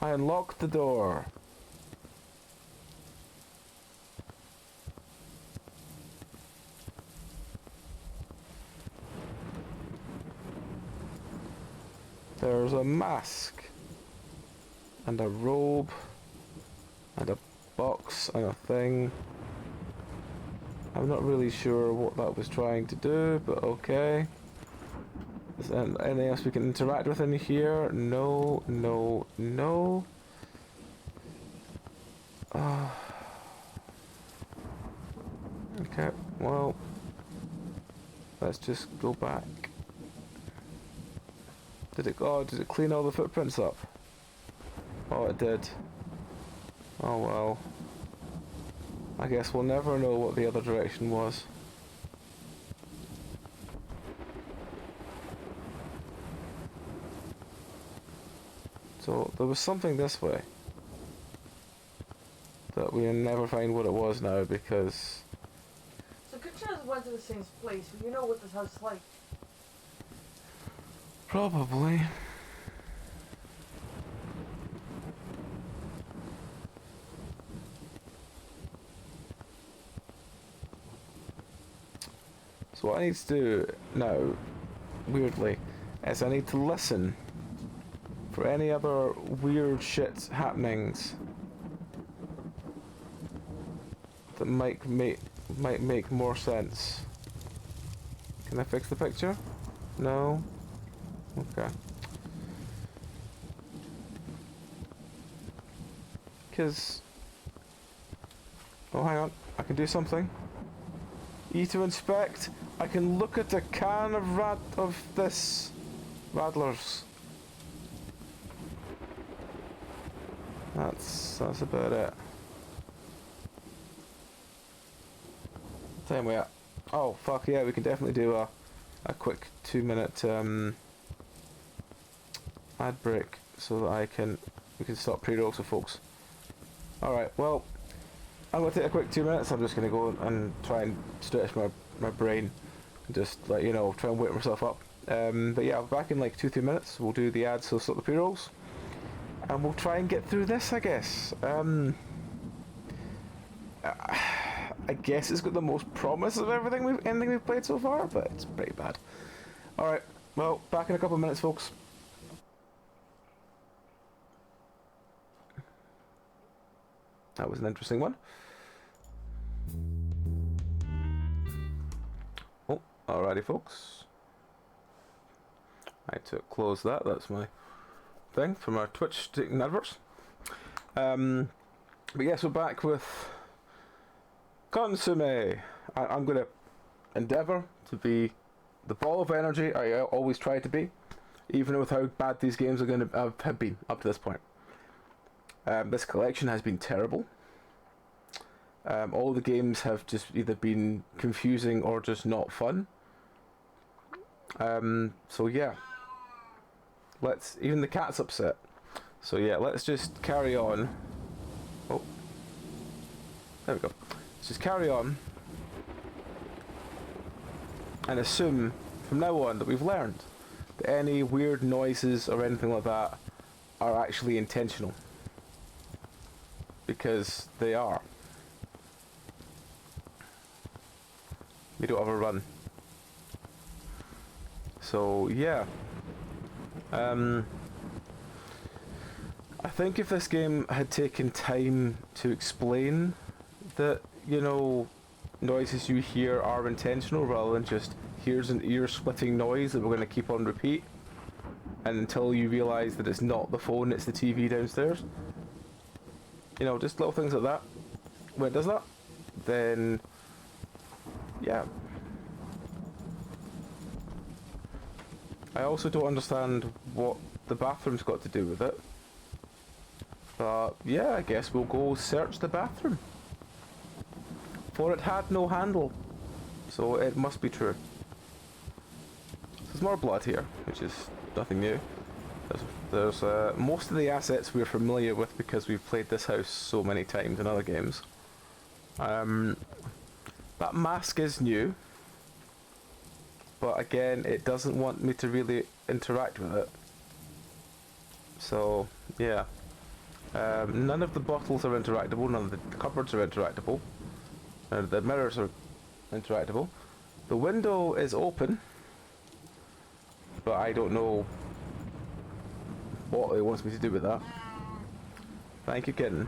I unlocked the door. There's a mask and a robe and a box and a thing. I'm not really sure what that was trying to do, but okay. Is there anything else we can interact with in here? No, no, no. Okay, well, let's just go back. Did it clean all the footprints up? Oh, it did. Oh well. I guess we'll never know what the other direction was. So there was something this way that we'll never find what it was now because... So good chance we went to the same place, but you know what this house is like. Probably. So what I need to do now, weirdly, is I need to listen for any other weird shit happenings that might make more sense. Can I fix the picture? No? Okay. Because... oh, hang on. I can do something. E to inspect. I can look at a can of this Radlers. That's about it. Same way. Oh fuck yeah, we can definitely do a quick 2-minute ad break so that we can stop pre-rolls with folks. Alright, well, I'm going to take a quick 2 minutes. I'm just going to go and try and stretch my brain and just, like, you know, try and wake myself up. But yeah, I'll be back in like 2-3 minutes. We'll do the ads, so stop the pre-rolls. And we'll try and get through this, I guess. I guess it's got the most promise of anything we've played so far, but it's pretty bad. Alright, well, back in a couple of minutes, folks. That was an interesting one. Oh, alrighty, folks. I had to close that. That's my thing from our Twitch taking adverts. But yes, we're back with Consume. I'm going to endeavour to be the ball of energy I always try to be, even with how bad these games are going to have been up to this point. This collection has been terrible. All the games have just either been confusing or just not fun. So yeah, even the cat's upset. So yeah, let's just carry on. Oh, there we go. Let's just carry on and assume from now on that we've learned that any weird noises or anything like that are actually intentional. Because they are. We don't have a run. So yeah. I think if this game had taken time to explain that, you know, noises you hear are intentional rather than just here's an ear-splitting noise that we're going to keep on repeat, and until you realise that it's not the phone, it's the TV downstairs. You know, just little things like that. When it does that, then yeah. I also don't understand what the bathroom's got to do with it. But yeah, I guess we'll go search the bathroom. For it had no handle, so it must be true. There's more blood here, which is nothing new. There's most of the assets we're familiar with because we've played this house so many times in other games. That mask is new, but again, it doesn't want me to really interact with it. So yeah, none of the bottles are interactable, none of the cupboards are interactable. The mirrors are interactable. The window is open, but I don't know what it wants me to do with that. Thank you, kitten.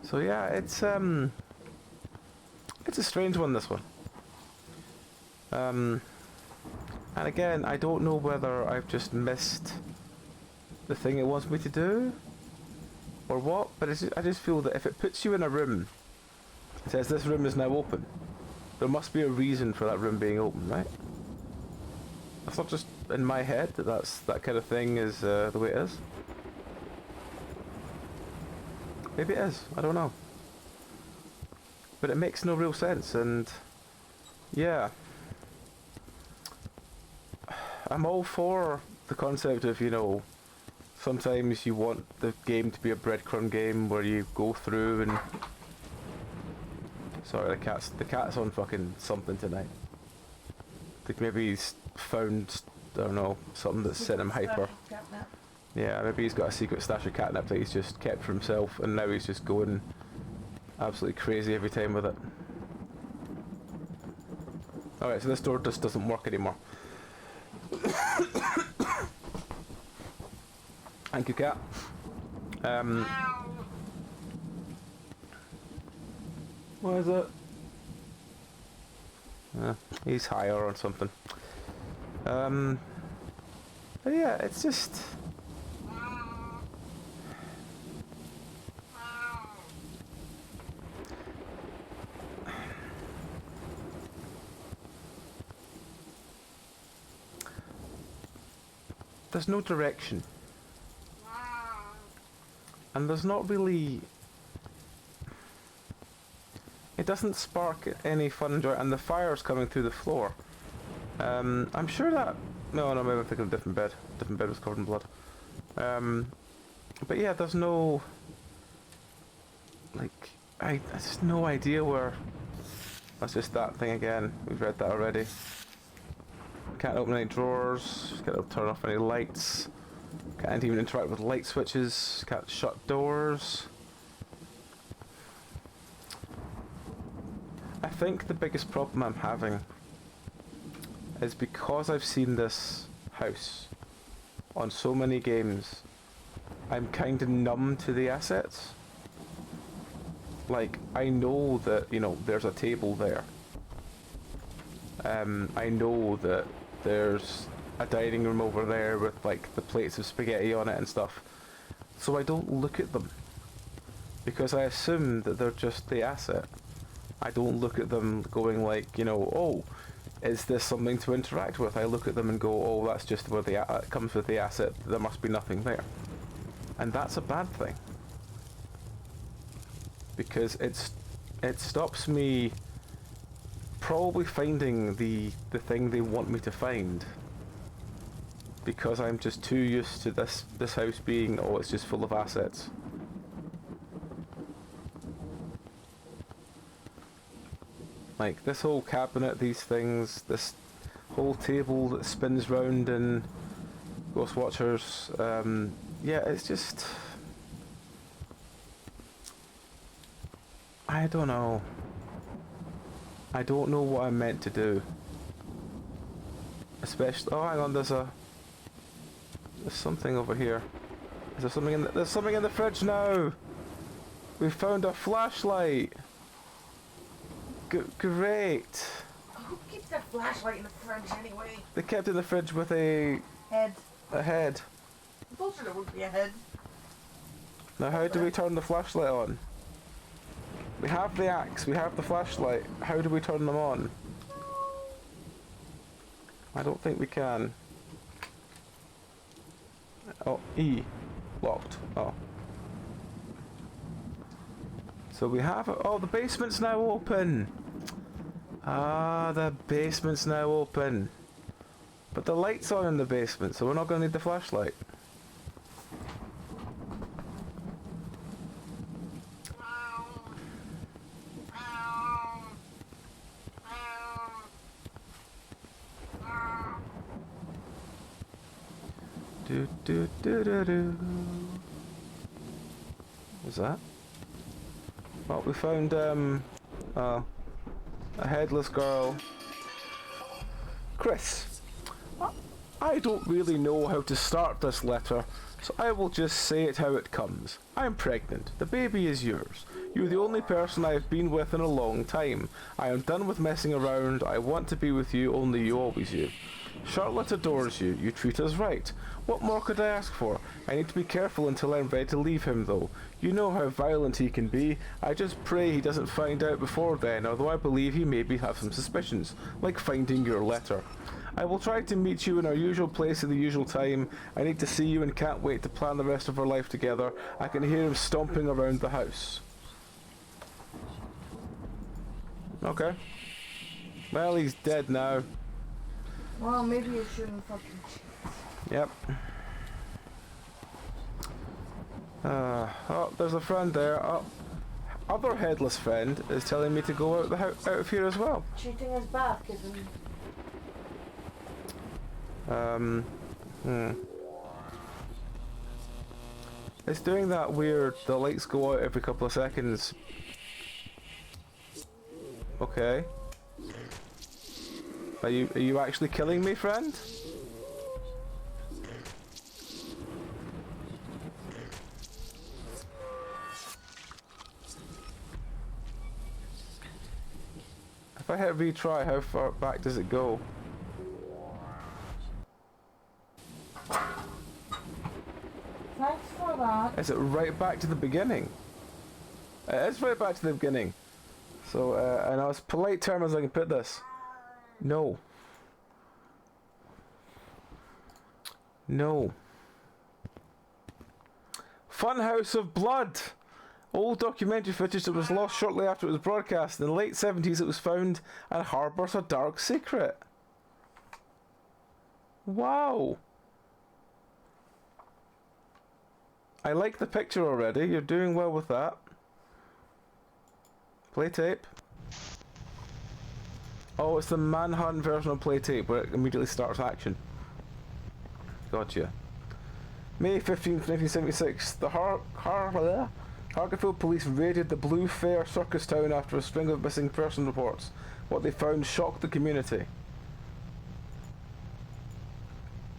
So yeah, it's a strange one, this one. And again, I don't know whether I've just missed the thing it wants me to do or what, but I just feel that if it puts you in a room, it says this room is now open, there must be a reason for that room being open, right? That's not just in my head that kind of thing is the way it is. Maybe it is, I don't know. But it makes no real sense, and yeah. I'm all for the concept of, you know, sometimes you want the game to be a breadcrumb game where you go through and... Sorry, the cat's on fucking something tonight. I think maybe he's found, I don't know, something that's sent him hyper. Yeah, maybe he's got a secret stash of catnip that he's just kept for himself, and now he's just going absolutely crazy every time with it. Alright, so this door just doesn't work anymore. Thank you, cat. What is it? He's higher on something. But yeah, it's just... There's no direction. And there's not really... It doesn't spark any fun joy, and the fire's coming through the floor. I'm sure that... No, maybe I'm thinking of a different bed. Different bed was covered in blood. But yeah, there's no... Like, I just no idea where... That's just that thing again. We've read that already. Can't open any drawers. Can't turn off any lights. Can't even interact with light switches. Can't shut doors. I think the biggest problem I'm having is because I've seen this house on so many games, I'm kind of numb to the assets. Like, I know that, you know, there's a table there. I know that there's a dining room over there with, like, the plates of spaghetti on it and stuff. So I don't look at them, because I assume that they're just the asset. I don't look at them going like, you know, oh, is this something to interact with? I look at them and go, oh, that's just where it comes with the asset. There must be nothing there. And that's a bad thing. Because it stops me probably finding the thing they want me to find. Because I'm just too used to this house being, oh, it's just full of assets. Like, this whole cabinet, these things, this whole table that spins round in Ghost Watchers, yeah, it's just... I don't know. I don't know what I'm meant to do. Especially... Oh, hang on, there's something over here. Is there something in the... There's something in the fridge now! We found a flashlight! Great! Who keeps that flashlight in the fridge anyway? They kept it in the fridge with a Head. head. I told you there would be a head. Now how do we turn the flashlight on? We have the axe, we have the flashlight. How do we turn them on? I don't think we can. Oh, E. Locked. Oh. So we have... Oh, the basement's now open! Ah, the basement's now open. But the light's on in the basement, so we're not going to need the flashlight. Do do do do do. What's that? Well, we found a headless girl. Chris, I don't really know how to start this letter, so I will just say it how it comes. I'm pregnant. The baby is yours. You're the only person I have been with in a long time. I am done with messing around. I want to be with you, only you, always you. Charlotte adores you. You treat us right. What more could I ask for? I need to be careful until I'm ready to leave him, though. You know how violent he can be. I just pray he doesn't find out before then, although I believe he maybe have some suspicions, like finding your letter. I will try to meet you in our usual place at the usual time. I need to see you and can't wait to plan the rest of our life together. I can hear him stomping around the house. Okay. Well, he's dead now. Well, maybe you shouldn't fucking... Yep. Oh, there's a friend there. Oh, other headless friend is telling me to go out out of here as well. Cheating is bad, kitten. It's doing that weird, the lights go out every couple of seconds. Okay. Are you actually killing me, friend? If I hit retry, how far back does it go? Thanks for that. Is it right back to the beginning? It's right back to the beginning. So, and as polite term as I can put this. No. No. Funhouse of Blood! Old documentary footage that was lost shortly after it was broadcast. In the late 70s it was found and harbours a dark secret. Wow! I like the picture already. You're doing well with that. Play tape. Oh, it's the Manhunt version of play tape where it immediately starts action. Gotcha. May 15th, 1976. The Hargerfield police raided the Blue Fair circus town after a string of missing person reports. What they found shocked the community.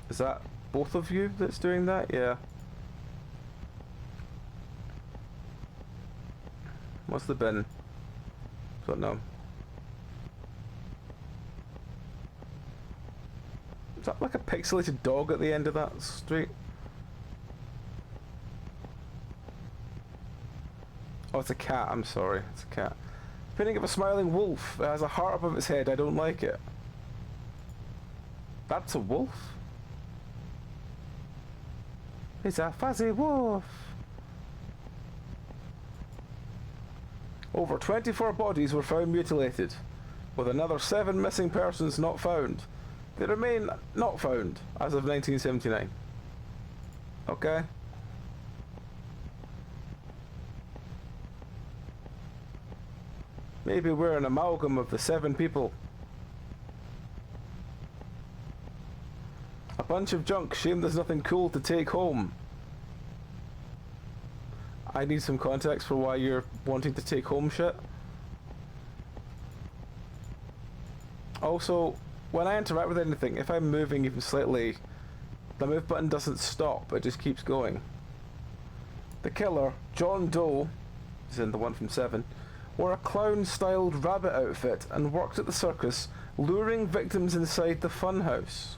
Is that both of you that's doing that? Yeah. What's the bin? Don't know. Is that like a pixelated dog at the end of that street? Oh, it's a cat. I'm sorry. It's a cat. Painting of a smiling wolf. It has a heart above its head. I don't like it. That's a wolf? It's a fuzzy wolf. Over 24 bodies were found mutilated, with another 7 missing persons not found. They remain not found as of 1979. Okay. Maybe we're an amalgam of the 7 people. A bunch of junk. Shame there's nothing cool to take home. I need some context for why you're wanting to take home shit. Also, when I interact with anything, if I'm moving even slightly, the move button doesn't stop, it just keeps going. The killer, John Doe, as in the one from 7, wore a clown-styled rabbit outfit and worked at the circus, luring victims inside the funhouse.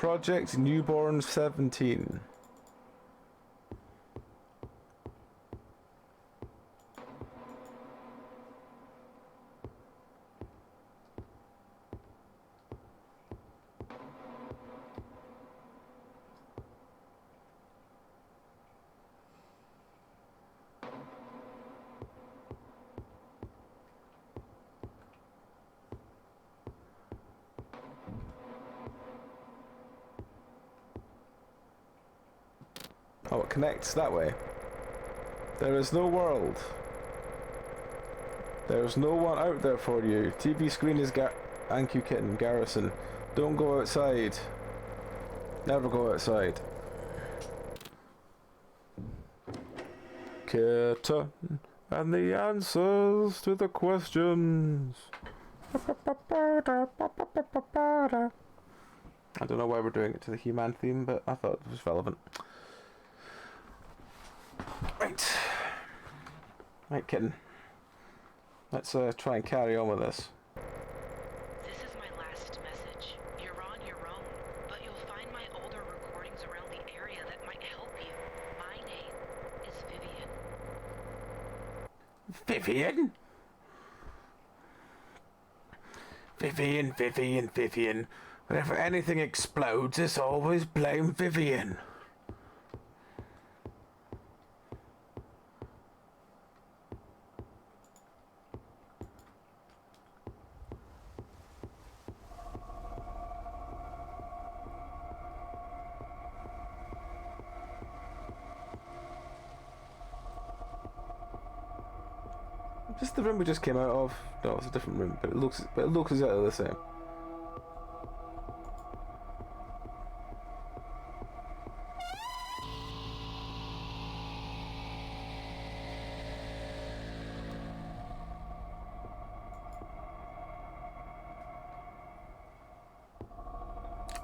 Project Newborn 17. Oh, it connects that way. There is no world. There is no one out there for you. TV screen is Anku Kitten, garrison. Don't go outside. Never go outside. Kitten and the answers to the questions. I don't know why we're doing it to the He-Man theme, but I thought it was relevant. Right. Right, kitten. Let's try and carry on with this. This is my last message. You're on your own, but you'll find my older recordings around the area that might help you. My name is Vivian. Vivian? Vivian. Whenever anything explodes, it's always blame Vivian. Is this the room we just came out of? No, it's a different room, but it looks exactly the same.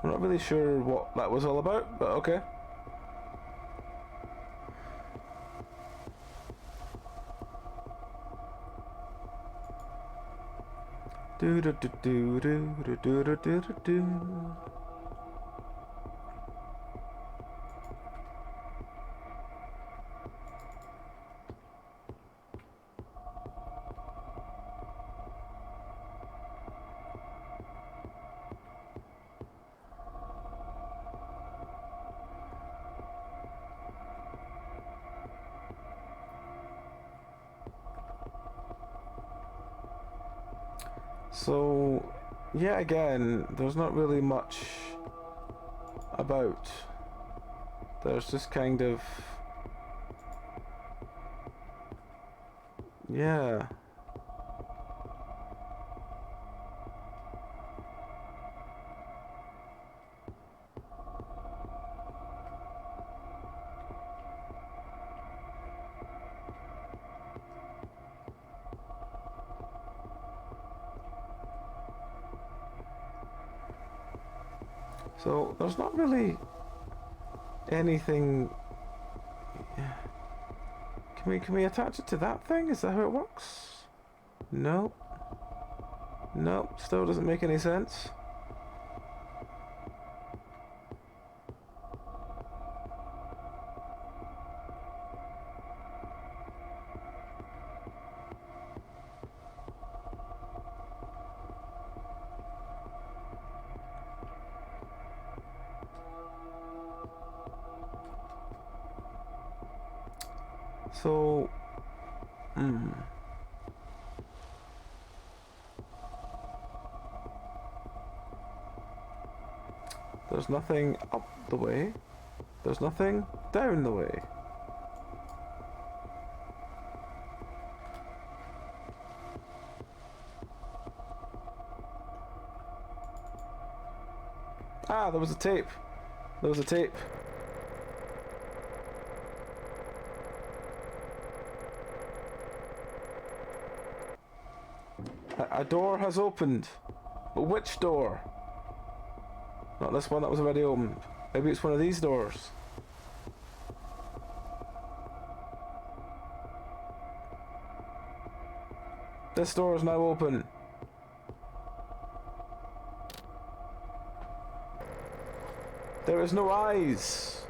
I'm not really sure what that was all about, but okay. Do do do do do do do do do do. So, yeah, again, there's not really much about. There's just kind of... yeah. So there's not really anything. Can we attach it to that thing? Is that how it works? No. No, still doesn't make any sense. So, there's nothing up the way. There's nothing down the way. Ah, there was a tape. There was a tape. A door has opened. But which door? Not this one that was already opened. Maybe it's one of these doors. This door is now open. There is no eyes.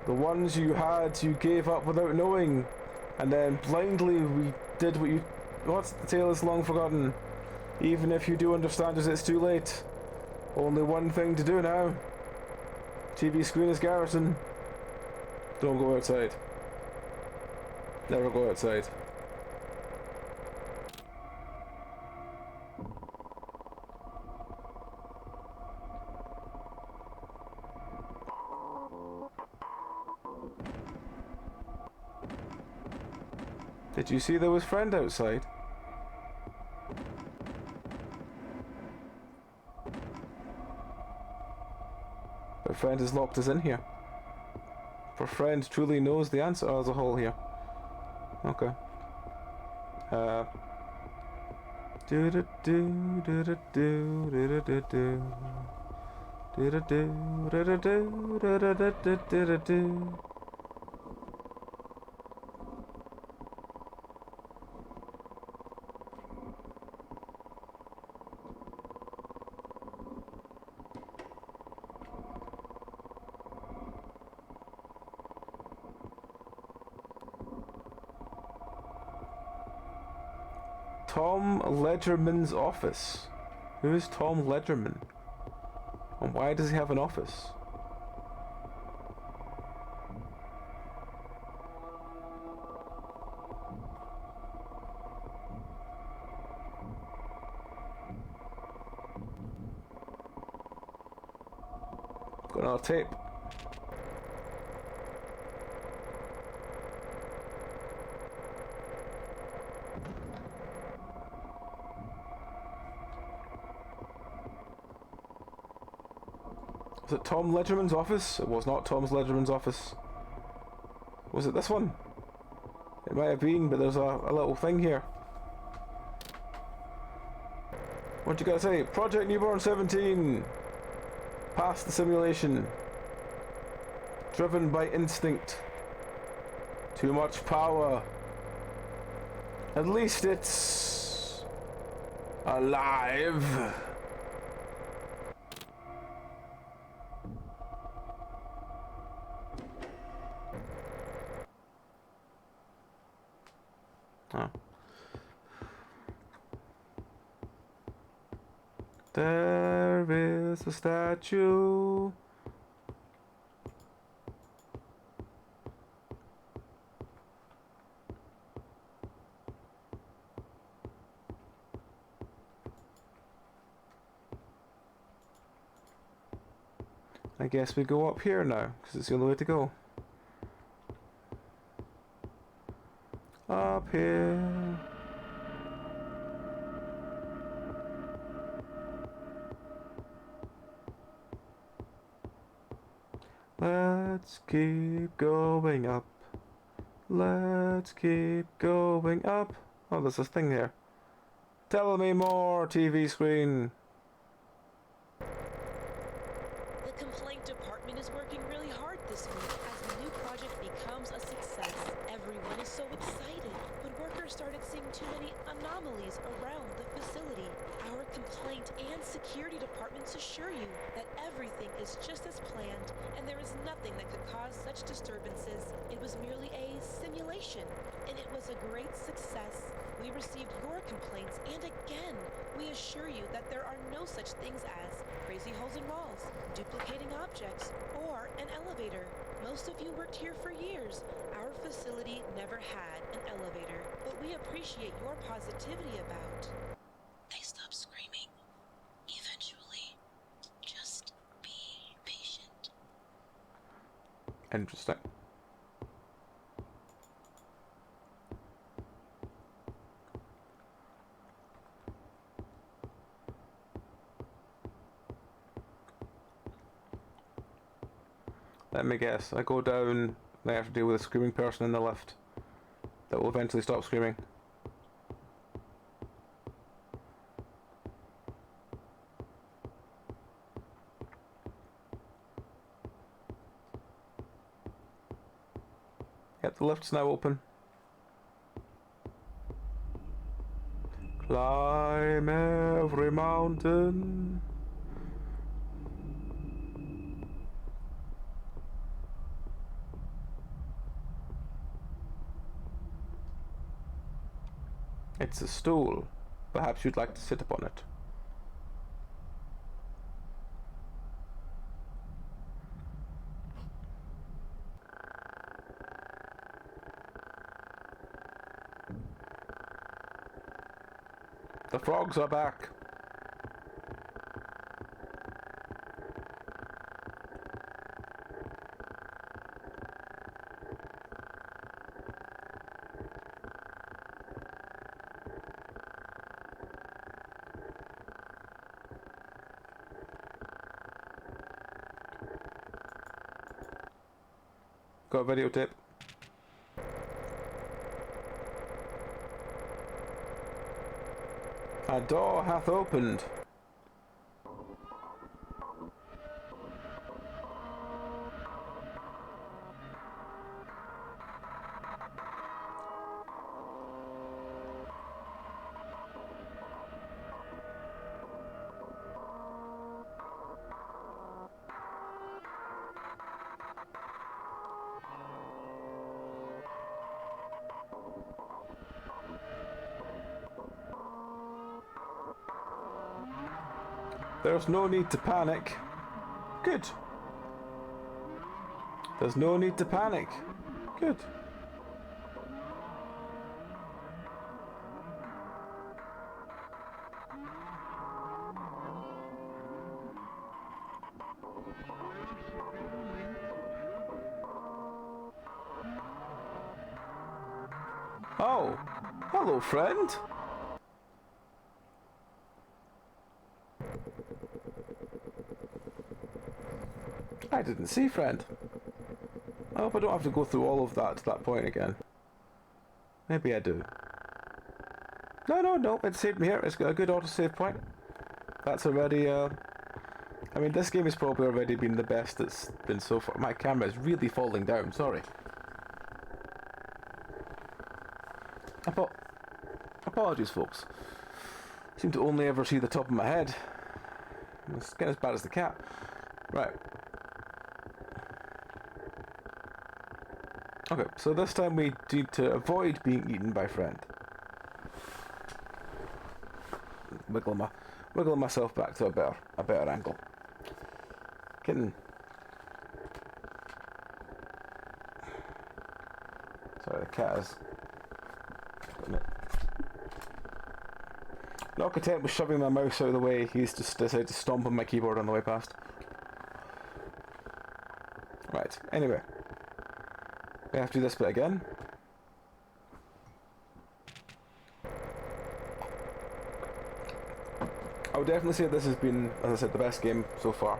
The ones you had, you gave up without knowing. And then blindly we did what you... What's the tale is long forgotten. Even if you do understand it, it's too late. Only one thing to do now. TV screen is garrison. Don't go outside. Never go outside. Did you see there was friend outside? But friend has locked us in here. For friend truly knows the answer. Oh, there's a hole here. Okay. Do do do do do do do do do do do do do do do do do. Tom Ledgerman's office. Who is Tom Ledgerman? And why does he have an office? Got another tape. Was it Tom Ledgerman's office? It was not Tom Ledgerman's office. Was it this one? It might have been, but there's a little thing here. What you gotta say? Project Newborn 17! Past the simulation. Driven by instinct. Too much power. At least it's... alive. Oh. There is a statue. I guess we go up here now, because it's the only way to go. Up here. Let's keep going up. Let's keep going up. Oh, there's this thing there. Tell me more, TV screen. The complaint department is working really hard this week as the new project becomes a success. Everyone is so excited, but workers started seeing too many anomalies around the facility. Our complaint and security departments assure you that everything is just as planned and there is nothing that could cause such disturbances. It was merely a simulation, and it was a great success. We received your complaints, and again, we assure you that there are no such things as crazy holes in walls, duplicating objects, or an elevator. Most of you worked here for years. Our facility never had an elevator, but we appreciate your positivity about. They stop screaming. Eventually. Just be patient. Interesting. Let me guess, I go down, I have to deal with a screaming person in the lift that will eventually stop screaming. Yep, the lift's now open. Climb every mountain. It's a stool. Perhaps you'd like to sit upon it. The frogs are back. Got a videotape. A door hath opened. There's no need to panic. Good. There's no need to panic. Good. Oh, hello, friend. I didn't see friend. I hope I don't have to go through all of that to that point again. Maybe I do. No, it saved me here. It's got a good autosave point. That's already, I mean, this game has probably already been the best it's been so far. My camera is really falling down, sorry. Apologies, folks. Seem to only ever see the top of my head. It's getting as bad as the cat. Right. Okay, so this time we need to avoid being eaten by friend. Wiggle myself back to a better angle. Getting. Sorry, the cat is. Not content with shoving my mouse out of the way, he's just decided to stomp on my keyboard on the way past. Right, anyway. We have to do this bit again. I would definitely say this has been, as I said, the best game so far.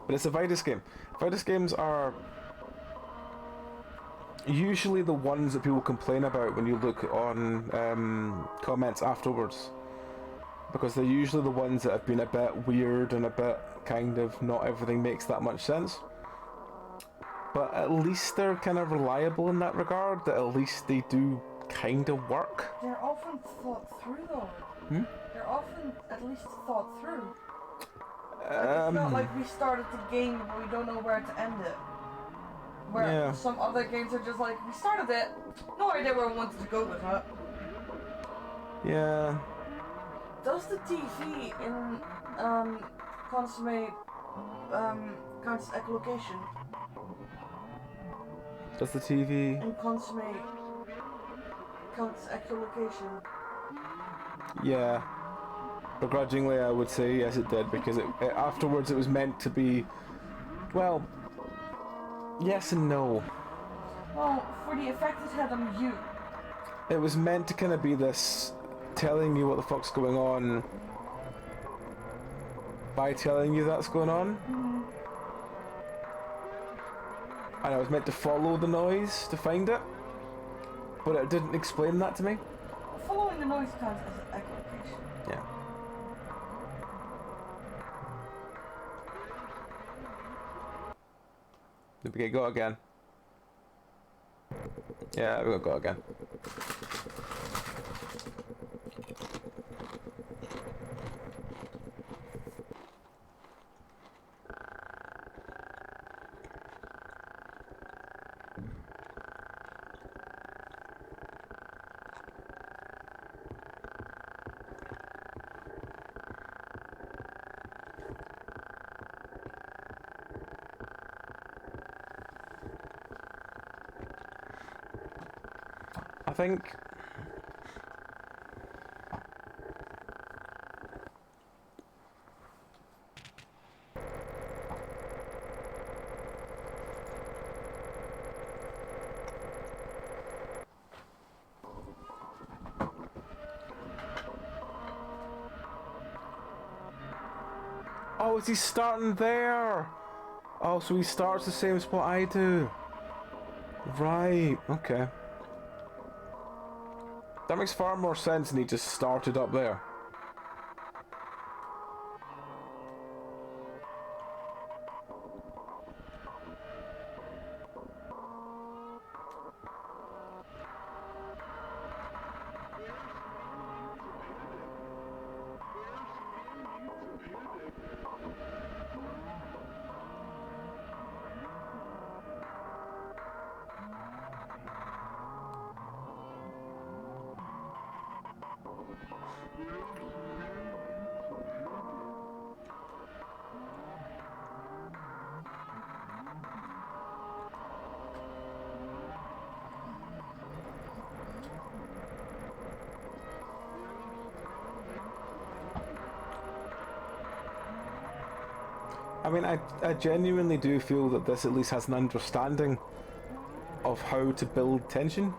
But it's a Vitus game. Vitus games are usually the ones that people complain about when you look on comments afterwards. Because they're usually the ones that have been a bit weird and a bit kind of not everything makes that much sense. But at least they're kind of reliable in that regard, that at least they do kind of work. They're often thought through though. Hmm? They're often at least thought through. It's not like we started the game but we don't know where to end it. Where some other games are just like, we started it, no idea where we wanted to go with it. Yeah. Does the TV in consummate counts as echolocation? Does the TV in consummate counts as echolocation? Yeah. Begrudgingly, I would say yes, it did, because it afterwards it was meant to be, well, yes and no. Well, for the effect it had on you. It was meant to kind of be this telling you what the fuck's going on by telling you that's going on. Mm-hmm. And I was meant to follow the noise to find it, but it didn't explain that to me. Following the noise counts as echolocation. Yeah. Did we go again? Yeah, we're gonna go again. I think... Oh, is he starting there? Oh, so he starts the same spot I do. Right, okay. That makes far more sense than he just started up there. I mean, I genuinely do feel that this at least has an understanding of how to build tension.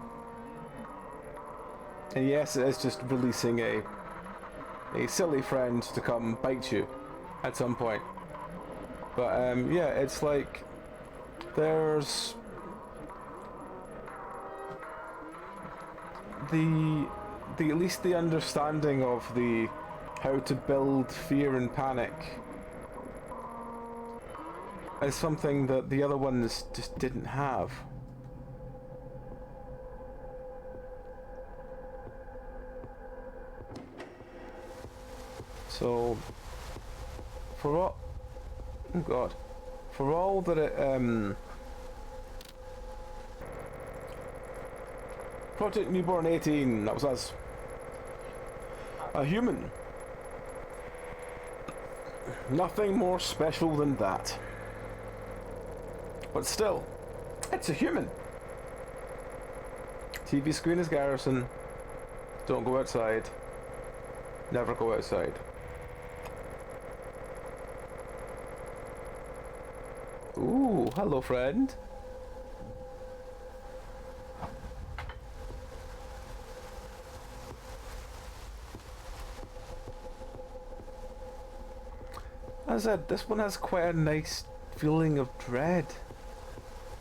And yes, it is just releasing a silly friend to come bite you at some point. But yeah, it's like there's the at least the understanding of the how to build fear and panic is something that the other ones just didn't have. So, for all... oh god. For all that it, Project Newborn 18, that was us. A human. Nothing more special than that. But still, it's a human. TV screen is garrison. Don't go outside. Never go outside. Ooh, hello friend. As I said, this one has quite a nice feeling of dread.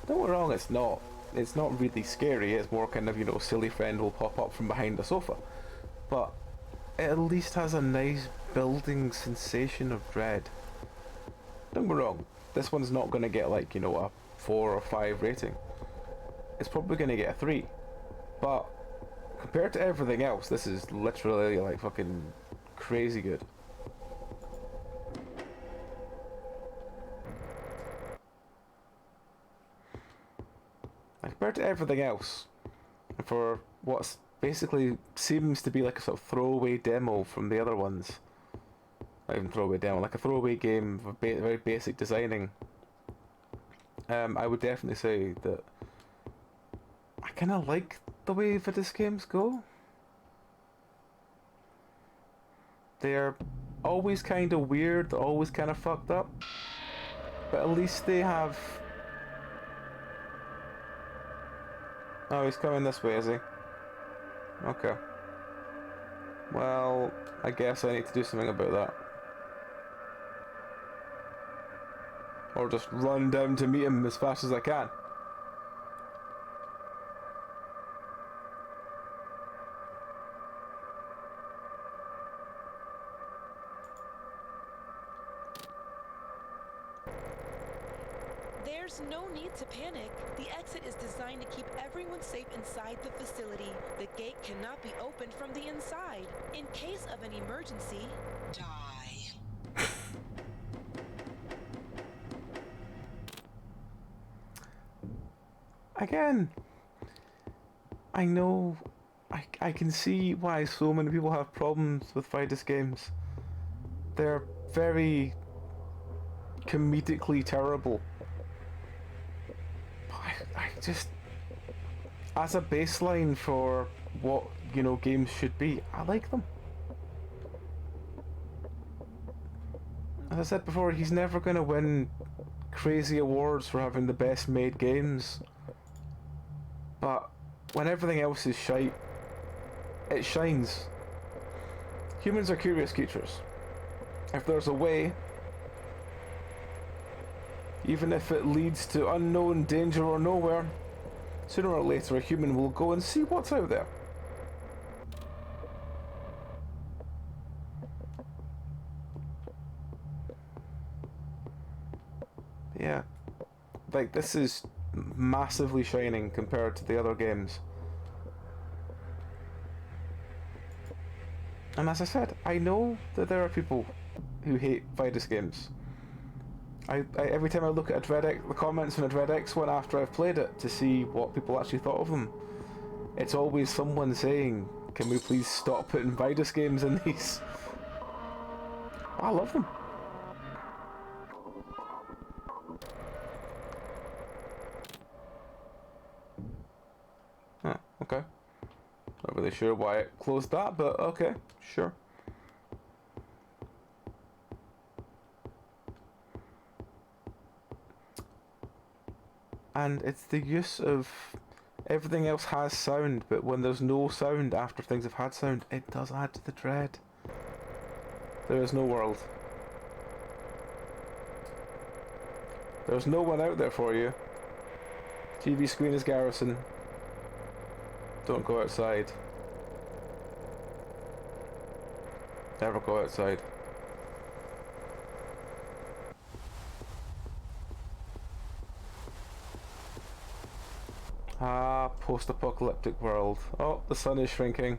Don't get me wrong, it's not really scary, it's more kind of, you know, silly friend will pop up from behind the sofa. But it at least has a nice building sensation of dread. Don't get me wrong, this one's not going to get like, you know, a 4 or 5 rating. It's probably going to get a 3. But compared to everything else, this is literally like fucking crazy good. Compared to everything else, and for what basically seems to be like a sort of throwaway demo from the other ones, not even throwaway demo, like a throwaway game of very basic designing, I would definitely say that I kind of like the way that this games go. They're always kind of weird, they're always kind of fucked up, but at least they have... Oh, he's coming this way, is he? Okay. Well, I guess I need to do something about that. Or just run down to meet him as fast as I can. There's no need to panic. The exit is designed to keep everyone safe inside the facility. The gate cannot be opened from the inside. In case of an emergency, die. Again, I know, I can see why so many people have problems with Fidus games. They're very comedically terrible. I as a baseline for what, you know, games should be, I like them. As I said before, he's never going to win crazy awards for having the best made games. But when everything else is shite, it shines. Humans are curious creatures. If there's a way, even if it leads to unknown danger or nowhere, sooner or later a human will go and see what's out there. Yeah, like this is massively shining compared to the other games. And as I said, I know that there are people who hate Vidas games. I every time I look at a Dread X, the comments on a Dread X one after I've played it to see what people actually thought of them, it's always someone saying, "Can we please stop putting Vidas games in these?" I love them. Huh, okay. Not really sure why it closed that, but okay, sure. And it's the use of everything else has sound, but when there's no sound after things have had sound, it does add to the dread. There is no world. There's no one out there for you. TV screen is garrison. Don't go outside. Never go outside. Ah, post-apocalyptic world. Oh, the sun is shrinking.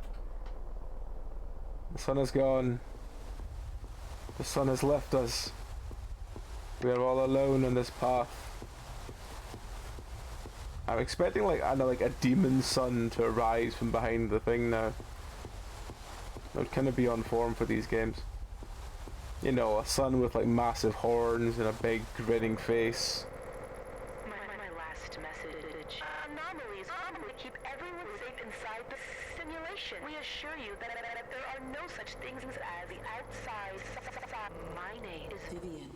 The sun is gone. The sun has left us. We are all alone on this path. I'm expecting like, I know, like a demon sun to arise from behind the thing now. That would kind of be on form for these games. You know, a sun with like massive horns and a big grinning face. My last message. Anomalies keep everyone safe inside the simulation. We assure you that there are no such things as the outside. My name is Vivian.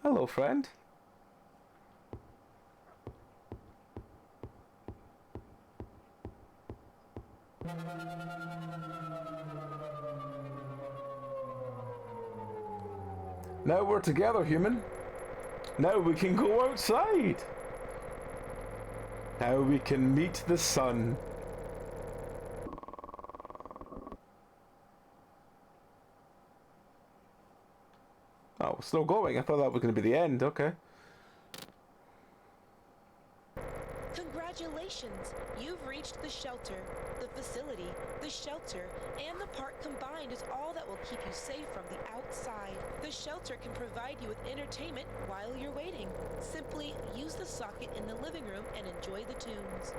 Hello, friend. Now we're together, human. Now we can go outside. Now we can meet the sun. Oh, still going. I thought that was going to be the end. Okay. Congratulations! You've reached the shelter. The facility, the shelter, and the park combined is all that will keep you safe from the outside. The shelter can provide you with entertainment while you're waiting. Simply use the socket in the living room and enjoy the tunes.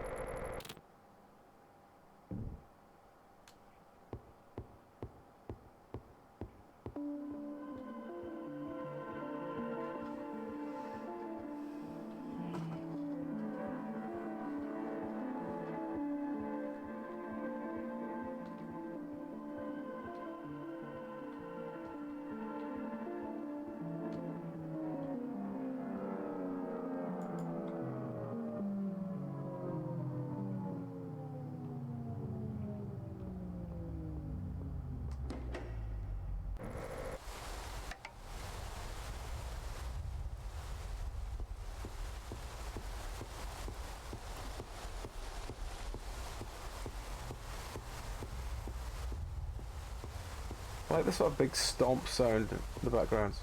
I like this sort of big stomp sound in the background.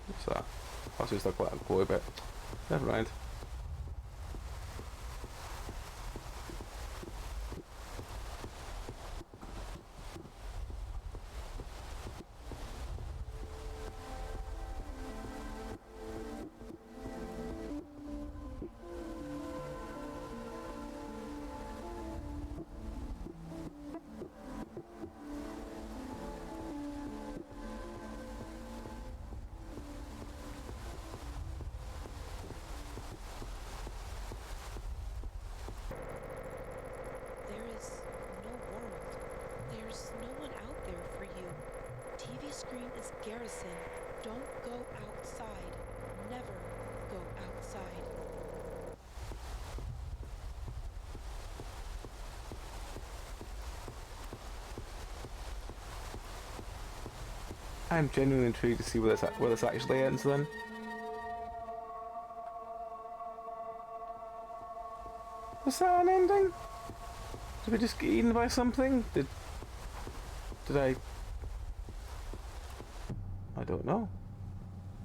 What's that? That's just like a glowy bit. Never mind. garrison. Don't go outside. Never go outside. I'm genuinely intrigued to see where this actually ends then. Was that an ending? Did we just get eaten by something? Did I don't know.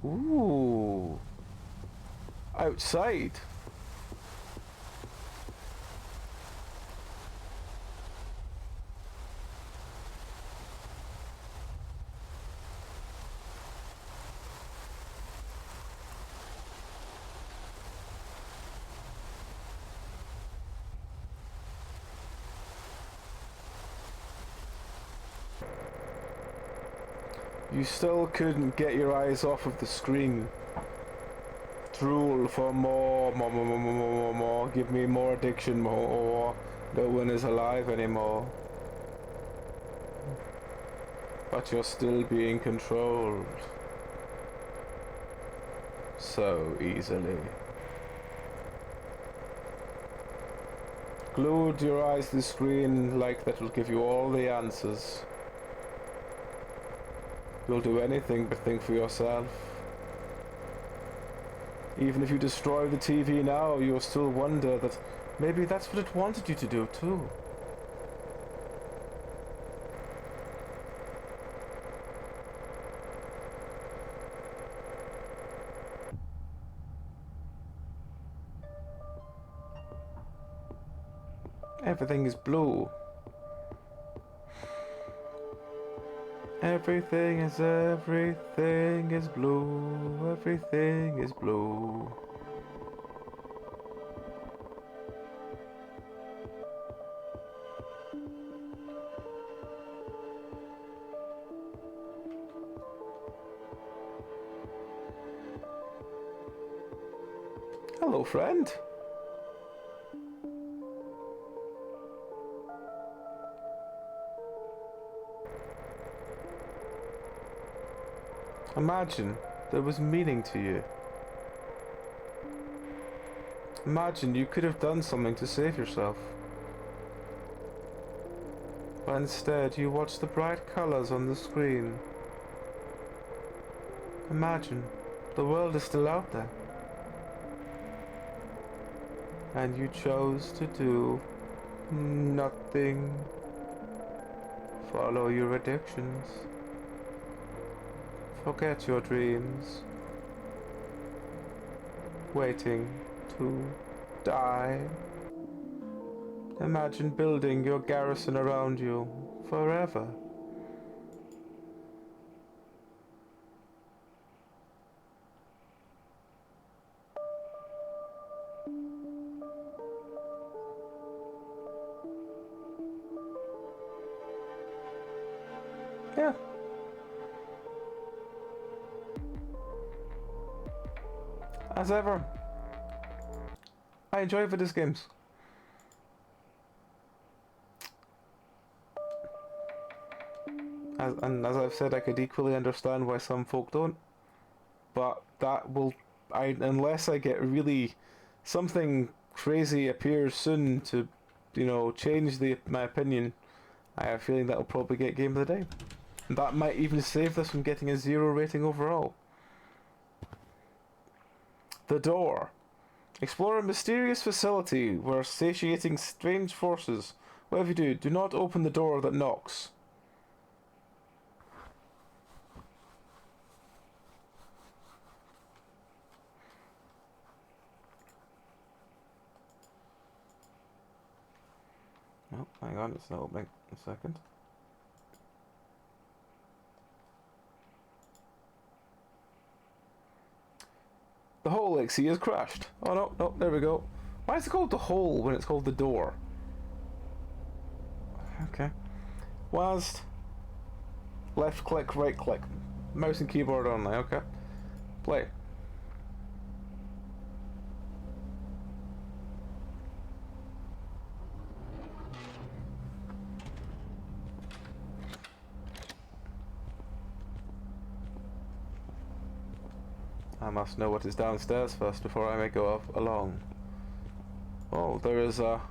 Ooh. Outside. You still couldn't get your eyes off of the screen. Drool for more, more. Give me more addiction, more. No one is alive anymore. But you're still being controlled. So easily. Glued your eyes to the screen like that will give you all the answers. You'll do anything but think for yourself. Even if you destroy the TV now, you'll still wonder that maybe that's what it wanted you to do too. Everything is blue. Everything is blue. Everything is blue. Hello, friend. Imagine there was meaning to you. Imagine you could have done something to save yourself. But instead you watch the bright colors on the screen. Imagine the world is still out there. And you chose to do nothing. Follow your addictions. Forget your dreams. Waiting to die. Imagine building your garrison around you forever. Yeah. As ever, I enjoy Vidas games. As I've said, I could equally understand why some folk don't. But that will, unless I get really something crazy appears soon to, change my opinion, I have a feeling that will probably get Game of the Day. And that might even save this from getting a 0 rating overall. The Door. Explore a mysterious facility where satiating strange forces. Whatever you do, do not open the door that knocks. Oh, hang on, it's not opening. A second. The hole XE has crashed. Oh no, there we go. Why is it called the hole when it's called the door? Okay. WASD. Left click, right click. Mouse and keyboard only, okay. Play. I must know what is downstairs first before I may go up along. Oh, there is a...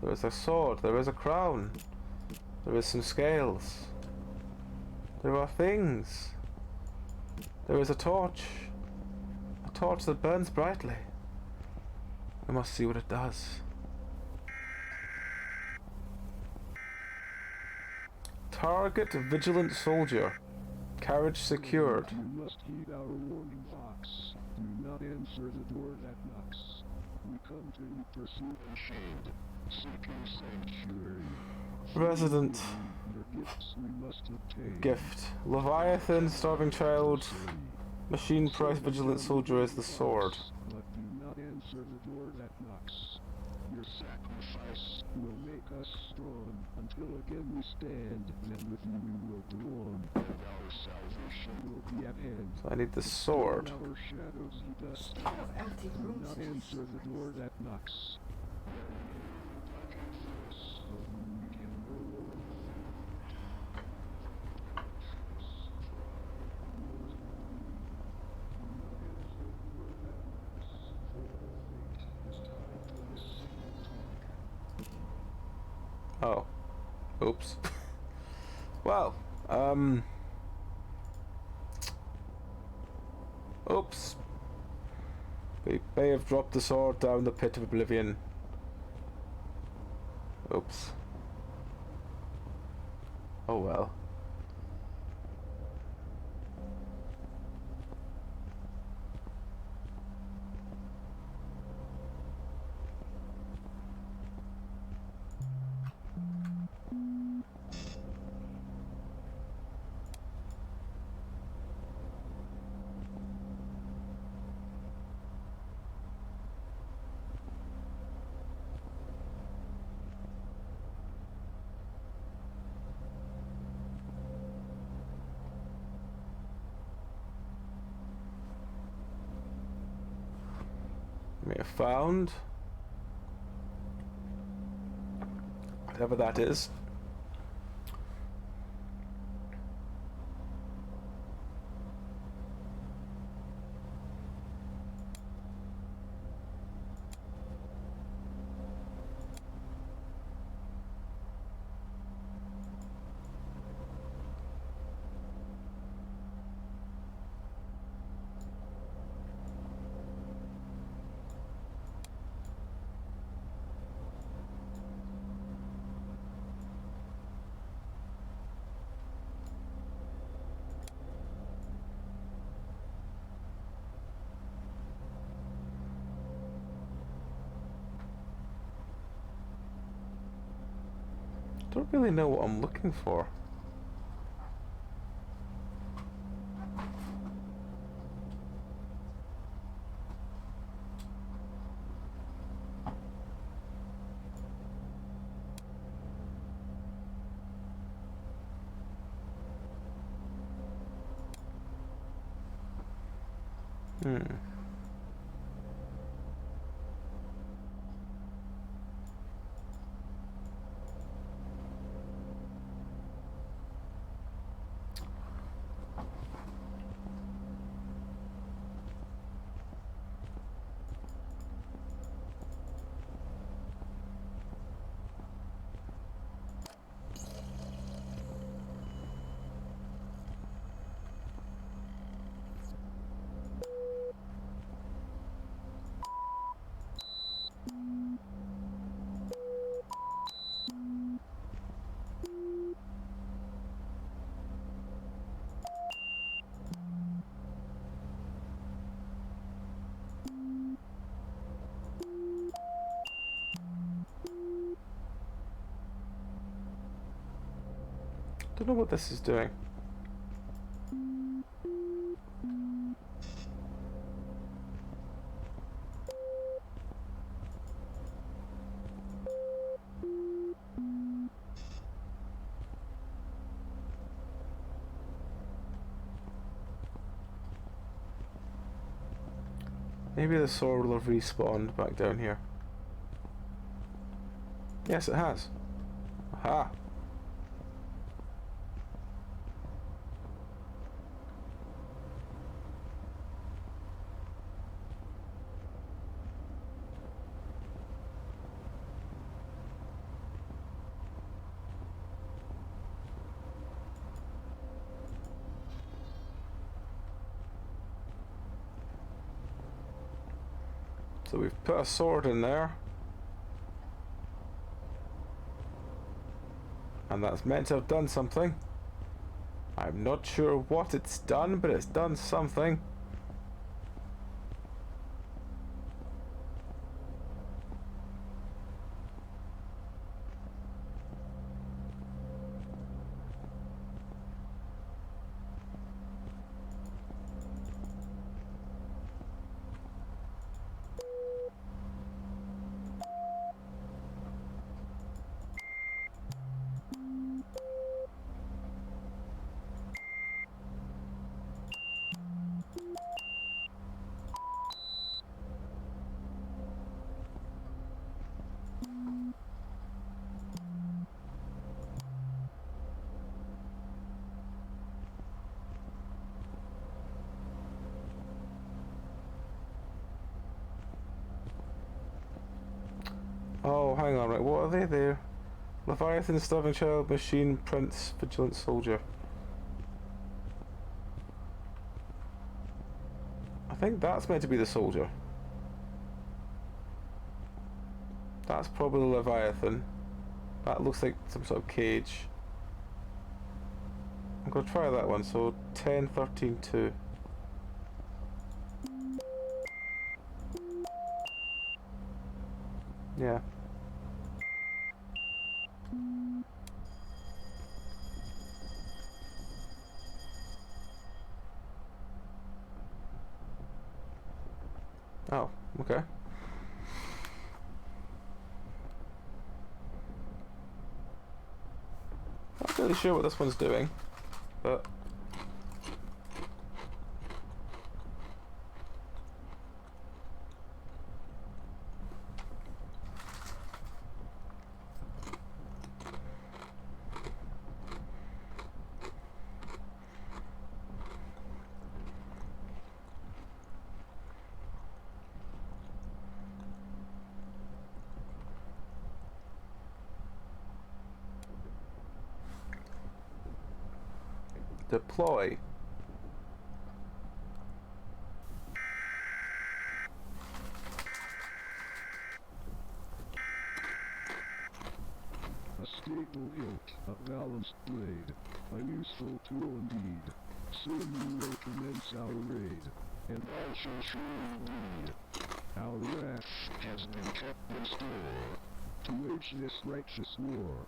There is a sword, there is a crown, there is some scales, there are things, there is a torch that burns brightly. I must see what it does. Target vigilant soldier. Carriage secured. You must heed our warning box. Do not answer the door that knocks. We come to you pursuit and shade. Seek your sanctuary. Resident. Your gifts we must obtain. Gift. Leviathan, starving child. Machine price vigilant soldier is the sword. But do not answer the door that knocks. Your sacrifice will make us strong until again we stand. Then with you we will go on, and our salvation will be at hand. So I need the sword. In our shadows and dust. Speaking of empty Do rooms, not answer the door that knocks. Oh. Oops. Well, oops. We may have dropped the sword down the pit of oblivion. Oops. Oh well. May have found whatever that is. Don't really know what I'm looking for. Don't know what this is doing. Maybe the sword will have respawned back down here. Yes, it has. Aha! So we've put a sword in there. And that's meant to have done something. I'm not sure what it's done, but it's done something. Oh, hang on, right, what are they there? Leviathan, Starving Child, Machine, Prince, Vigilant Soldier. I think that's meant to be the soldier. That's probably Leviathan. That looks like some sort of cage. I'm going to try that one, so 10, 13, 2. Yeah. Oh, okay. Not really sure what this one's doing, but deploy. A stable hilt, a balanced blade, a useful tool indeed. Soon we will commence our raid, and all shall surely bleed. Our wrath has been kept in store, to wage this righteous war.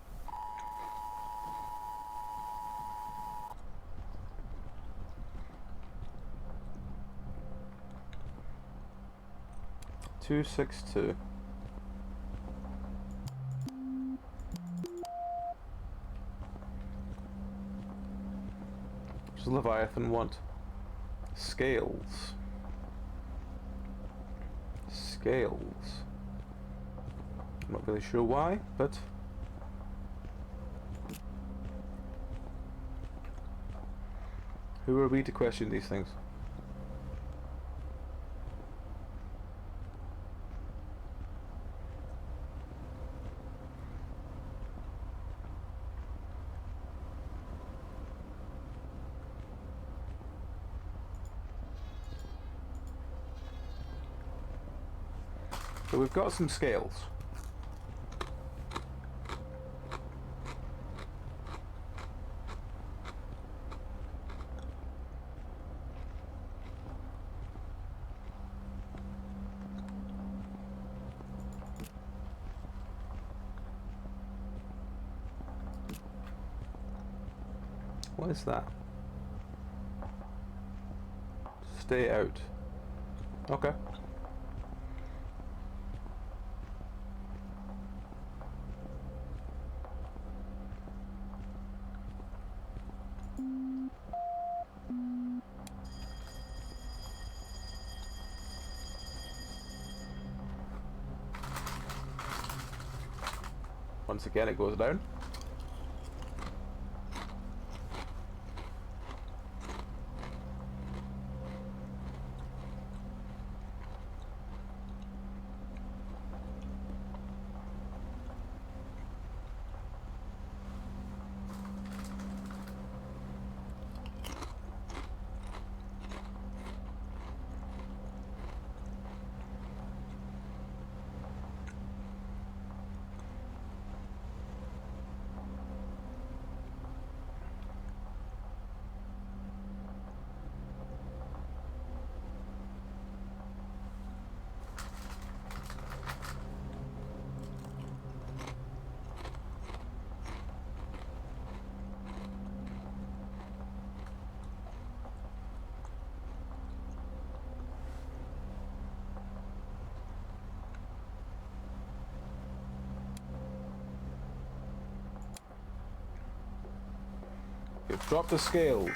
Two, 6, 2. What does Leviathan want? Scales. Scales. I'm not really sure why, but who are we to question these things? So we've got some scales. What is that? Stay out. Okay. Once again, it goes down. You've dropped the scales.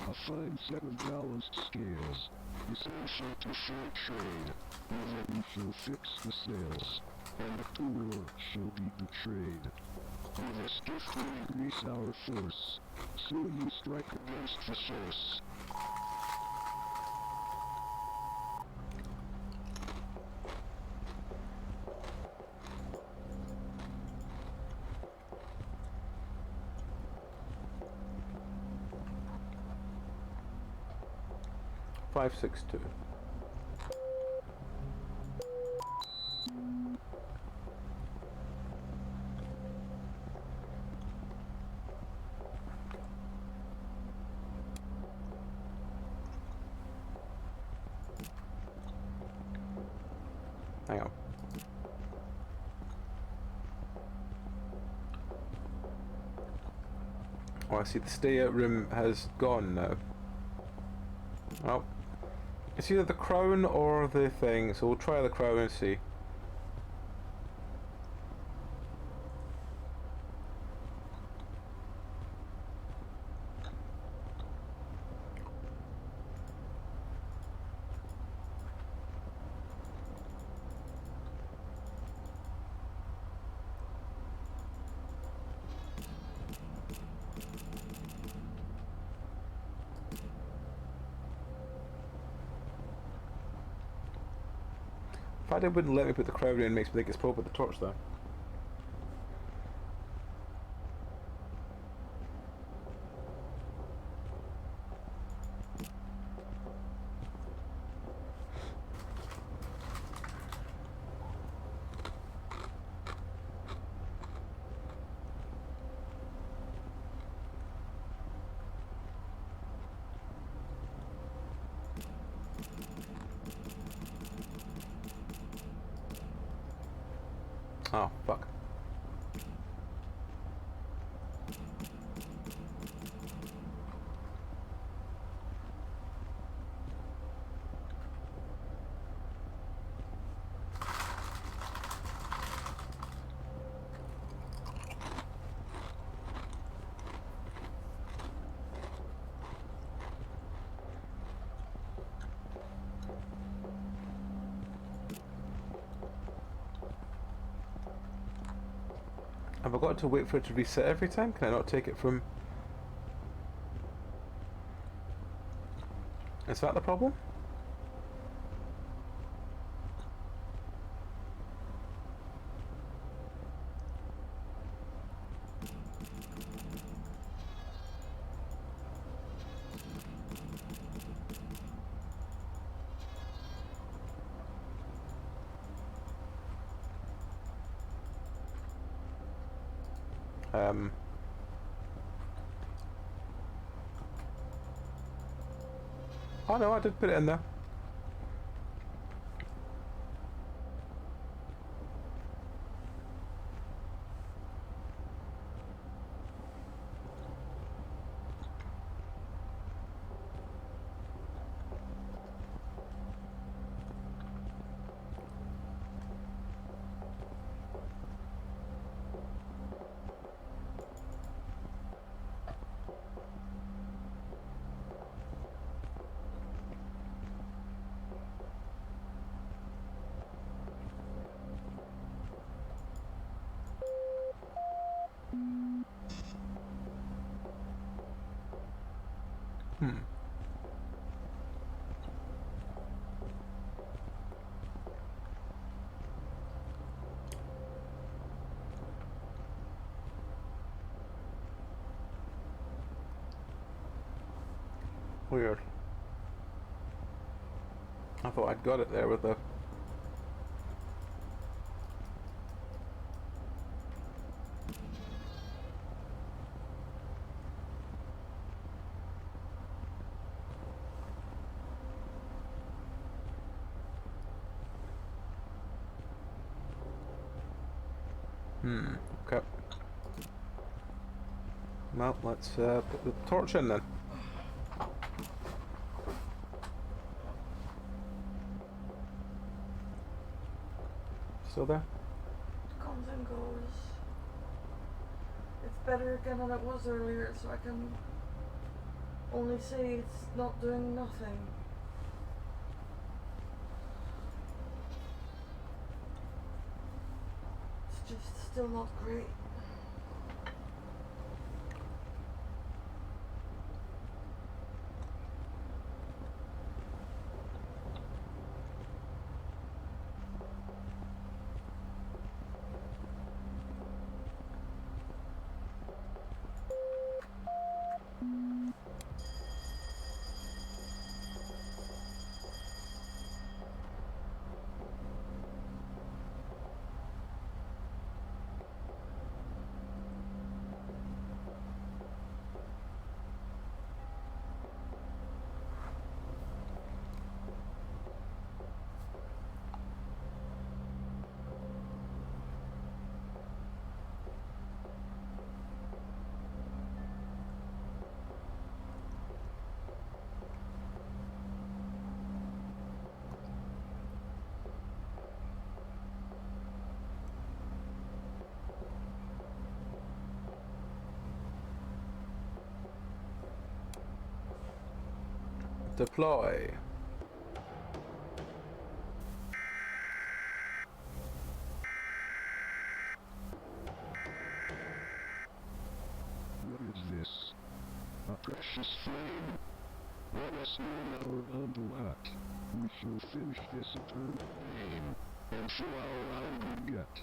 A fine set of balanced scales. Essential to fair trade. One shall fix the sails, and the poor shall be betrayed. With a skiff we increase our force, so you strike against the source. Five, 6, 2. Hang on. Oh, I see the stay out room has gone now. Oh. It's either the crown or the thing, so we'll try the crown and see. The fact it wouldn't let me put the crown in makes me think it's probably the torch though. Oh, fuck. Have I got to wait for it to reset every time? Can I not take it from... Is that the problem? Oh no, I did put it in there. Weird. I thought I'd got it there with the... Okay. Well, let's put the torch in then. Still there? Comes and goes. It's better again than it was earlier, so I can only say it's not doing nothing. It's just still not great. Deploy. What is this? A precious flame? Let us know our unlock. We shall finish this eternal game, and show our own get.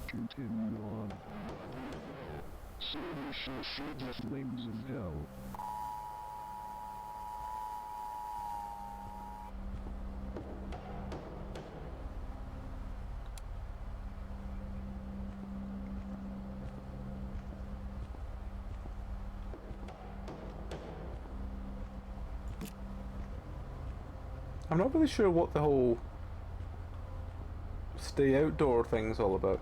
Continue on. Soon we shall see the flames of hell. I'm not really sure what the whole stay outdoor thing's all about.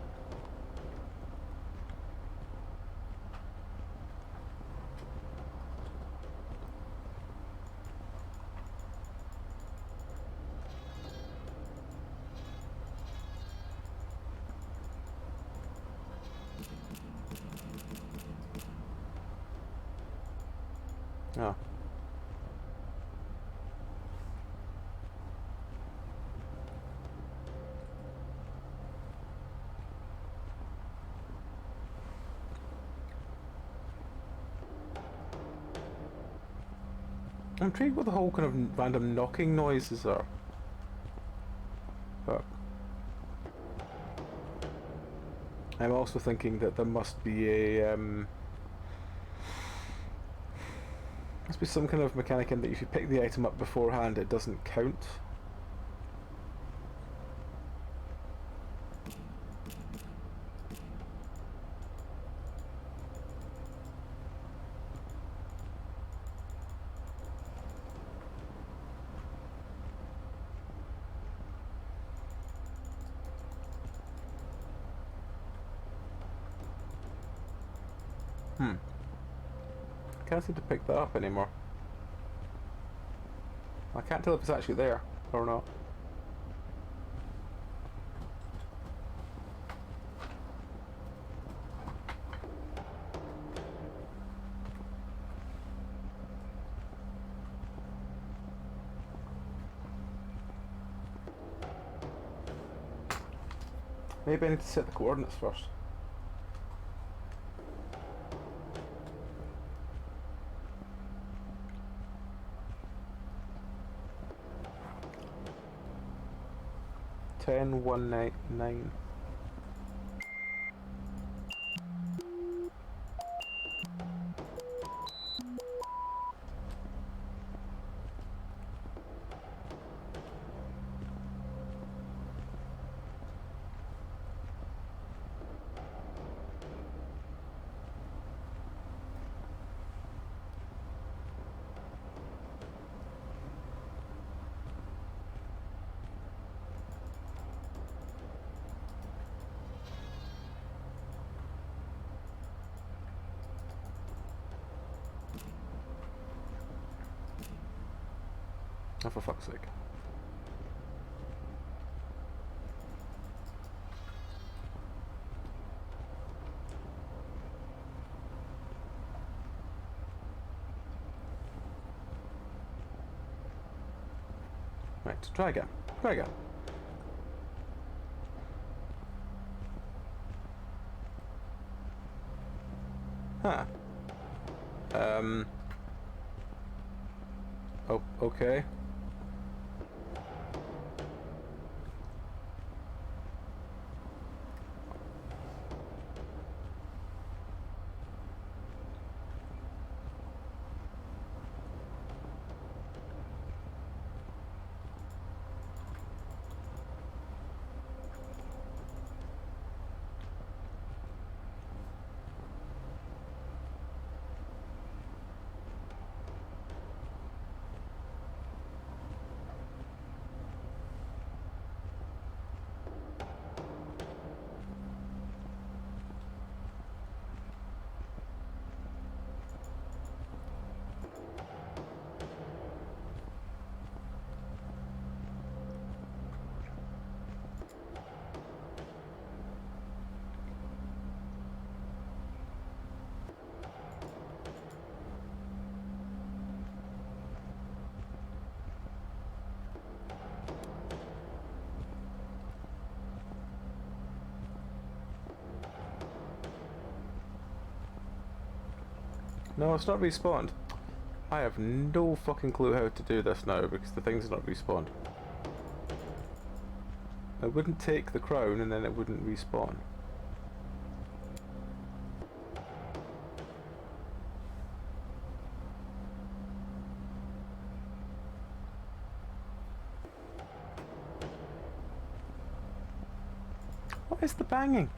Oh. I'm intrigued what the whole kind of random knocking noises are. But I'm also thinking that there must be a must be some kind of mechanic in that if you pick the item up beforehand it doesn't count. Can't seem to pick that up anymore. I can't tell if it's actually there or not. Maybe I need to set the coordinates first. Ten 199. Oh, for fuck's sake. Right, try again. Try again. Huh. Oh, okay. No, it's not respawned. I have no fucking clue how to do this now because the thing's not respawned. It wouldn't take the crown and then it wouldn't respawn. What is the banging?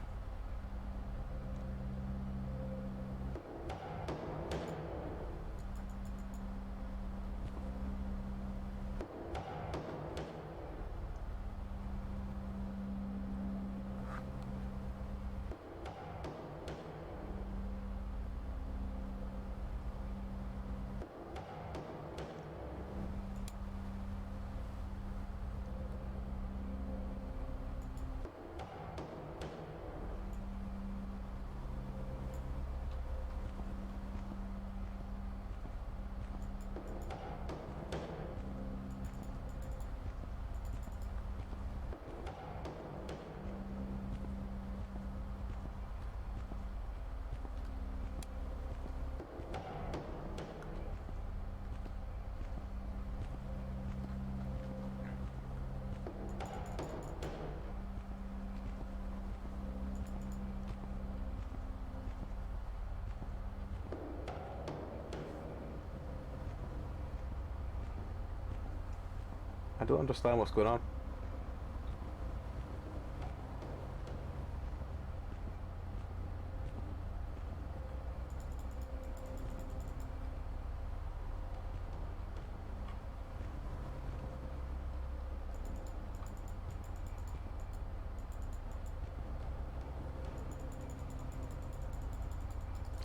I don't understand what's going on.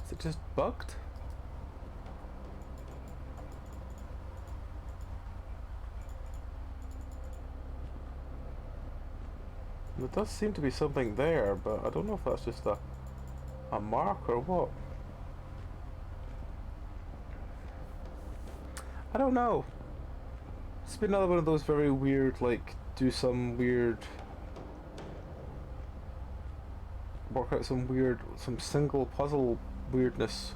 Is it just bugged? There does seem to be something there, but I don't know if that's just a mark or what. I don't know. It's been another one of those very weird, like, do some weird... work out some weird, some single puzzle weirdness.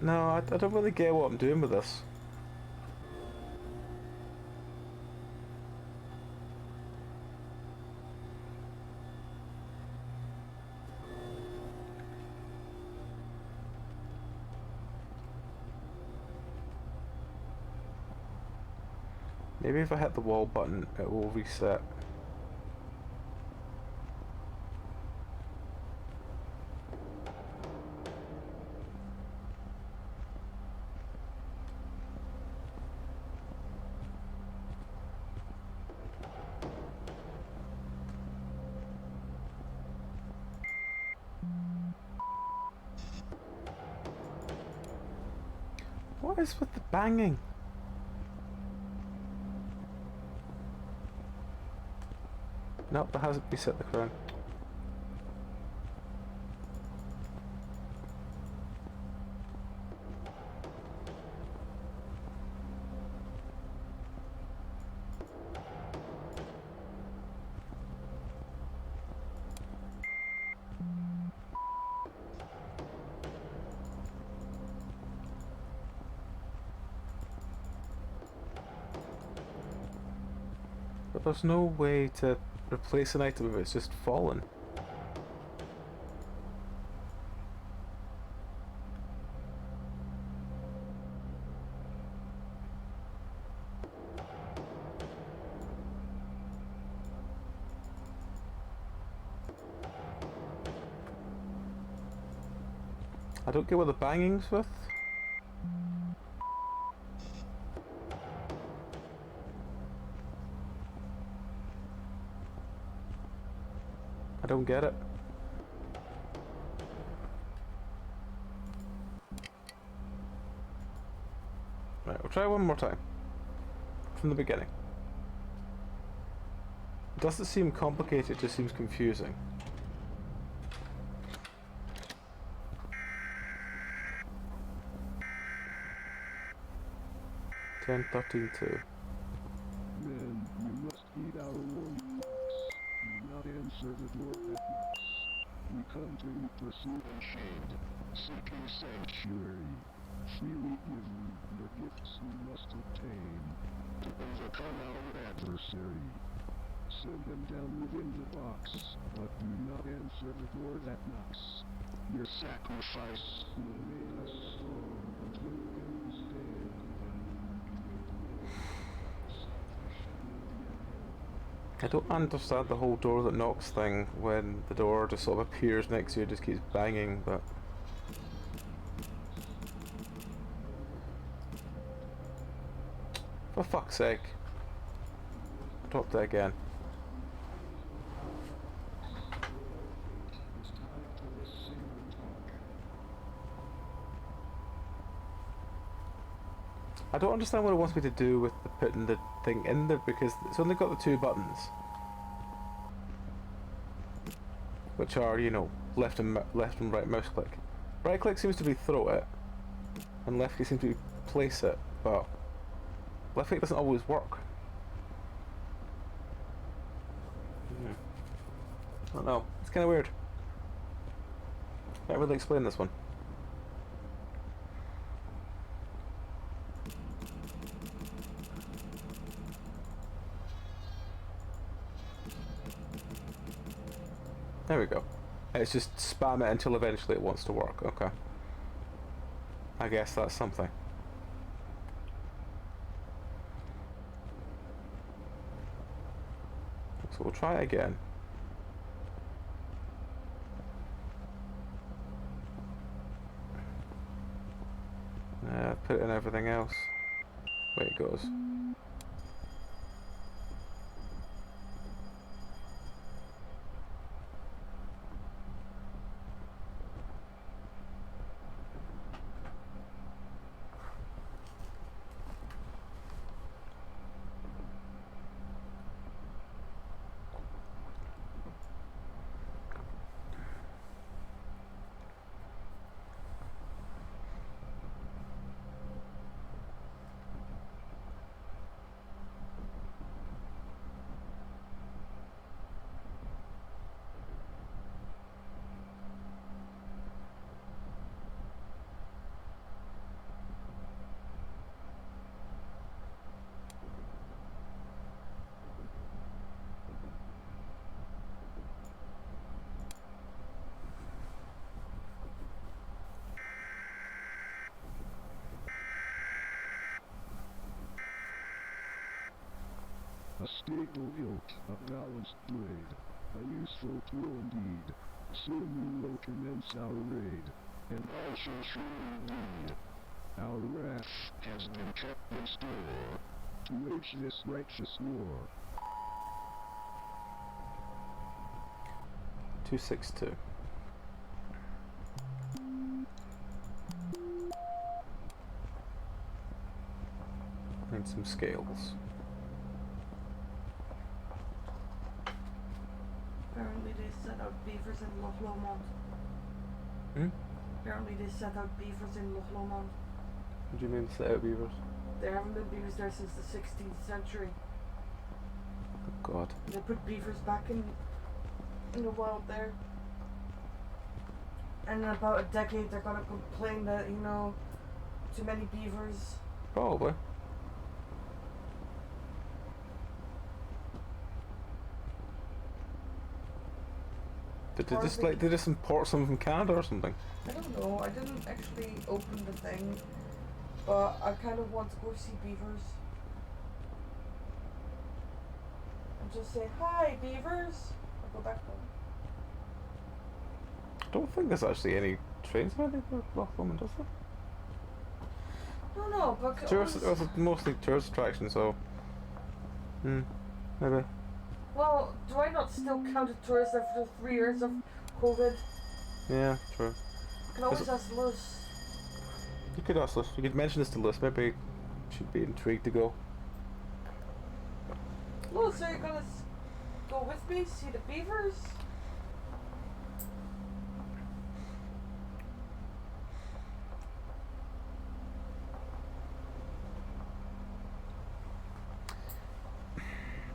No, I don't really get what I'm doing with this. Maybe if I hit the wall button, it will reset. What is with the banging? Nope, that hasn't reset the crown. But there's no way to replace an item if it's just fallen. I don't get what the banging's with. I don't get it. Right, we'll try one more time. From the beginning. It doesn't seem complicated, it just seems confusing. 10:13:2. Men, you must heed our warning. Do not answer the door at once. We come to you pursued and shamed, seeking sanctuary. Freely given, the gifts we must obtain to overcome our adversary. Send them down within the box, but do not answer the door that knocks. Your sacrifice will make us strong until we can stand. I don't understand the whole door that knocks thing when the door just sort of appears next to you and just keeps banging, but... For fuck's sake. Dropped it again. I don't understand what it wants me to do with the putting the thing in there because it's only got the two buttons, which are, you know, left and right mouse click. Right click seems to be throw it, and left click seems to be place it, but left click doesn't always work. I don't know. It's kind of weird. Can't really explain this one. There we go. It's just spam it until eventually it wants to work. Okay. I guess that's something. So we'll try it again. Put it in everything else. Where it goes. A stable hilt, a balanced blade, a useful tool indeed. Soon we will commence our raid, and all shall surely need. Our wrath has been kept in store to wage this righteous war. 262. Need some scales. Apparently they set out beavers in Loch Lomond. Hmm? Apparently they set out beavers in Loch Lomond. What do you mean set out beavers? There haven't been beavers there since the 16th century. Oh god. They put beavers back in the wild there. And in about a decade they're gonna complain that, you know, too many beavers. Probably. Did they just import some from Canada or something? I don't know, I didn't actually open the thing, but I kind of want to go see beavers. And just say, hi beavers! I'll go back home. I don't think there's actually any trains or anything for Loch Lomond, does there? No, but Tourist, it was mostly tourist attraction, so... maybe. well, do I not still count as tourist after 3 years of COVID? Yeah, true. I can always ask Lewis. You could ask Liz. You could mention this to Liz. Maybe she'd be intrigued to go. Lewis, are you gonna go with me, see the beavers?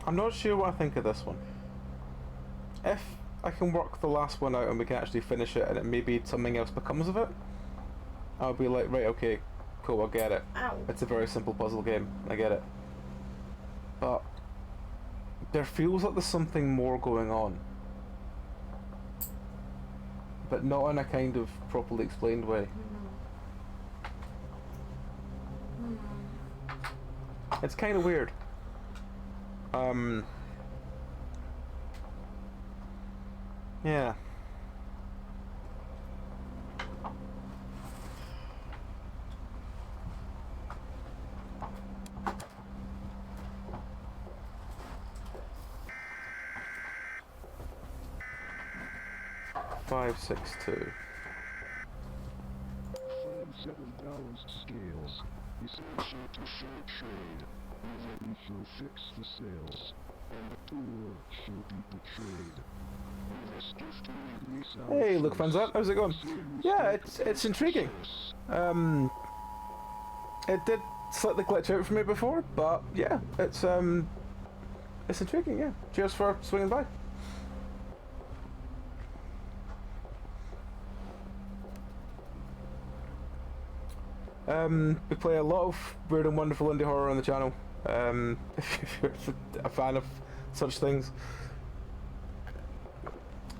I'm not sure what I think of this one. If I can work the last one out and we can actually finish it and it maybe something else becomes of it, I'll be like, right, okay, cool, I get it. Ow. It's a very simple puzzle game, I get it. But there feels like there's something more going on. But not in a kind of properly explained way. It's kind of weird. Yeah. Five, 6, 2. 7 balanced scales, essential to show trade. Then shall fix the sails, and the poor shall be betrayed. Hey, look, fans up. How's it going? Yeah, it's intriguing. It did slightly glitch out for me before, but yeah, it's intriguing. Yeah, cheers for swinging by. We play a lot of weird and wonderful indie horror on the channel. If you're a fan of such things.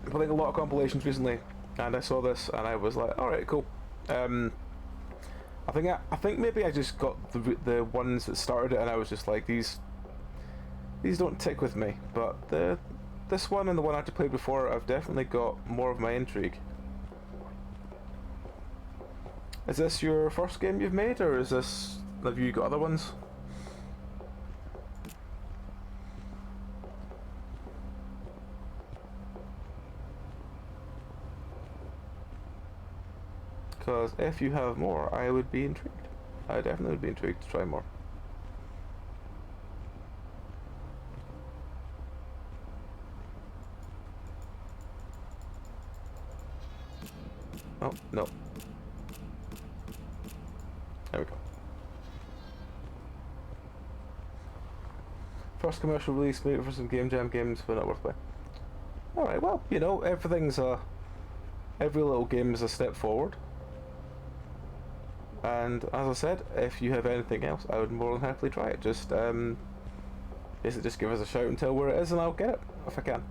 I'm playing a lot of compilations recently, and I saw this, and I was like, "All right, cool." I think maybe I just got the ones that started it, and I was just like, "These don't tick with me." But this one and the one I had played before, I've definitely got more of my intrigue. Is this your first game you've made, or have you got other ones? Because if you have more, I would be intrigued. I definitely would be intrigued to try more. Oh, no. There we go. First commercial release, maybe for some Game Jam games, but not worth playing. Alright, well, you know, every little game is a step forward. And as I said, if you have anything else, I would more than happily try it. Just give us a shout and tell where it is, and I'll get it if I can.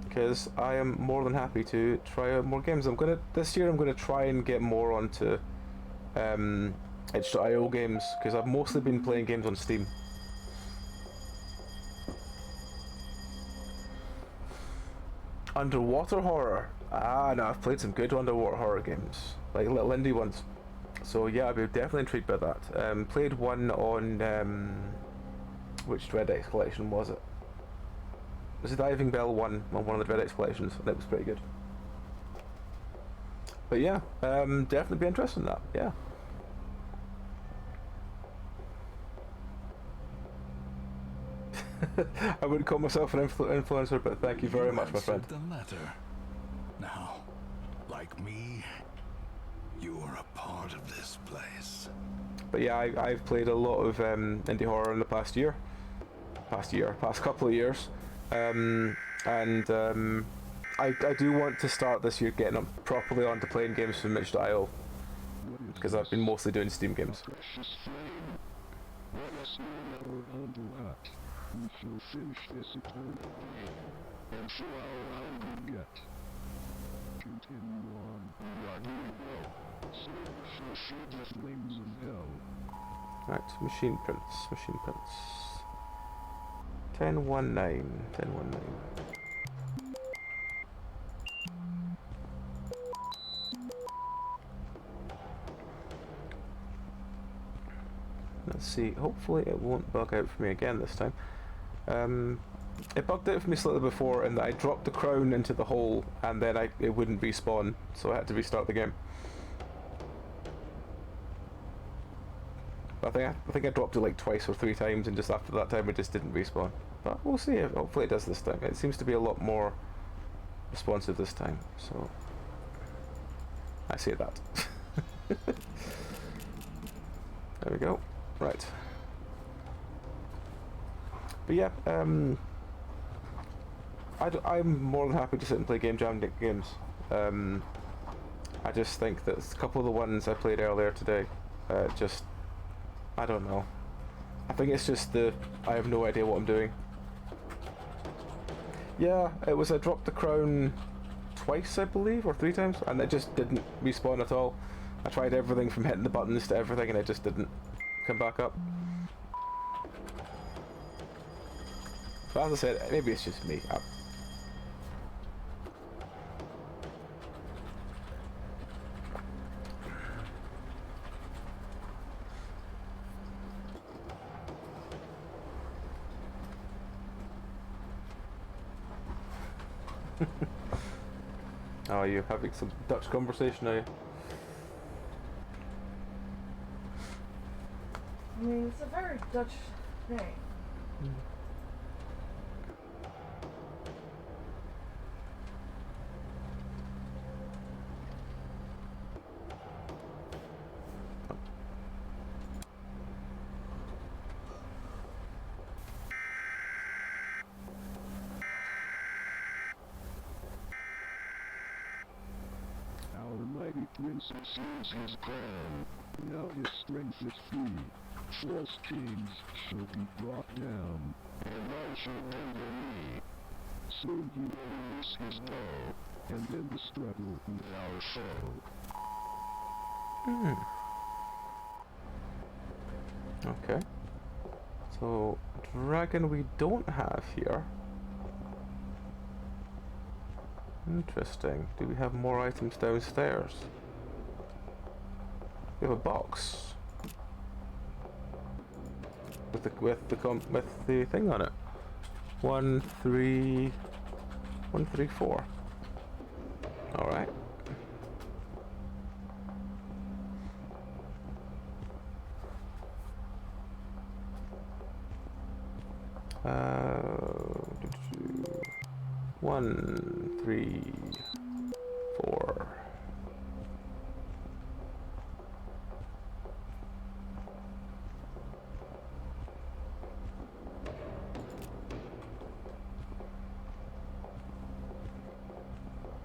Because I am more than happy to try out more games. This year I'm gonna try and get more onto itch.io games, because I've mostly been playing games on Steam. Underwater horror. Ah, no, I've played some good underwater horror games, like little indie ones. So yeah, I'd be definitely intrigued by that. Played one on which Dread X collection was it? It was the Diving Bell one on one of the Dread X collections, and it was pretty good. But yeah, definitely be interested in that. Yeah. I wouldn't call myself an influencer, but thank you very much, my friend. The latter. Now, like me, you are a part of this place. But yeah, I've played a lot of indie horror in the past couple of years, and I do want to start this year getting up properly onto playing games from itch.io, because I've been mostly doing Steam games. We shall finish this eternal and show how loud we get. Continue on. Right, here we go. So shall shoot the flames of hell. Right, machine prints. 1019. Let's see, hopefully it won't bug out for me again this time. It bugged out for me slightly before in that I dropped the crown into the hole and then it wouldn't respawn, so I had to restart the game. I think I dropped it like twice or 3 times, and just after that time it just didn't respawn. But we'll see, hopefully it does this time. It seems to be a lot more responsive this time, so I say that. There we go. Right. But yeah, I'm more than happy to sit and play Game Jam games. I just think that a couple of the ones I played earlier today, I don't know. I think it's just I have no idea what I'm doing. Yeah, it was I dropped the crown twice, I believe, or 3 times, and it just didn't respawn at all. I tried everything from hitting the buttons to everything, and it just didn't come back up. But as I said, maybe it's just me. Oh, are you having some Dutch conversation, are you? I mean, it's a very Dutch thing. Our mighty prince assumes his crown. Now his strength is free. False kings shall be brought down, and I shall reign the knee. Soon he will release his bow, and end the struggle with our foe. Okay. So, dragon we don't have here. Interesting. Do we have more items downstairs? We have a box with the thing on it. 134. All right. One, 3, 4.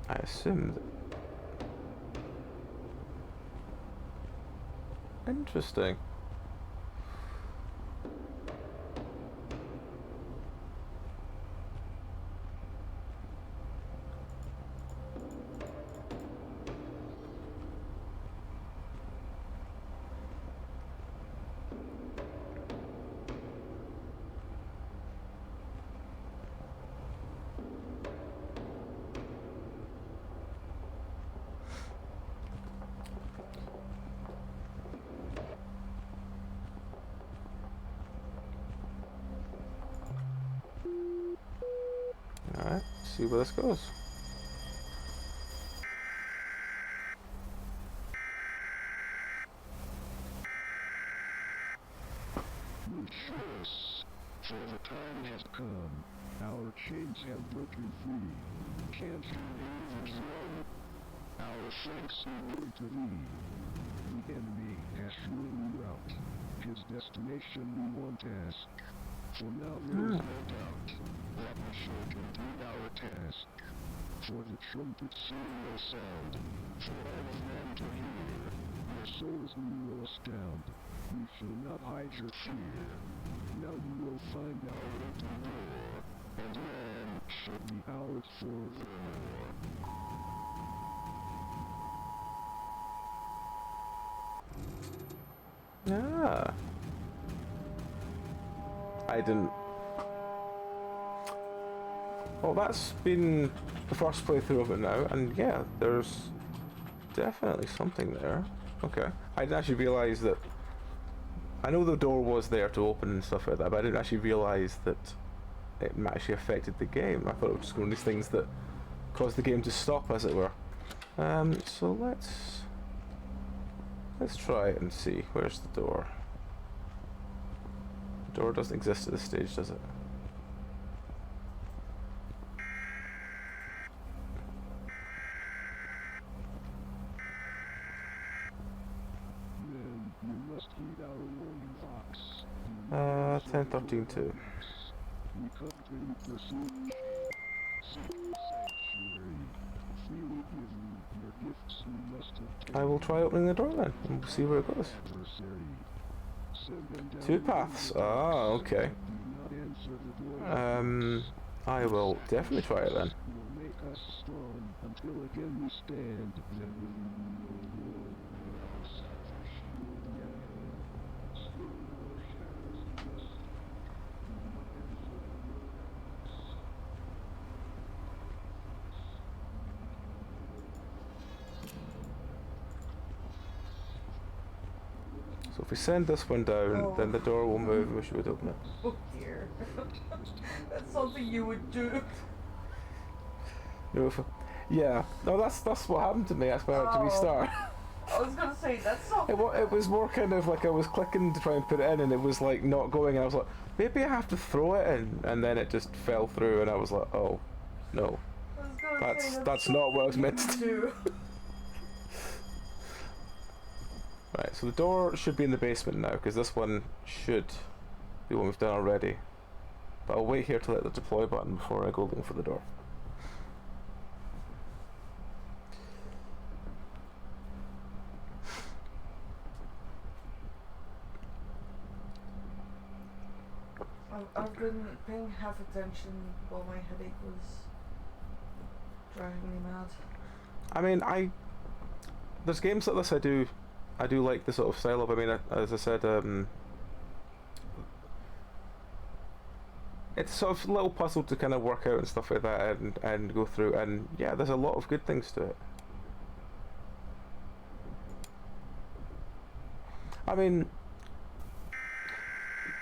I assume that... Interesting. Alright, see where this goes. For the time has come. Our chains have broken free. Can't you our thanks are to thee. The enemy has surely out. His destination we want task. For now there is no doubt that we shall complete our task. For the trumpet soon will sound. For all of man to hear. Your souls we will astound. We shall not hide your fear. Now you will find our open door, and man shall be ours forevermore. Ah. I didn't... Well, that's been the first playthrough of it now, and yeah, there's definitely something there. Okay. I didn't actually realise that... I know the door was there to open and stuff like that, but I didn't actually realise that it actually affected the game. I thought it was just one of these things that caused the game to stop, as it were. So let's try it and see. Where's the door? The door doesn't exist at this stage, does it? Then you must heed our warning fox. 10:13:2. We complete the siege. Sanctuary. Freely given your gifts we must obtain. I will try opening the door then, and we'll see where it goes. Two paths. Ah, okay. I will definitely try it then. Will make us strong until again we stand. Then So if we send this one down, then the door will move and we should open it. Oh dear. That's something you would do. No, yeah, no, that's what happened to me. That's why I had to restart. I was gonna say, that's not... It was more kind of like I was clicking to try and put it in and it was like not going, and I was like, maybe I have to throw it in, and then it just fell through and I was like, oh, no. That's not what I was meant to do. Right, so the door should be in the basement now, because this one should be what we've done already. But I'll wait here to hit the deploy button before I go looking for the door. I've been paying half attention while my headache was driving me mad. I mean, there's games like this I do like the sort of style of. I mean, as I said, it's sort of a little puzzle to kind of work out and stuff like that, and go through, and yeah, there's a lot of good things to it. I mean,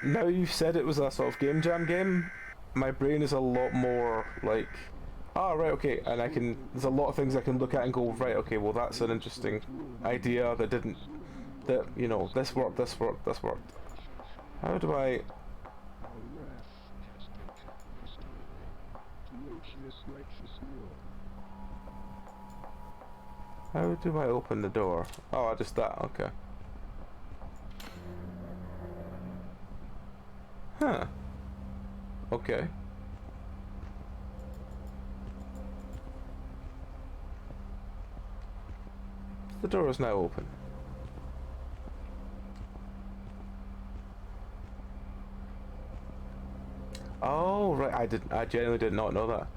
now you've said it was a sort of game jam game, my brain is a lot more like, ah, right, okay, and there's a lot of things I can look at and go, right, okay, well that's an interesting idea that you know, this worked. How do I... How do I open the door? Oh, just that, okay. Huh. Okay. The door is now open. Oh, right, I genuinely did not know that.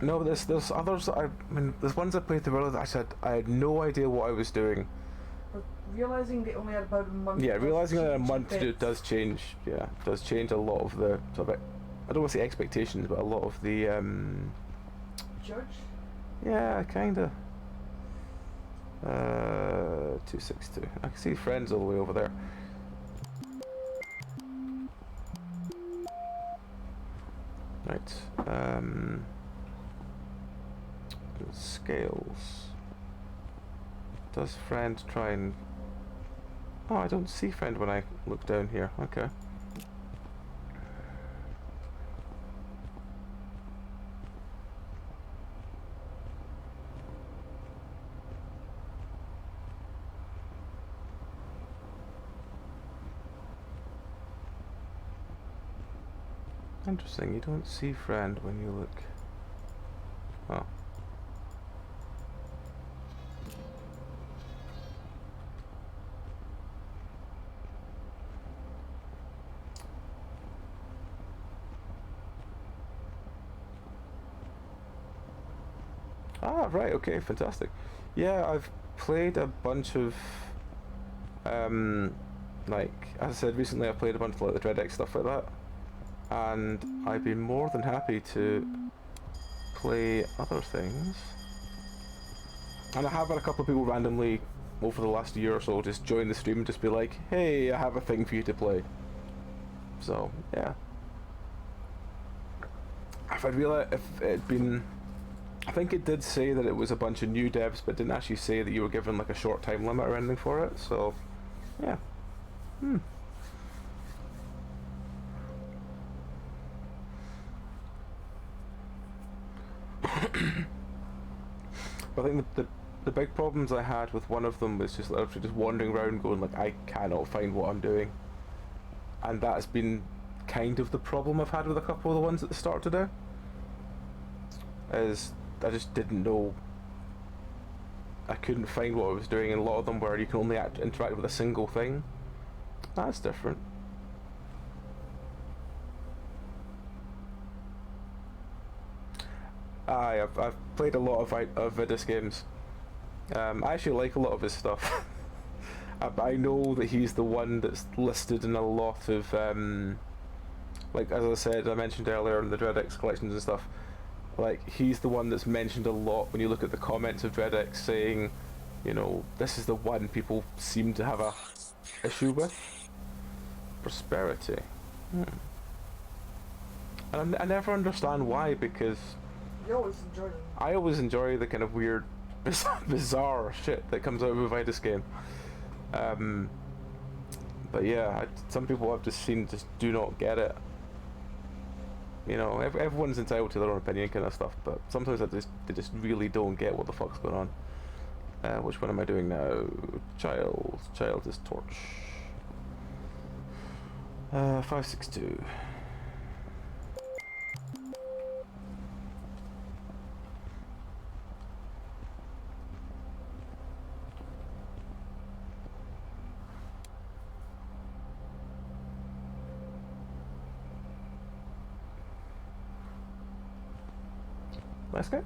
No, there's others that I mean, there's ones I played through earlier that I said I had no idea what I was doing. But realizing they only had about a month. Yeah, realizing I had a month to do it does change. Yeah, does change a lot of the sort of, I don't want to say expectations, but a lot of the Judge? Yeah, kinda. 262. I can see friends all the way over there. Right. Scales. Does friend try and... Oh, I don't see friend when I look down here. Okay. Interesting, you don't see friend when you look. Oh. Ah, right, okay, fantastic. Yeah, I've played a bunch of, like, as I said recently, I played a bunch of like the DreadX stuff like that. And I'd be more than happy to play other things. And I have had a couple of people randomly over the last year or so just join the stream and just be like, hey, I have a thing for you to play. So, yeah. If I'd realized, if it'd been... I think it did say that it was a bunch of new devs, but didn't actually say that you were given like a short time limit or anything for it, so... Yeah. I think the big problems I had with one of them was just literally just wandering around going like, I cannot find what I'm doing. And that's been kind of the problem I've had with a couple of the ones at the start today. Is I just didn't know, I couldn't find what I was doing, and a lot of them where you can only interact with a single thing. That's different. I've played a lot of Vidus games. I actually like a lot of his stuff. I know that he's the one that's listed in a lot of, like as I said, I mentioned earlier in the DreadX collections and stuff, like he's the one that's mentioned a lot when you look at the comments of DreadX saying, you know, this is the one people seem to have a issue with. Prosperity. And I never understand why, because You always enjoy them. I always enjoy the kind of weird, bizarre shit that comes out of a Vidus game. But yeah, some people I've just seen just do not get it. You know, everyone's entitled to their own opinion kind of stuff, but sometimes they just really don't get what the fuck's going on. Which one am I doing now? Child is torch. 562.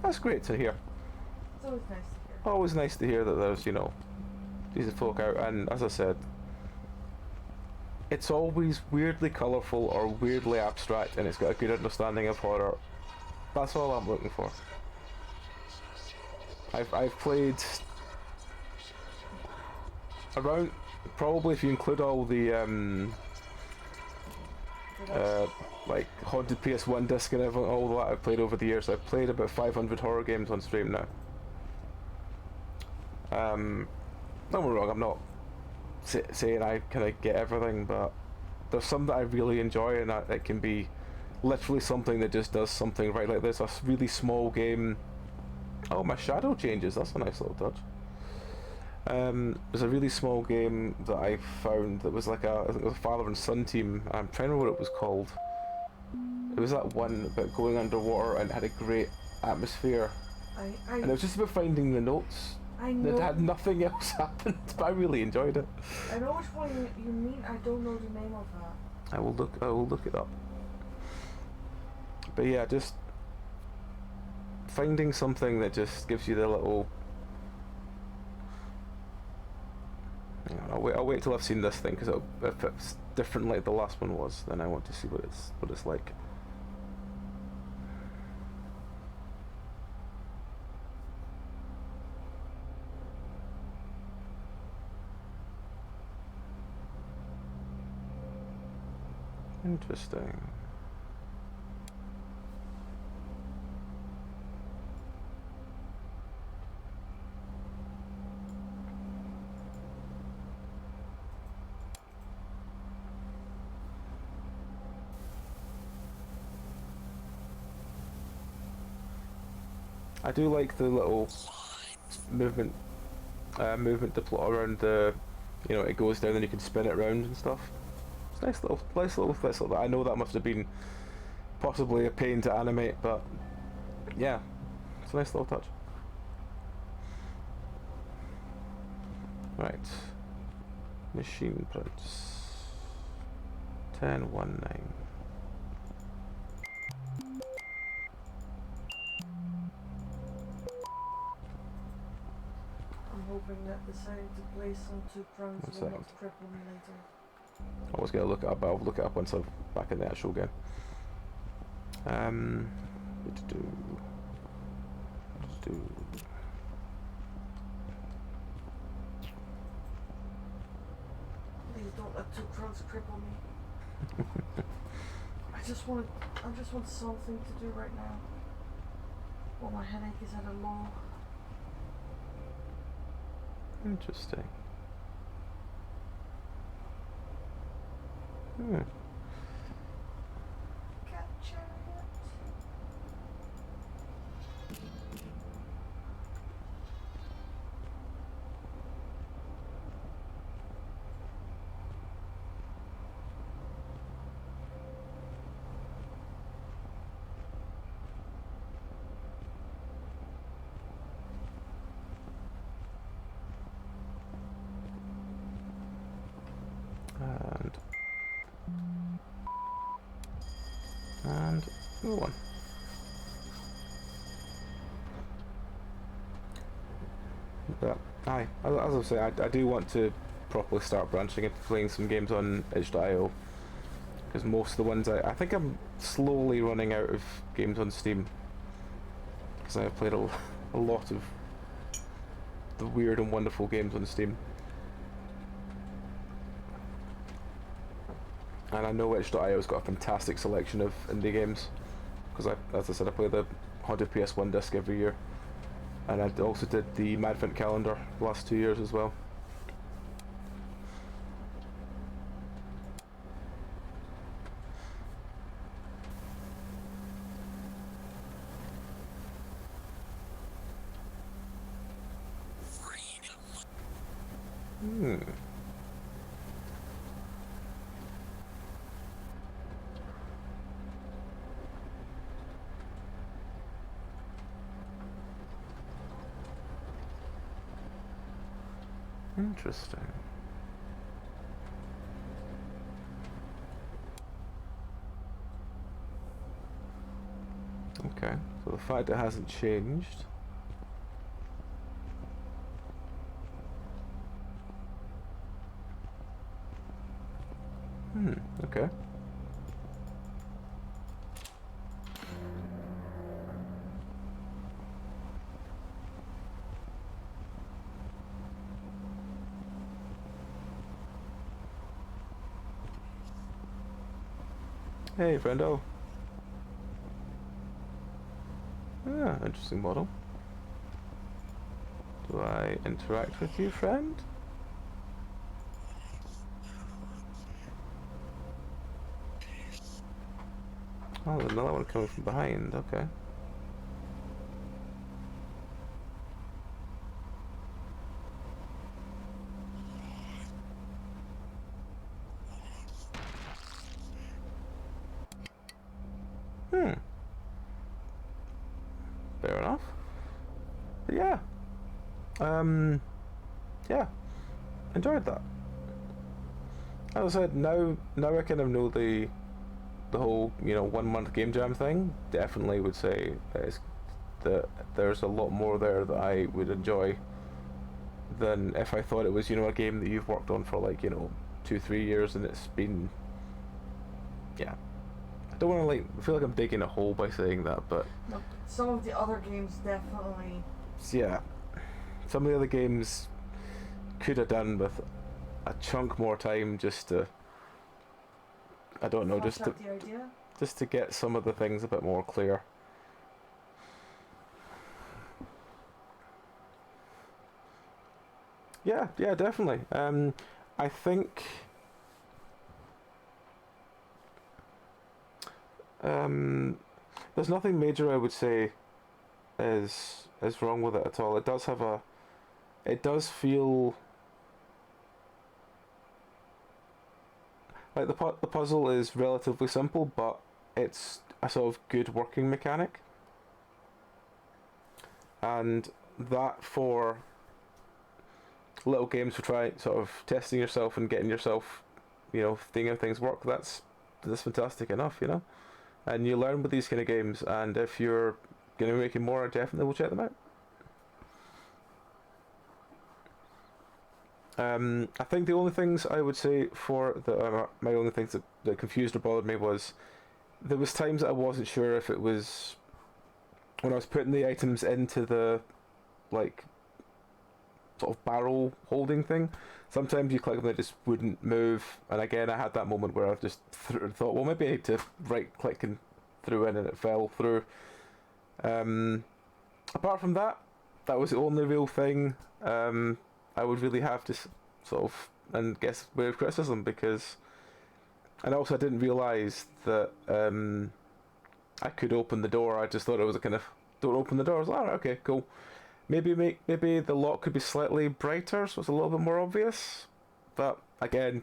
That's great to hear. It's always nice to hear. Always nice to hear that there's, you know, these folk out, and as I said, it's always weirdly colourful or weirdly abstract, and it's got a good understanding of horror. That's all I'm looking for. I've played around, probably if you include all the like haunted PS1 disc and everything, all that I've played over the years. I've played about 500 horror games on stream now. Don't get me wrong, I'm not saying I kind of get everything, but there's some that I really enjoy, and it can be literally something that just does something right. Like there's a really small game. Oh, my shadow changes. That's a nice little touch. There's a really small game that I found that was like I think it was a father and son team. I'm trying to remember what it was called. It was that one about going underwater and had a great atmosphere. And it was just about finding the notes. I know. It had nothing else happened, but I really enjoyed it. I know which one you mean. I don't know the name of that. I will look it up. But yeah, just finding something that just gives you the little. I'll wait till I've seen this thing, because if it's different like the last one was, then I want to see what it's like. Interesting. I do like the little movement to plot around the, you know, it goes down and you can spin it around and stuff. It's nice little. I know that must have been possibly a pain to animate, but yeah, it's a nice little touch. Right, machine prints 1019. I'm hoping that deciding to place on 2 crowns will not cripple me later. I was gonna look it up, but I'll look it up once I'm back in the actual game. What to do? Please don't let 2 crowns cripple me. I just want something to do right now. While my headache is at a low. Interesting. Cat chariot. And another one. But as I was saying, I do want to properly start branching into playing some games on itch.io, because most of the ones I think I'm slowly running out of games on Steam, because I've played a lot of the weird and wonderful games on Steam. And I know itch.io's got a fantastic selection of indie games, because as I said, I play the Haunted PS1 disc every year, and I also did the Madvent calendar the last 2 years as well. Interesting. Okay, so the fact it hasn't changed. Okay. Hey, friendo. Ah, interesting model. Do I interact with you, friend? Oh, there's another one coming from behind, okay. Fair enough. But yeah. Yeah. Enjoyed that. As I said, now I kind of know the whole, 1 month game jam thing. Definitely would say that there's a lot more there that I would enjoy than if I thought it was, a game that you've worked on for like, 2-3 years and it's been, yeah. I don't want to feel like I'm digging a hole by saying that, but no, some of the other games definitely. Yeah, some of the other games could have done with a chunk more time just to, I don't know, just to get some of the things a bit more clear. Yeah, definitely. I think there's nothing major I would say is wrong with it at all. It does have a, it does feel like the puzzle is relatively simple, but it's a sort of good working mechanic, and that for little games for trying sort of testing yourself and getting yourself, you know, thinking how things work, that's fantastic enough, you know. And you learn with these kind of games, and if you're going to be making more, I definitely will check them out. I think the only things I would say for the my only things that confused or bothered me was there was times that I wasn't sure if it was when I was putting the items into the like sort of barrel holding thing. Sometimes you click them, they just wouldn't move, and again I had that moment where I just thought, well, maybe I need to right click and threw in and it fell through. Apart from that, that was the only real thing I would really have to sort of, and guess, word of criticism, because, and also I didn't realise that I could open the door. I just thought it was a kind of, don't open the door. I was like, oh, okay, cool. Maybe the lock could be slightly brighter, so it's a little bit more obvious. But again,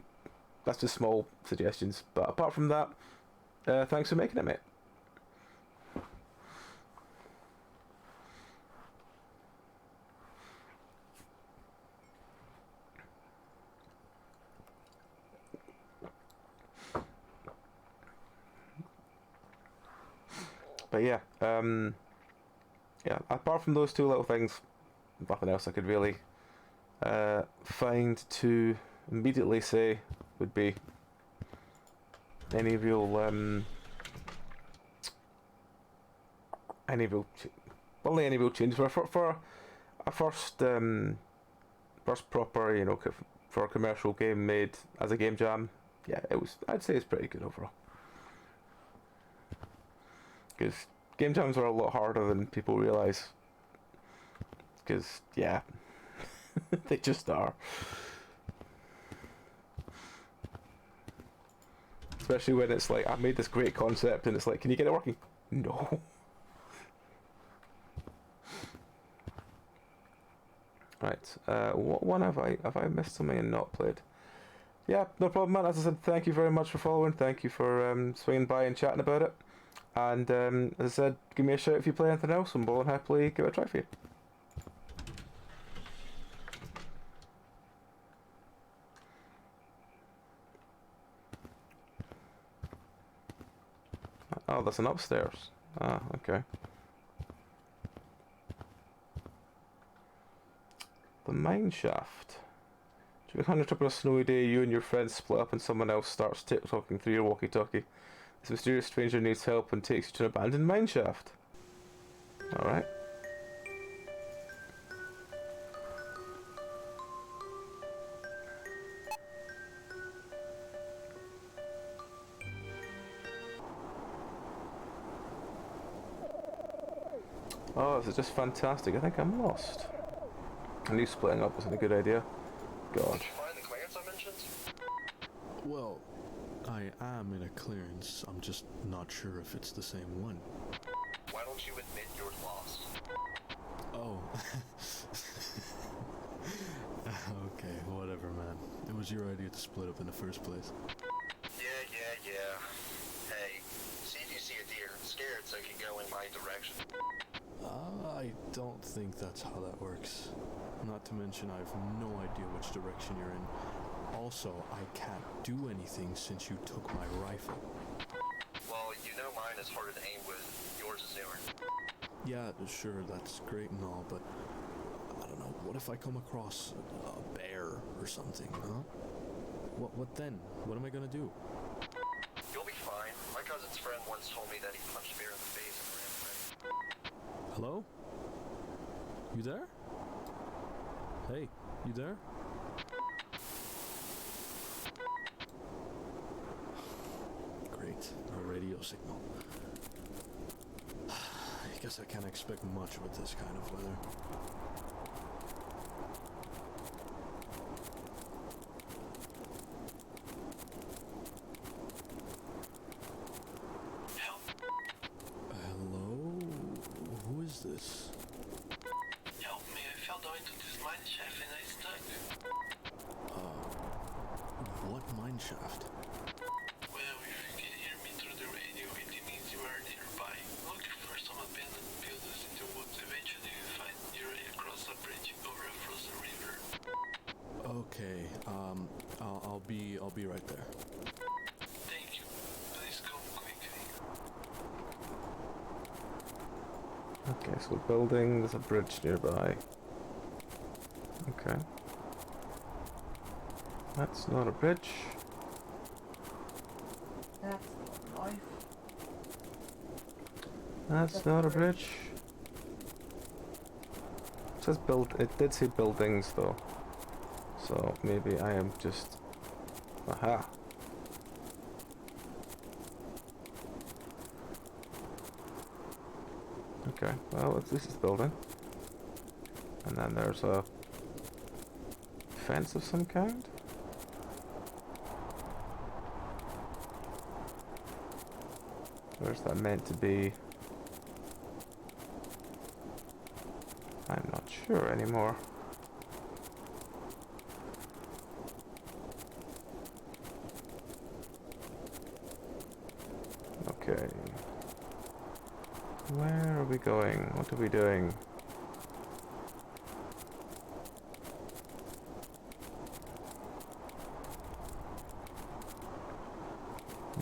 that's just small suggestions. But apart from that, thanks for making it, mate. But yeah, yeah. Apart from those two little things, nothing else I could really find to immediately say would be any real change for a first proper, you know, for a commercial game made as a game jam. Yeah, it was. I'd say it's pretty good overall. Because game jams are a lot harder than people realise. Because, yeah, they just are. Especially when it's like, I've made this great concept and it's like, can you get it working? No. Right, what one have I missed something and not played? Yeah, no problem, man. As I said, thank you very much for following. Thank you for swinging by and chatting about it. And as I said, give me a shout if you play anything else, and we'll happily give it a try for you. Oh, there's an upstairs. Ah, okay. The mineshaft. During a 100 trip on a snowy day, you and your friends split up and someone else starts talking through your walkie-talkie. This mysterious stranger needs help and takes you to an abandoned mineshaft. Alright. Oh, this is just fantastic. I think I'm lost. I knew splitting up wasn't a good idea. God. Did you find the clearance I mentioned? Well, I am in a clearance. I'm just not sure if it's the same one. Why don't you admit you're lost? Oh. Okay, whatever, man. It was your idea to split up in the first place. Yeah. Hey, see if you see a deer, scared so you can go in my direction. I don't think that's how that works. Not to mention I have no idea which direction you're in. Also, I can't do anything since you took my rifle. Well, you know mine is harder to aim with, yours is newer. Yeah, sure, that's great and all, but I don't know, what if I come across a bear or something, huh? What then? What am I gonna do? You'll be fine. My cousin's friend once told me that he punched a bear in the face and ran away. Hello? You there? Hey, you there? Great, a radio signal. I guess I can't expect much with this kind of weather. Hello? Who is this? this? Help me, I fell down into this mineshaft and I stuck. What mineshaft? Well, if you can hear me through the radio, it means you are nearby. Look for some abandoned buildings in the woods. Eventually you find your way across a bridge over a frozen river. Okay, I'll be right there. Thank you. Please come quickly. Okay, so we're building, there's a bridge nearby. Okay. That's not a bridge. That's not a knife. That's not a bridge. It says it did say buildings though. So maybe I am just... Aha! Okay, well at least it's building. And then there's a fence of some kind? Where's that meant to be? I'm not sure anymore. Okay. Where are we going? What are we doing?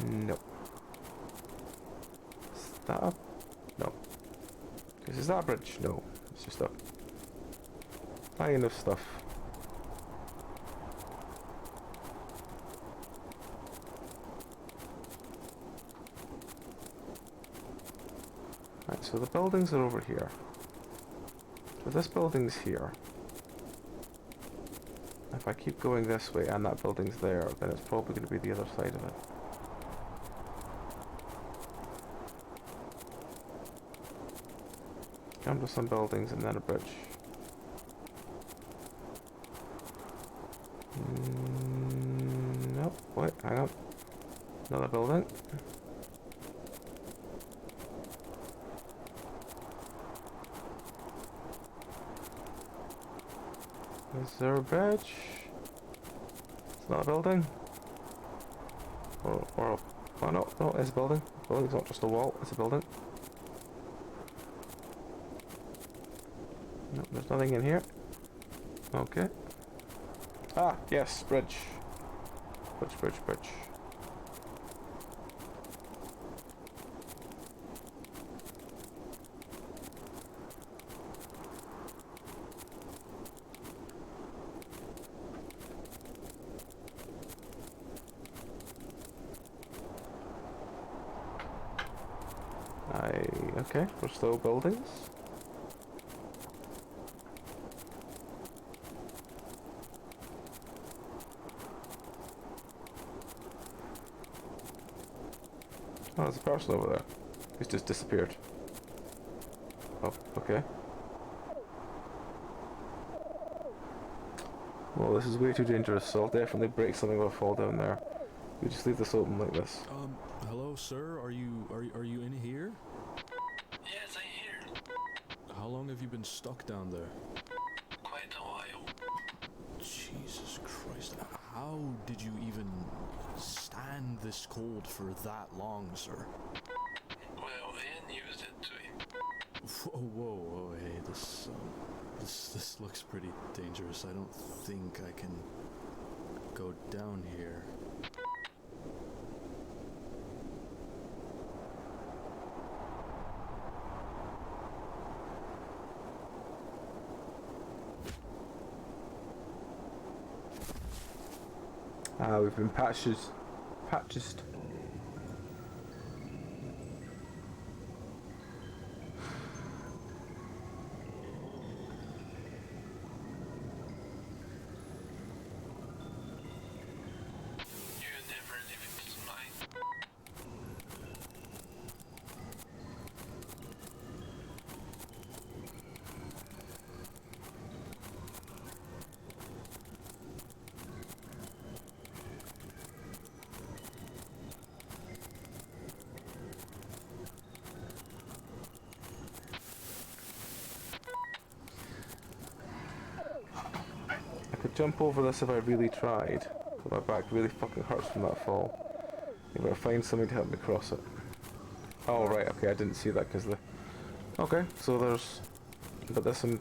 Nope. Stop. No. Is that a bridge? No. It's just a line of stuff. Right, so the buildings are over here. So this building's here. If I keep going this way and that building's there, then it's probably going to be the other side of it. Come to some buildings and then a bridge. Nope, wait, hang on. Another building. Is there a bridge? It's not a building. Or oh no, it's a building. Building's not just a wall, it's a building. No, there's nothing in here. Okay. Ah, yes, bridge. Bridge. Okay, we're still buildings. Oh, there's a person over there. He's just disappeared. Oh, okay. Well, this is way too dangerous, so I'll definitely break something if I fall down there. We just leave this open like this. Hello, sir. Are you in here? Yes, I'm here. How long have you been stuck down there? Quite a while. Jesus Christ. How did you even stand this cold for that long, sir? Well, Ian used it to. Whoa, hey, this looks pretty dangerous. I don't think I can go down here. We've been patched. could jump over this if I really tried, but my back really fucking hurts from that fall. You better find something to help me cross it. Oh right, okay, I didn't see that because the... Okay, so there's some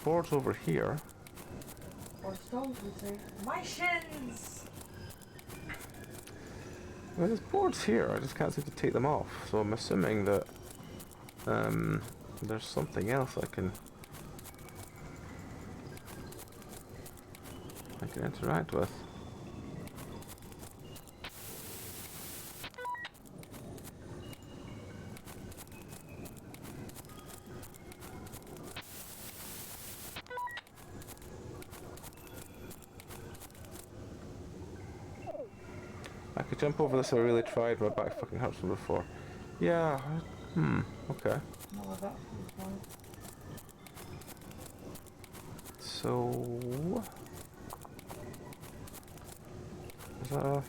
boards over here. Or stones, we say. My shins! Well, there's boards here, I just can't seem to take them off, so I'm assuming that there's something else I can interact with. I could jump over this if I really tried, my back fucking hurts from before. Yeah, okay. No, that was fine. So... Is that a...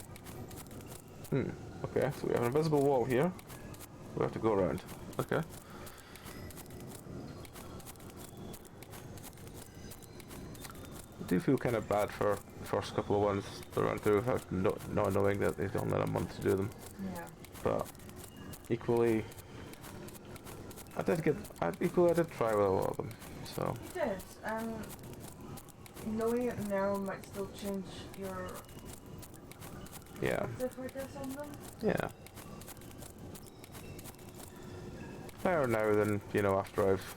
okay, so we have an invisible wall here. We have to go around. Okay. I do feel kind of bad for the first couple of ones to run through without not knowing that they've only had a month to do them. Yeah. But equally, I did try with a lot of them. So. You did, and knowing it now might still change your perspective, I guess, on them. Yeah. Better now than, you know, after I've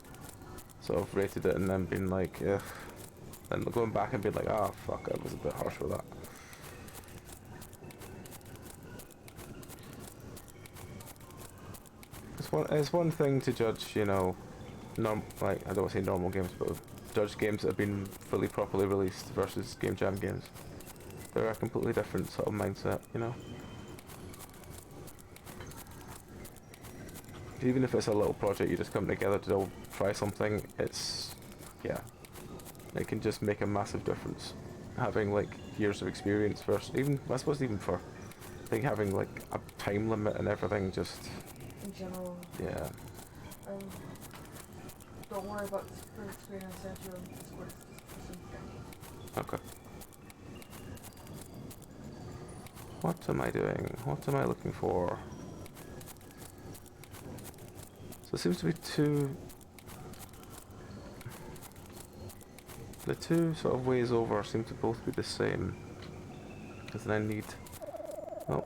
sort of rated it and then been like, ugh. Then going back and being like, ah, fuck, I was a bit harsh with that. It's one thing to judge, you know, I don't want to say normal games, but judge games that have been fully properly released versus Game Jam games. They're a completely different sort of mindset, you know. Even if it's a little project, you just come together to all try something, it's, yeah. It can just make a massive difference. Having like years of experience versus I suppose even for, I think having like a time limit and everything just... In general. Yeah. Don't worry about the experience I sent you on Discord. Okay. What am I doing? What am I looking for? So it seems to be the two sort of ways over seem to both be the same. Because then I need... Oh.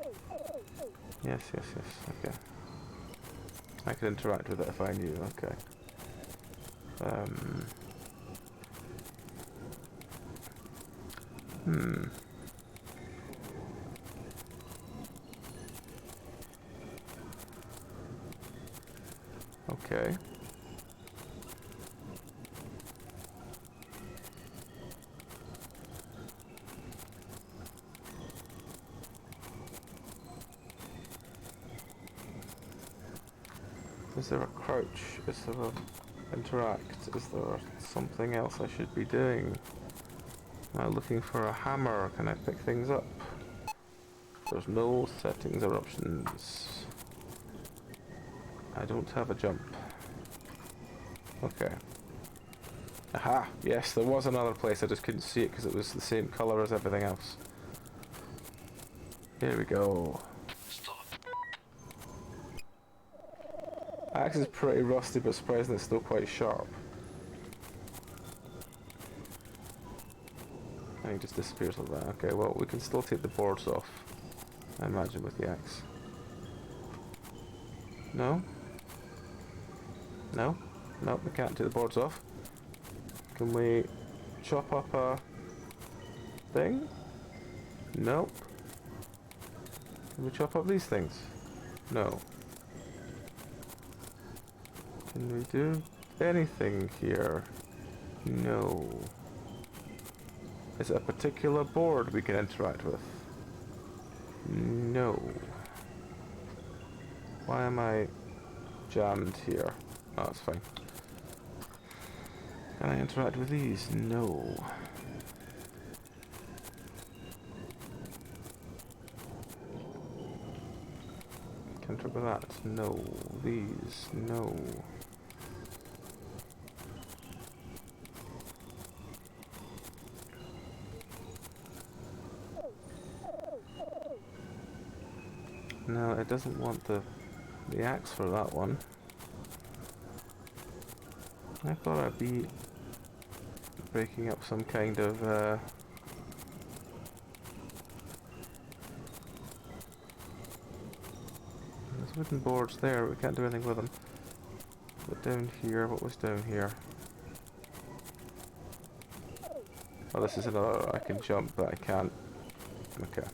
Yes, okay. I could interact with it if I knew, okay. Okay. Is there a crouch? Is there a interact? Is there something else I should be doing? Am I looking for a hammer? Can I pick things up? There's no settings or options. I don't have a jump. Okay. Aha! Yes, there was another place, I just couldn't see it because it was the same colour as everything else. Here we go. Axe is pretty rusty, but surprisingly it's still quite sharp. And he just disappears like that. Okay, well, we can still take the boards off, I imagine, with the axe. No? No? Nope, we can't take the boards off. Can we chop up a thing? Nope. Can we chop up these things? No. Can we do anything here? No. Is it a particular board we can interact with? No. Why am I jammed here? Oh, it's fine. Can I interact with these? No. Can I interact with that? No. These? No. doesn't want the axe for that one. I thought I'd be breaking up some kind of there's wooden boards there, we can't do anything with them. But down here, what was down here? Oh, this is another, I can jump, but I can't. Okay.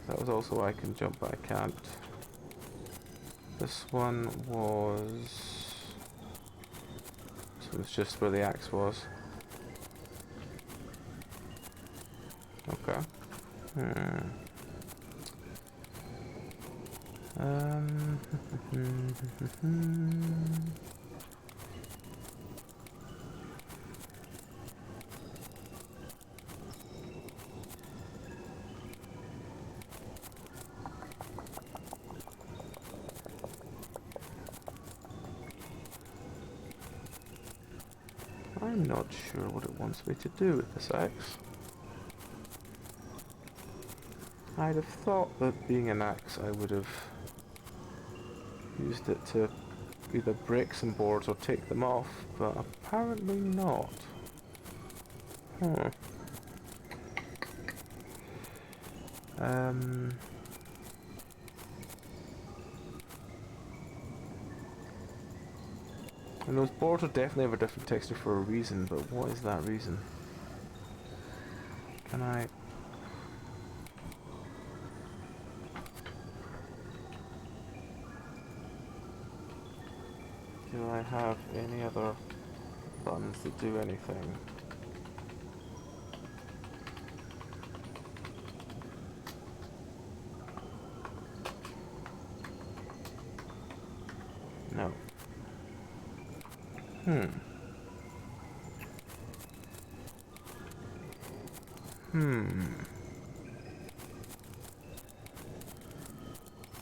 That was also I can jump, but I can't. This one was... So it's just where the axe was. Okay. I'm not sure what it wants me to do with this axe. I'd have thought that being an axe I would have used it to either break some boards or take them off, but apparently not. And those boards will definitely have a different texture for a reason, but what is that reason? Can I... Do I have any other buttons that do anything? No.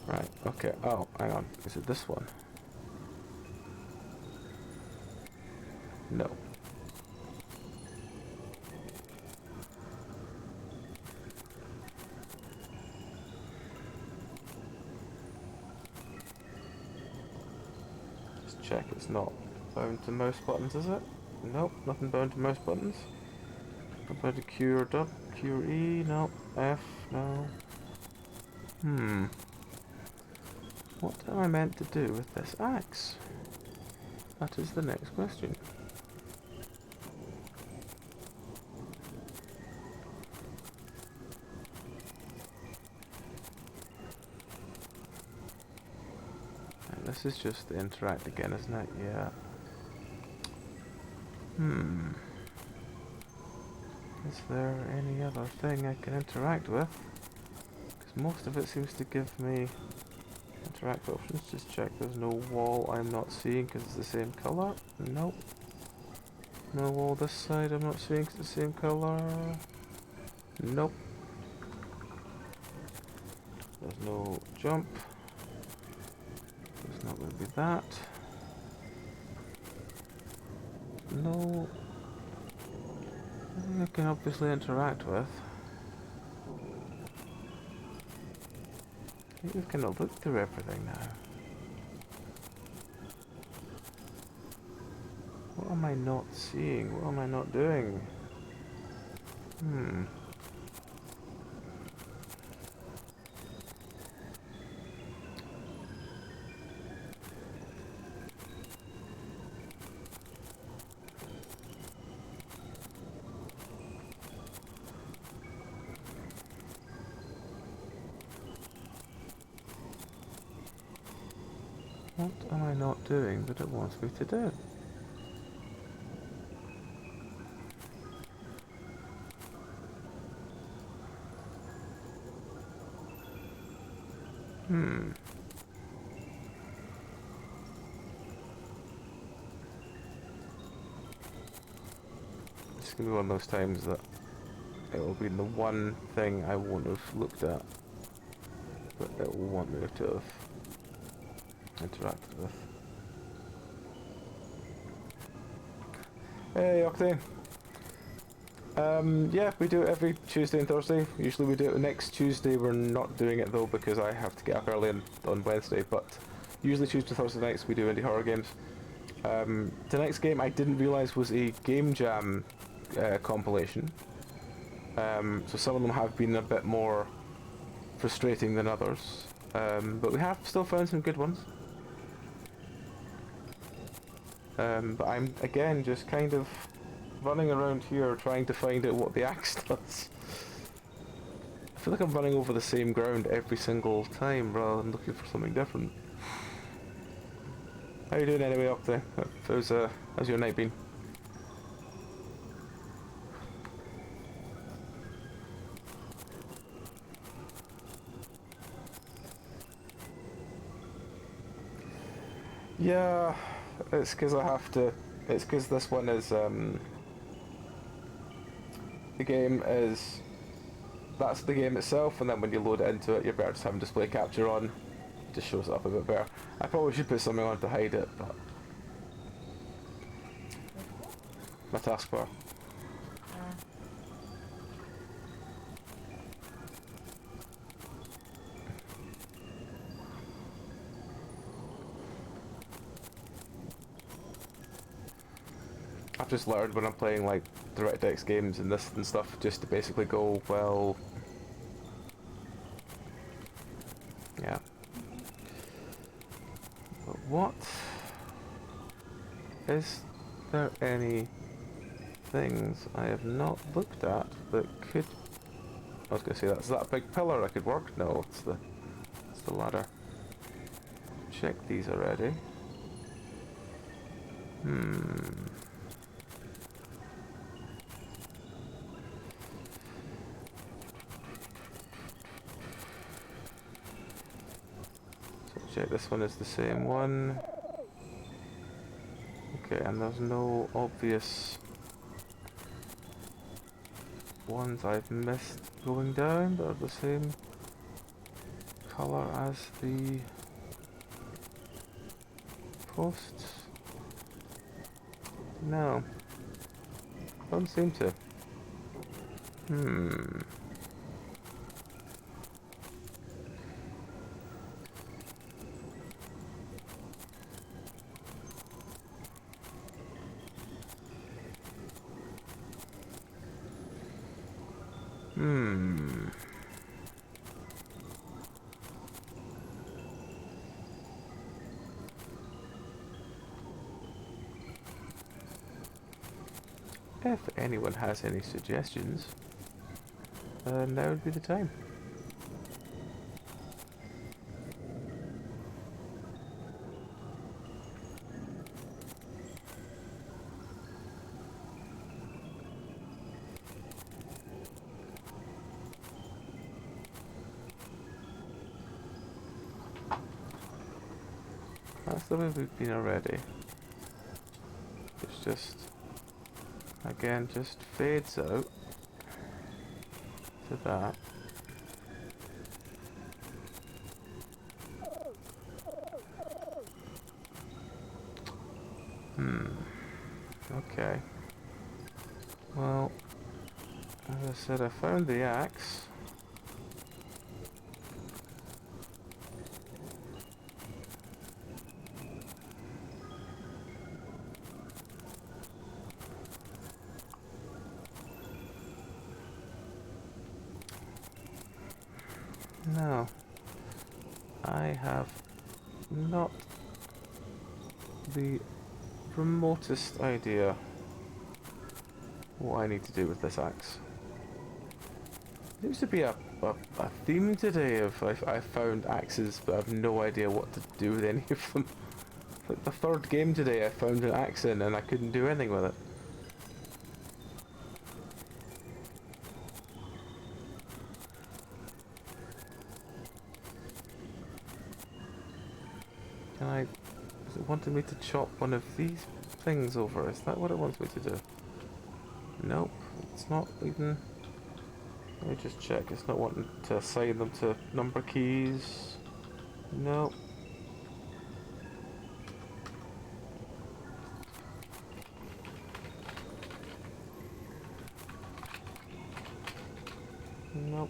Right, okay. Oh, hang on. Is it this one? No. Just check it's not bound to mouse buttons, is it? Nope, nothing bound to mouse buttons. Not bound to Q or W, Q or E, no. F, no. What am I meant to do with this axe? That is the next question. And this is just the interact again, isn't it? Yeah. Is there any other thing I can interact with? Because most of it seems to give me interact options. Just check there's no wall I'm not seeing because it's the same colour. Nope. No wall this side I'm not seeing because it's the same colour. Nope. There's no jump. There's not going to be that. No. Nothing I can obviously interact with. I think we can look through everything now. What am I not seeing? What am I not doing? What am I not doing that it wants me to do? It's gonna be one of those times that it will be the one thing I won't have looked at, but it will want me to have interacted with. Hey, Octane. Yeah, we do it every Tuesday and Thursday. Usually we do it next Tuesday. We're not doing it though because I have to get up early on Wednesday, but usually Tuesday, Thursday nights we do indie horror games. Tonight's game I didn't realise was a game jam compilation. So some of them have been a bit more frustrating than others. But we have still found some good ones. But I'm, again, just kind of running around here trying to find out what the axe does. I feel like I'm running over the same ground every single time rather than looking for something different. How you doing anyway up there? How's your night been? Yeah, it's because I have to. It's because this one is the game is. That's the game itself, and then when you load it into it, you're better just having display capture on. It just shows it up a bit better. I probably should put something on to hide it, but my taskbar. I've just learned when I'm playing like DirectX games and this and stuff, just to basically go, well, yeah. But what is there any things I have not looked at that could? I was going to say that's that big pillar I could work. No, it's the ladder. Check these already. Check this one is the same one. Okay, and there's no obvious ones I've missed going down that are the same colour as the posts. No. Don't seem to. If anyone has any suggestions, now would be the time. That's the way we've been already. It's just, again, just fades out to that. Okay. Well, as I said, I found the axe. No, I have not the remotest idea what I need to do with this axe. There seems to be a theme today of I found axes, but I have no idea what to do with any of them. Like the third game today, I found an axe in and I couldn't do anything with it. Is it wanting me to chop one of these things over? Is that what it wants me to do? Nope, it's not even. Let me just check. It's not wanting to assign them to number keys. Nope. Nope.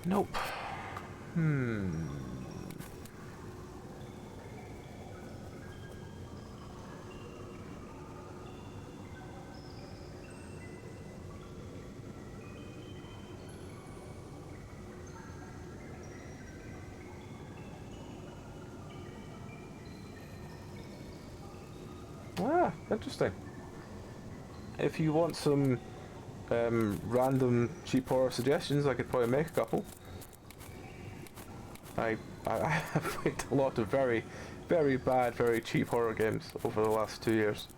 Nope. Ah, interesting. If you want some random cheap horror suggestions, I could probably make a couple. I have played a lot of very, very bad, very cheap horror games over the last 2 years.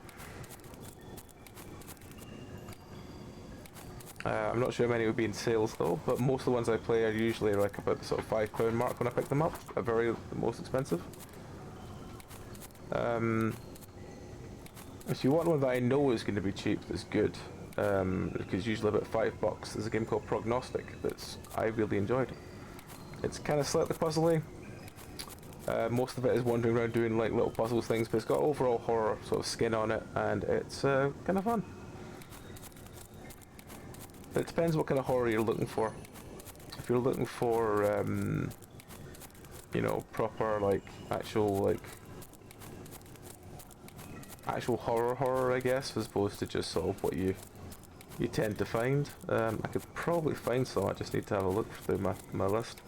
I'm not sure how many would be in sales though, but most of the ones I play are usually like about the sort of £5 mark when I pick them up, the most expensive. If you want one that I know is going to be cheap, that's good, because usually about $5, there's a game called Prognostic that I really enjoyed. It's kind of slightly puzzly. Most of it is wandering around doing like little puzzles things, but it's got overall horror sort of skin on it, and it's kind of fun. It depends what kind of horror you're looking for. If you're looking for, you know, proper like actual horror, I guess, as opposed to just sort of what you tend to find. I could probably find some. I just need to have a look through my list.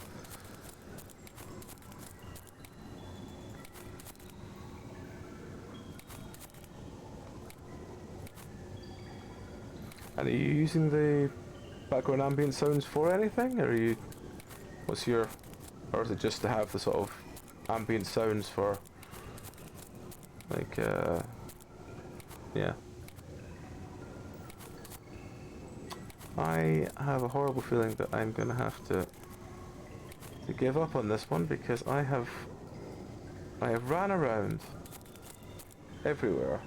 And are you using the background ambient sounds for anything, or are you? What's your? Or is it just to have the sort of ambient sounds for? Like, yeah. I have a horrible feeling that I'm gonna have to give up on this one because I have ran around everywhere.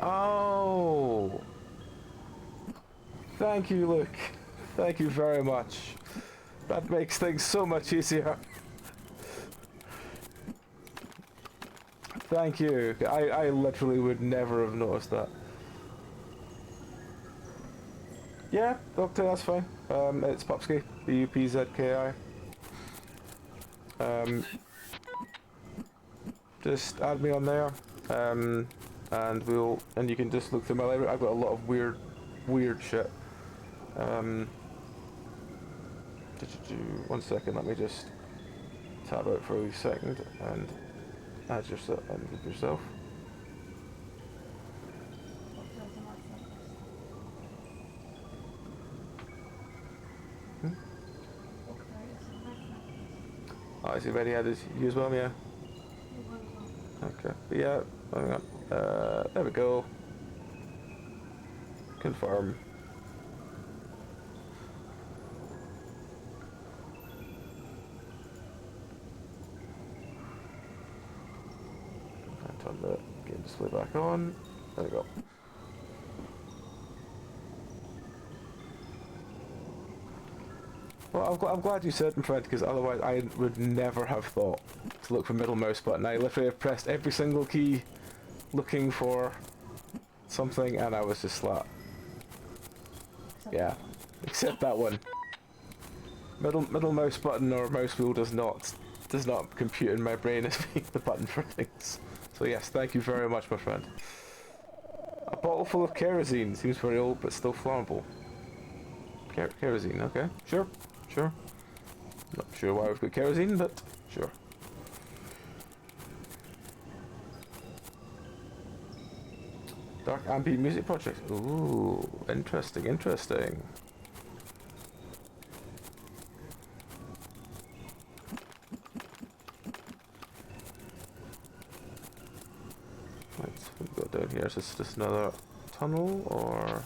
Oh! Thank you, Luke. Thank you very much. That makes things so much easier. Thank you. I literally would never have noticed that. Yeah, okay, that's fine. It's Pupski, P-U-P-Z-K-I. Just add me on there, and you can just look through my library. I've got a lot of weird shit. 1 second, let me just tab out for a wee second and add yourself and group yourself. Oh, is he ready added you as well, yeah? Okay, but yeah, hang on. There we go. Confirm. Turn the game display back on. There we go. Well, I'm glad you said, my friend, because otherwise I would never have thought to look for middle mouse button. I literally have pressed every single key looking for something, and I was just like, yeah, except that one. Middle mouse button or mouse wheel does not compute in my brain as being the button for things. So yes, thank you very much, my friend. A bottle full of kerosene seems very old, but still flammable. Kerosene, okay, sure. Not sure why we've got kerosene, but sure. Dark ambient music project. Ooh, interesting. Right, we go down here. Is this just another tunnel, or?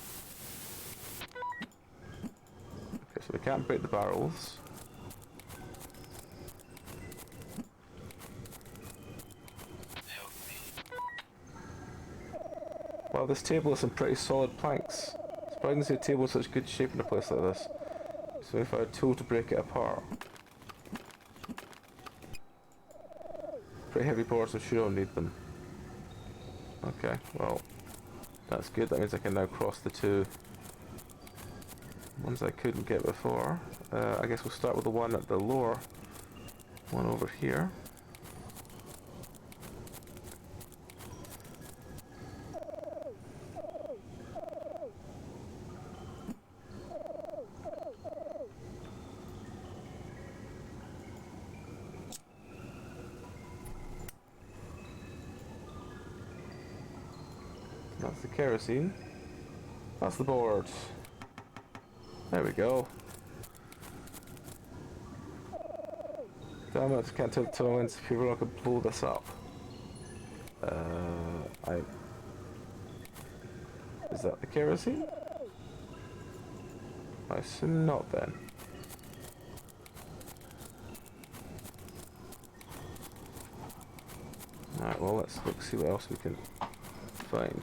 Okay, so we can't break the barrels. Wow, this table has some pretty solid planks. Surprising to see a table in such good shape in a place like this. So if I had a tool to break it apart. Pretty heavy boards, I'm sure I'll need them. Okay, well, that's good. That means I can now cross the two ones I couldn't get before. I guess we'll start with the one at the lower one over here. That's the kerosene. That's the board. There we go. Damn it, can't take the tones if people could blow this up. Is that the kerosene? I assume not then. Alright, well let's look, see what else we can find.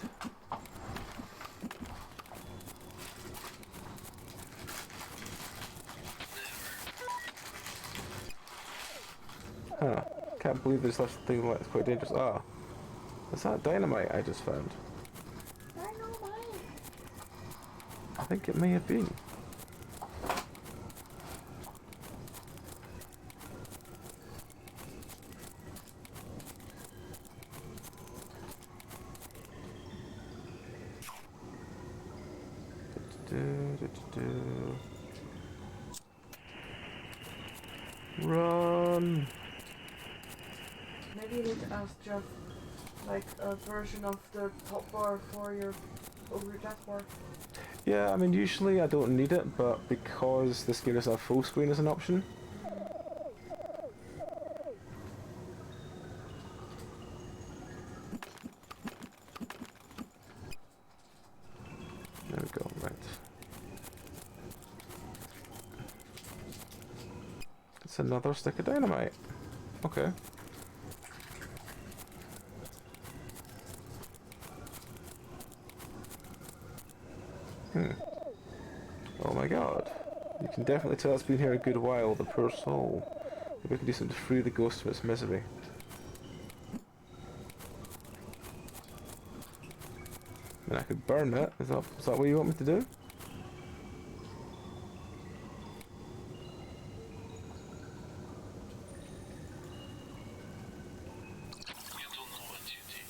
Huh. Can't believe there's such a thing like it's quite dangerous. Ah. Is that dynamite I just found? Dynamite! I think it may have been. Run! Maybe you need to ask Jeff, like, a version of the top bar for your over your death bar. Yeah, I mean, usually I don't need it, but because this game doesn't have full screen as an option. There we go, right. It's another stick of dynamite. Okay. Oh my god. You can definitely tell it's been here a good while, the poor soul. Maybe we can do something to free the ghost from its misery. I mean, I could burn it. Is that what you want me to do? You don't know what you did.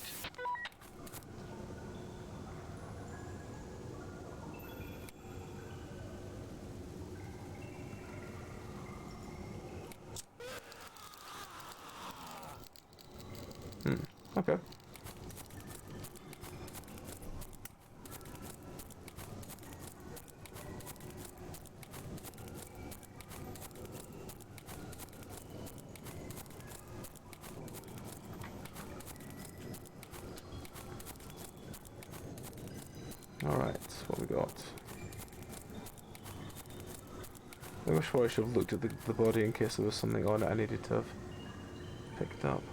Okay. Alright, what we got? I wish I should have looked at the body in case there was something on it I needed to have picked up.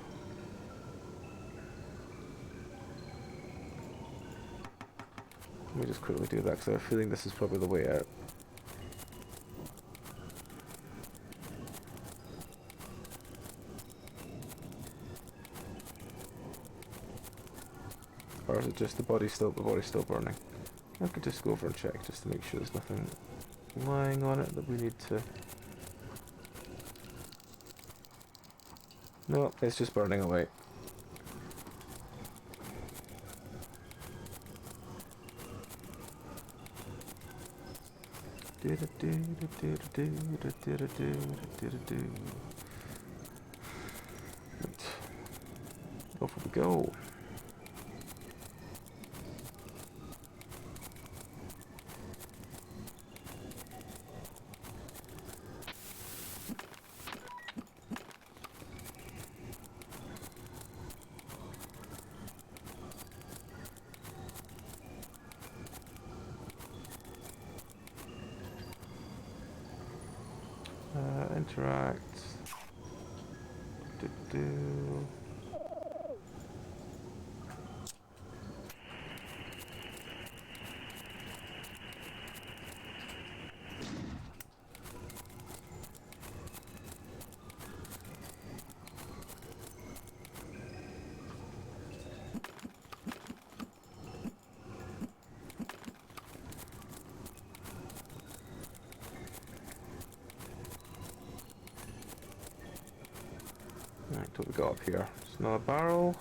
Let me just quickly do that because I have a feeling this is probably the way out. Or is it just the body's still burning? I could just go over and check just to make sure there's nothing lying on it that we need to... No, it's just burning away. Off we go. Interact. What we got up here? It's another barrel.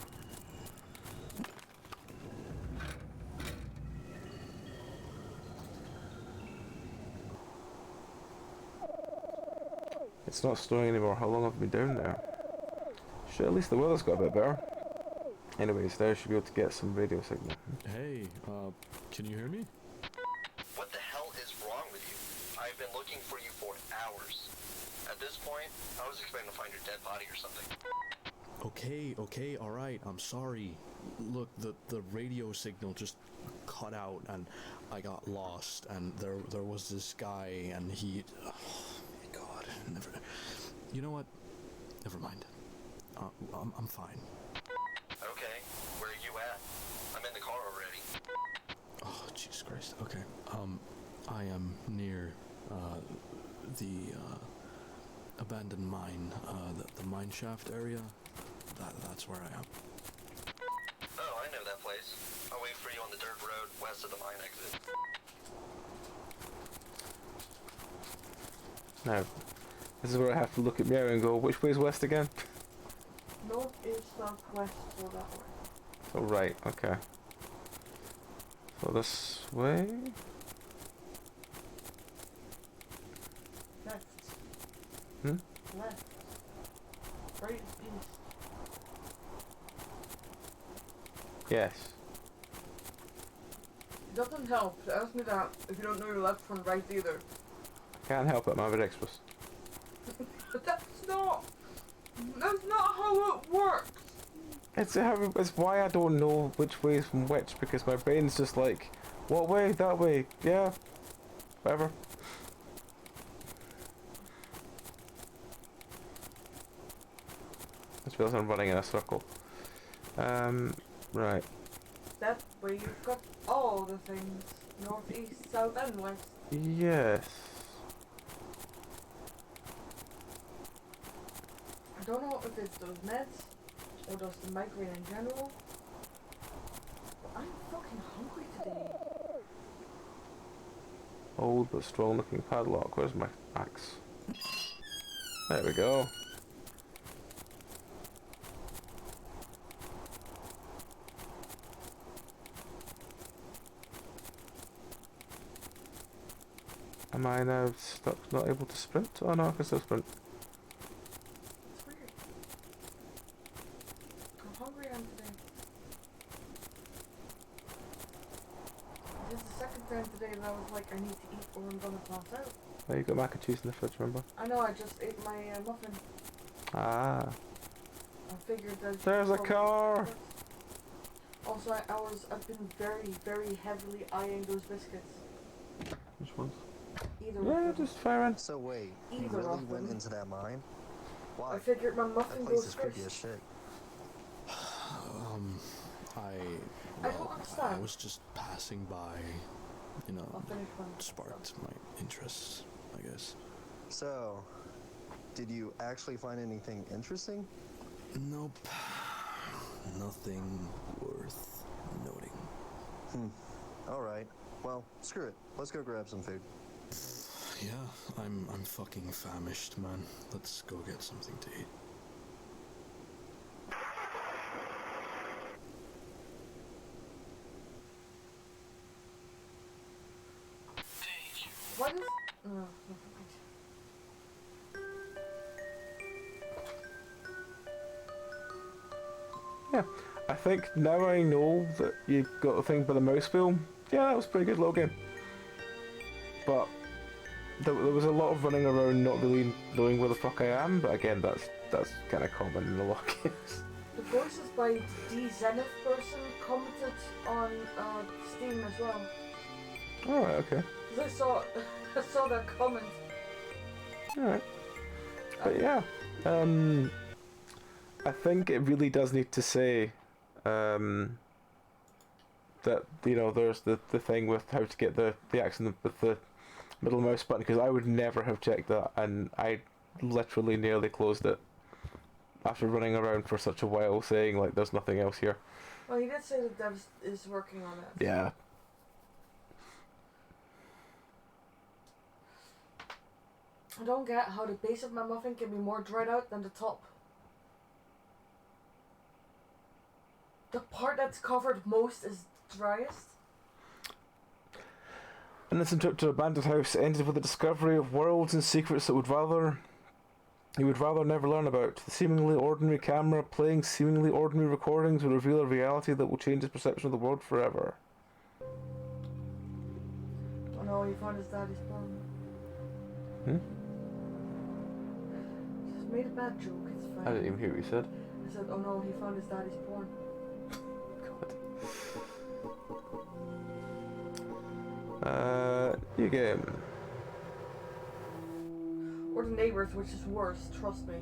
It's not snowing anymore. How long have we been down there? Shit, at least the weather's got a bit better. Anyways, there I should be able to get some radio signal. Hey, can you hear me? What the hell is wrong with you? I've been looking for you for hours. At this point, I was expecting to find your dead body or something. Okay, alright, I'm sorry. Look, the radio signal just cut out and I got lost, and there was this guy and he... Oh my god, never... You know what? Never mind. I'm fine. Okay, where are you at? I'm in the car already. Oh, Jesus Christ. Okay. I am near, the, abandoned mine, the mineshaft area. That's where I am. Oh, I know that place. I'll wait for you on the dirt road west of the mine exit. Now, this is where I have to look at Mary and go, which way is west again? North is southwest, so that way. Oh, right, okay. So this way? Left. Hmm? Left. Right is east. Yes. It doesn't help to ask me that if you don't know your left from right either. Can't help it, I'm ambidextrous. But that's not how it works. It's why I don't know which way is from which, because my brain's just like, what way? That way? Yeah. Whatever. I just realised I'm running in a circle. Right. That way you've got all the things. North, east, south and west. Yes. I don't know if it's those meds or just the migraine in general. But I'm fucking hungry today. Old but strong looking padlock. Where's my axe? There we go. Am I now stuck, not able to sprint? Oh no, I can still sprint. It's weird. How hungry I am today. This is the second time today that I was like, I need to eat or I'm gonna pass out. Oh, you got mac and cheese in the fridge, remember? I know, I just ate my muffin. Ah. I figured that... There's a car! Also, I've been very, very heavily eyeing those biscuits. Which ones? Either Yeah, of them. just fire in. So wait, you Either really of went them. into that mine? Why? I figured my muffin That place goes is creepy as first. shit. I don't understand. I was just passing by, you know, I'll finish one. sparked my interest, I guess. So, did you actually find anything interesting? Nope. Nothing worth noting. Alright. Well, screw it. Let's go grab some food. Yeah, I'm fucking famished, man. Let's go get something to eat. What is... Oh, never mind. Yeah, I think now I know that you got a thing for the mouse wheel. Yeah, that was a pretty good little game. But there was a lot of running around not really knowing where the fuck I am, but again, that's kind of common in a lot of games. The voices by D Zenith person commented on Steam as well. Alright, okay. 'Cause I saw that comment. Alright. But yeah, I think it really does need to say that, you know, there's the thing with how to get the action with the middle mouse button, because I would never have checked that, and I literally nearly closed it after running around for such a while saying like there's nothing else here. Well, he did say that Dev is working on it. Yeah. I don't get how the base of my muffin can be more dried out than the top. that's covered most is driest. An innocent trip to an abandoned house ended with the discovery of worlds and secrets that he would rather never learn about. The seemingly ordinary camera playing seemingly ordinary recordings will reveal a reality that will change his perception of the world forever. Oh no, he found his daddy's porn. Just made a bad joke, it's fine. I didn't even hear what you said. I said, oh no, he found his daddy's porn. New game. Or the neighbors, which is worse, trust me.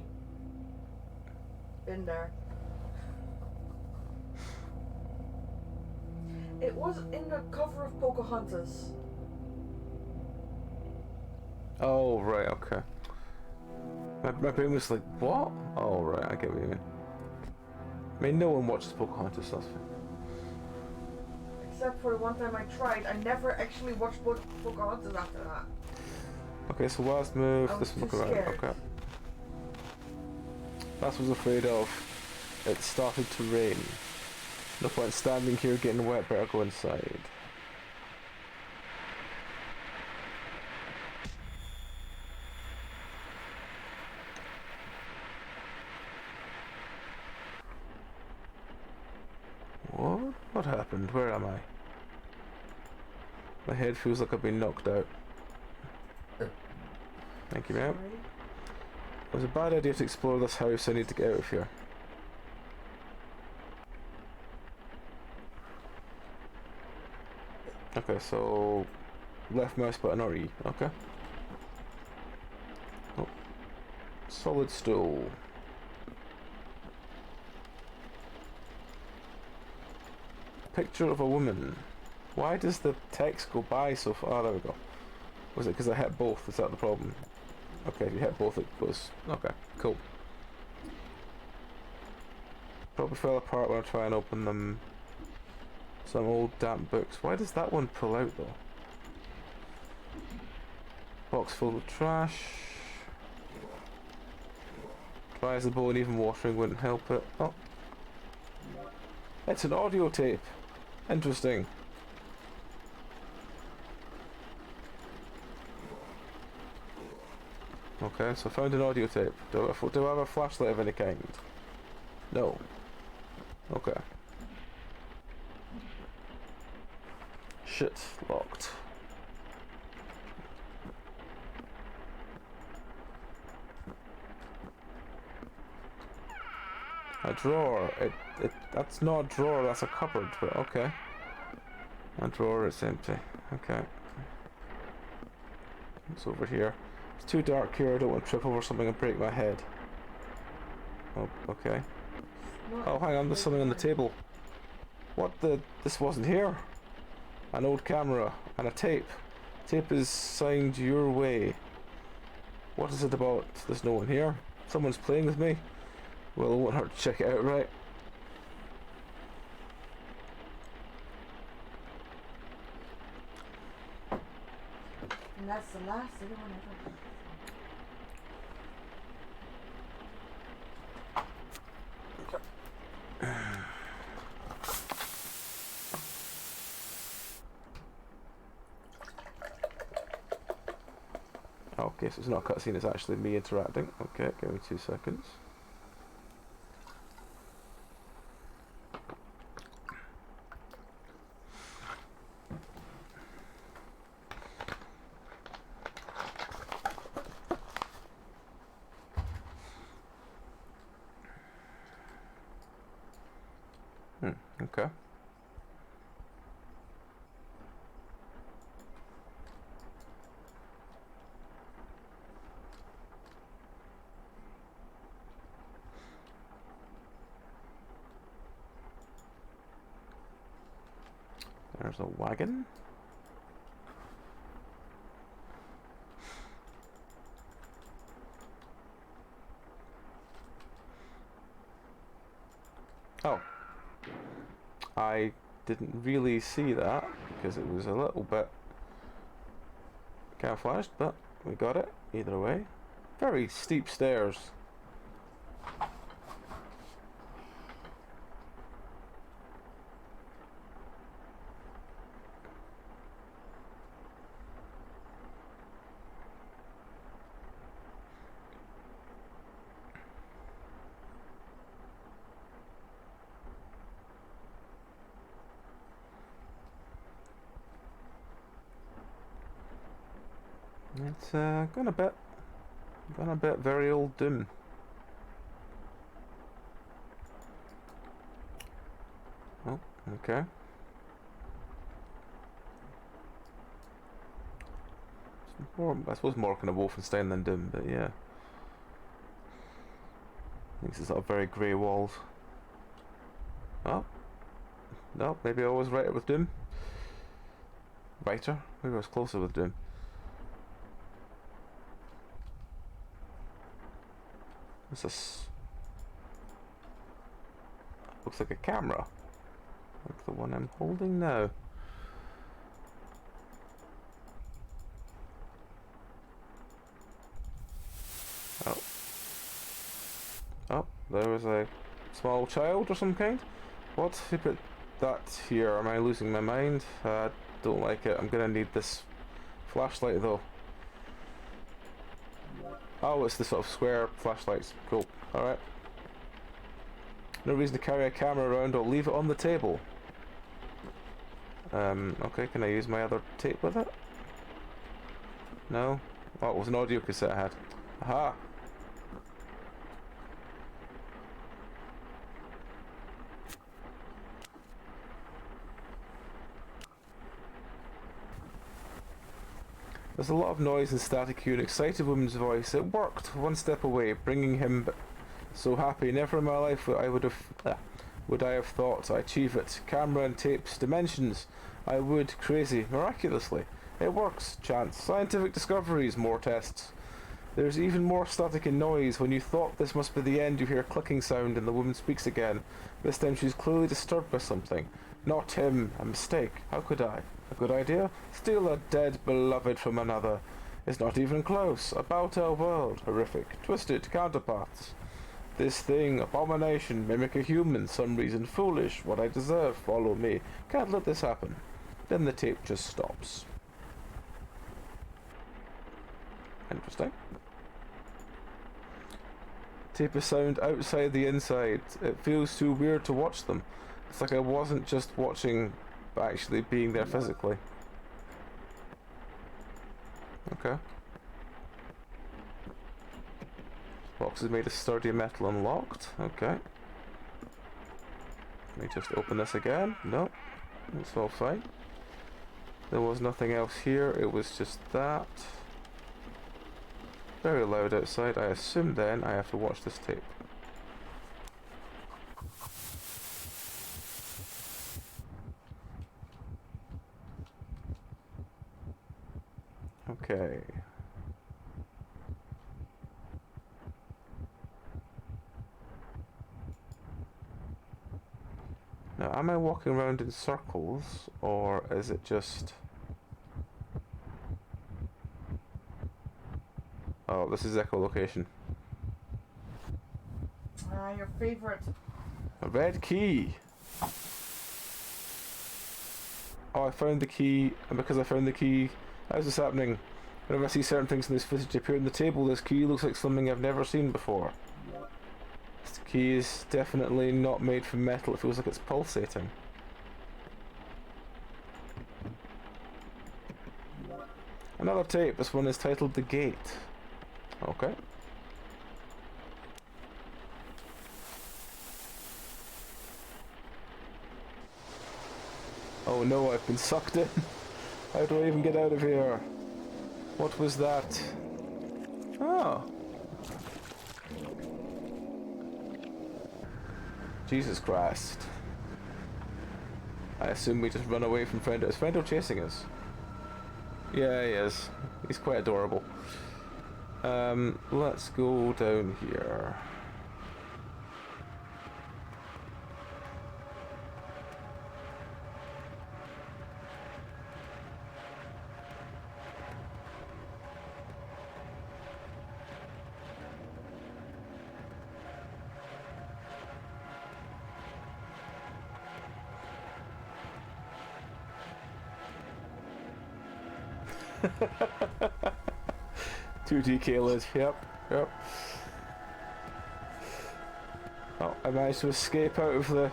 Been there. It was in the cover of Pocahontas. Oh, right, okay. My brain was like, what? Oh, right, I get what you mean. I mean, no one watches Pocahontas, that's fine. Except for the one time I tried, I never actually watched Pocahontas after that. Okay, so last move, I was this one too around. scared. Okay. Last was afraid of. It started to rain. No point standing here getting wet, better go inside. What? What happened? Where am I? My head feels like I've been knocked out. Thank you, ma'am. It was a bad idea to explore this house. I need to get out of here. Okay, so left mouse button or E. Okay. Oh. Solid stool. Picture of a woman. Why does the text go by so far? Oh, there we go. Was it because I hit both? Is that the problem? Okay, if you hit both it goes... Okay, cool. Probably fell apart when I try and open them. Some old damp books. Why does that one pull out though? Box filled with trash. Dry as the bone, even watering wouldn't help it. Oh. It's an audio tape. Interesting. Okay, so found an audio tape. Do I have a flashlight of any kind? No. Okay. Shit, locked. A drawer. That's not a drawer, that's a cupboard, but okay. A drawer, it's empty. Okay. It's over here. It's too dark here, I don't want to trip over something and break my head. Oh, okay. Oh, hang on, there's something on the table. What the... This wasn't here. An old camera and a tape. Tape is signed your way. What is it about? There's no one here. Someone's playing with me. Well, it won't hurt to check it out, right? And that's the last anyone ever. Okay, so it's not a cutscene, it's actually me interacting. Okay, give me 2 seconds. Okay. There's a wagon. Oh. I didn't really see that because it was a little bit camouflaged, but we got it either way. Very steep stairs. It's gone a bit very old Doom. Oh, okay. More, I suppose more kind of Wolfenstein than Doom, but yeah. These are sort of very grey walls. Oh. No, maybe I was right with Doom. Righter? Maybe I was closer with Doom. What's this? Looks like a camera. Like the one I'm holding now. Oh. Oh, there was a small child or some kind. What? Who put that here? Am I losing my mind? I don't like it. I'm gonna need this flashlight though. Oh, it's the sort of square flashlights. Cool. Alright. No reason to carry a camera around. I'll leave it on the table. Okay, can I use my other tape with it? No? Oh, it was an audio cassette I had. Aha! There's a lot of noise and static here, an excited woman's voice. It worked, one step away, bringing him so happy. Never in my life would I have thought I achieve it. Camera and tapes, dimensions. I would, crazy, miraculously. It works, chance. Scientific discoveries, more tests. There's even more static and noise. When you thought this must be the end, you hear a clicking sound and the woman speaks again. This time she's clearly disturbed by something. Not him, a mistake. How could I? A good idea? Steal a dead beloved from another. It's not even close. About our world. Horrific. Twisted counterparts. This thing, abomination, mimic a human, some reason foolish. What I deserve, follow me. Can't let this happen. Then the tape just stops. Interesting. Tape a sound outside the inside. It feels too weird to watch them. It's like I wasn't just watching, but actually being there physically. Okay. Box is made of sturdy metal and locked. Okay. Let me just open this again. No, it's all fine. There was nothing else here. It was just that. Very loud outside. I assume then I have to watch this tape. Okay. Now, am I walking around in circles, or is it just... Oh, this is echolocation. Ah, your favorite. A red key! Oh, I found the key, and because I found the key, how's this happening? Whenever I see certain things in this footage appear on the table, this key looks like something I've never seen before. This key is definitely not made from metal, it feels like it's pulsating. Another tape, this one is titled The Gate. Okay. Oh no, I've been sucked in. How do I even get out of here? What was that? Oh. Jesus Christ. I assume we just run away from Friendo. Is Friendo chasing us? Yeah, he is. He's quite adorable. Let's go down here. Two DK lids, yep. Oh, I managed to escape out of the...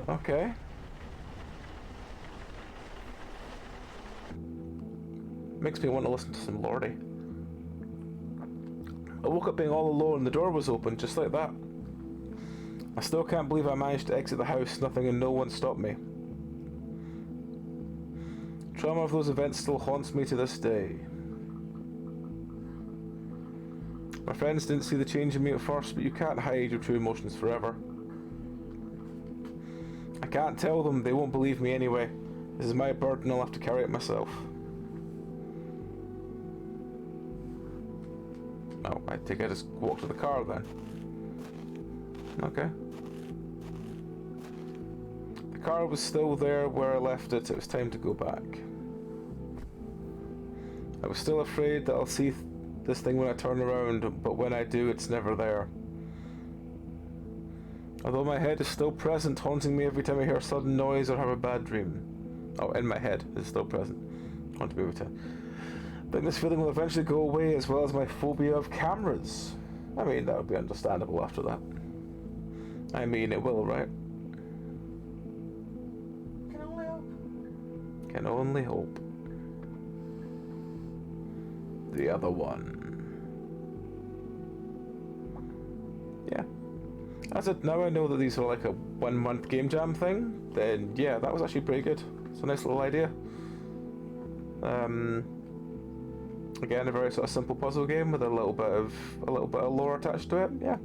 Okay. Makes me want to listen to some Lordy. I woke up being all alone and the door was open, just like that. I still can't believe I managed to exit the house, nothing and no one stopped me. Trauma of those events still haunts me to this day. My friends didn't see the change in me at first, but you can't hide your true emotions forever. I can't tell them, they won't believe me anyway. This is my burden, I'll have to carry it myself. Oh, I think I just walked to the car then. Okay. The car was still there where I left it, it was time to go back. I was still afraid that I'll see this thing when I turn around, but when I do, it's never there. Although my head is still present, haunting me every time I hear a sudden noise or have a bad dream. Oh, in my head, it's still present. Haunting me every time. I think this feeling will eventually go away, as well as my phobia of cameras. I mean, that would be understandable after that. I mean, it will, right? Can only hope. Can only hope. The other one. Yeah. As it now I know that these are like a 1 month game jam thing, then yeah, that was actually pretty good. It's a nice little idea. Again, a very sort of simple puzzle game with a little bit of lore attached to it. Yeah.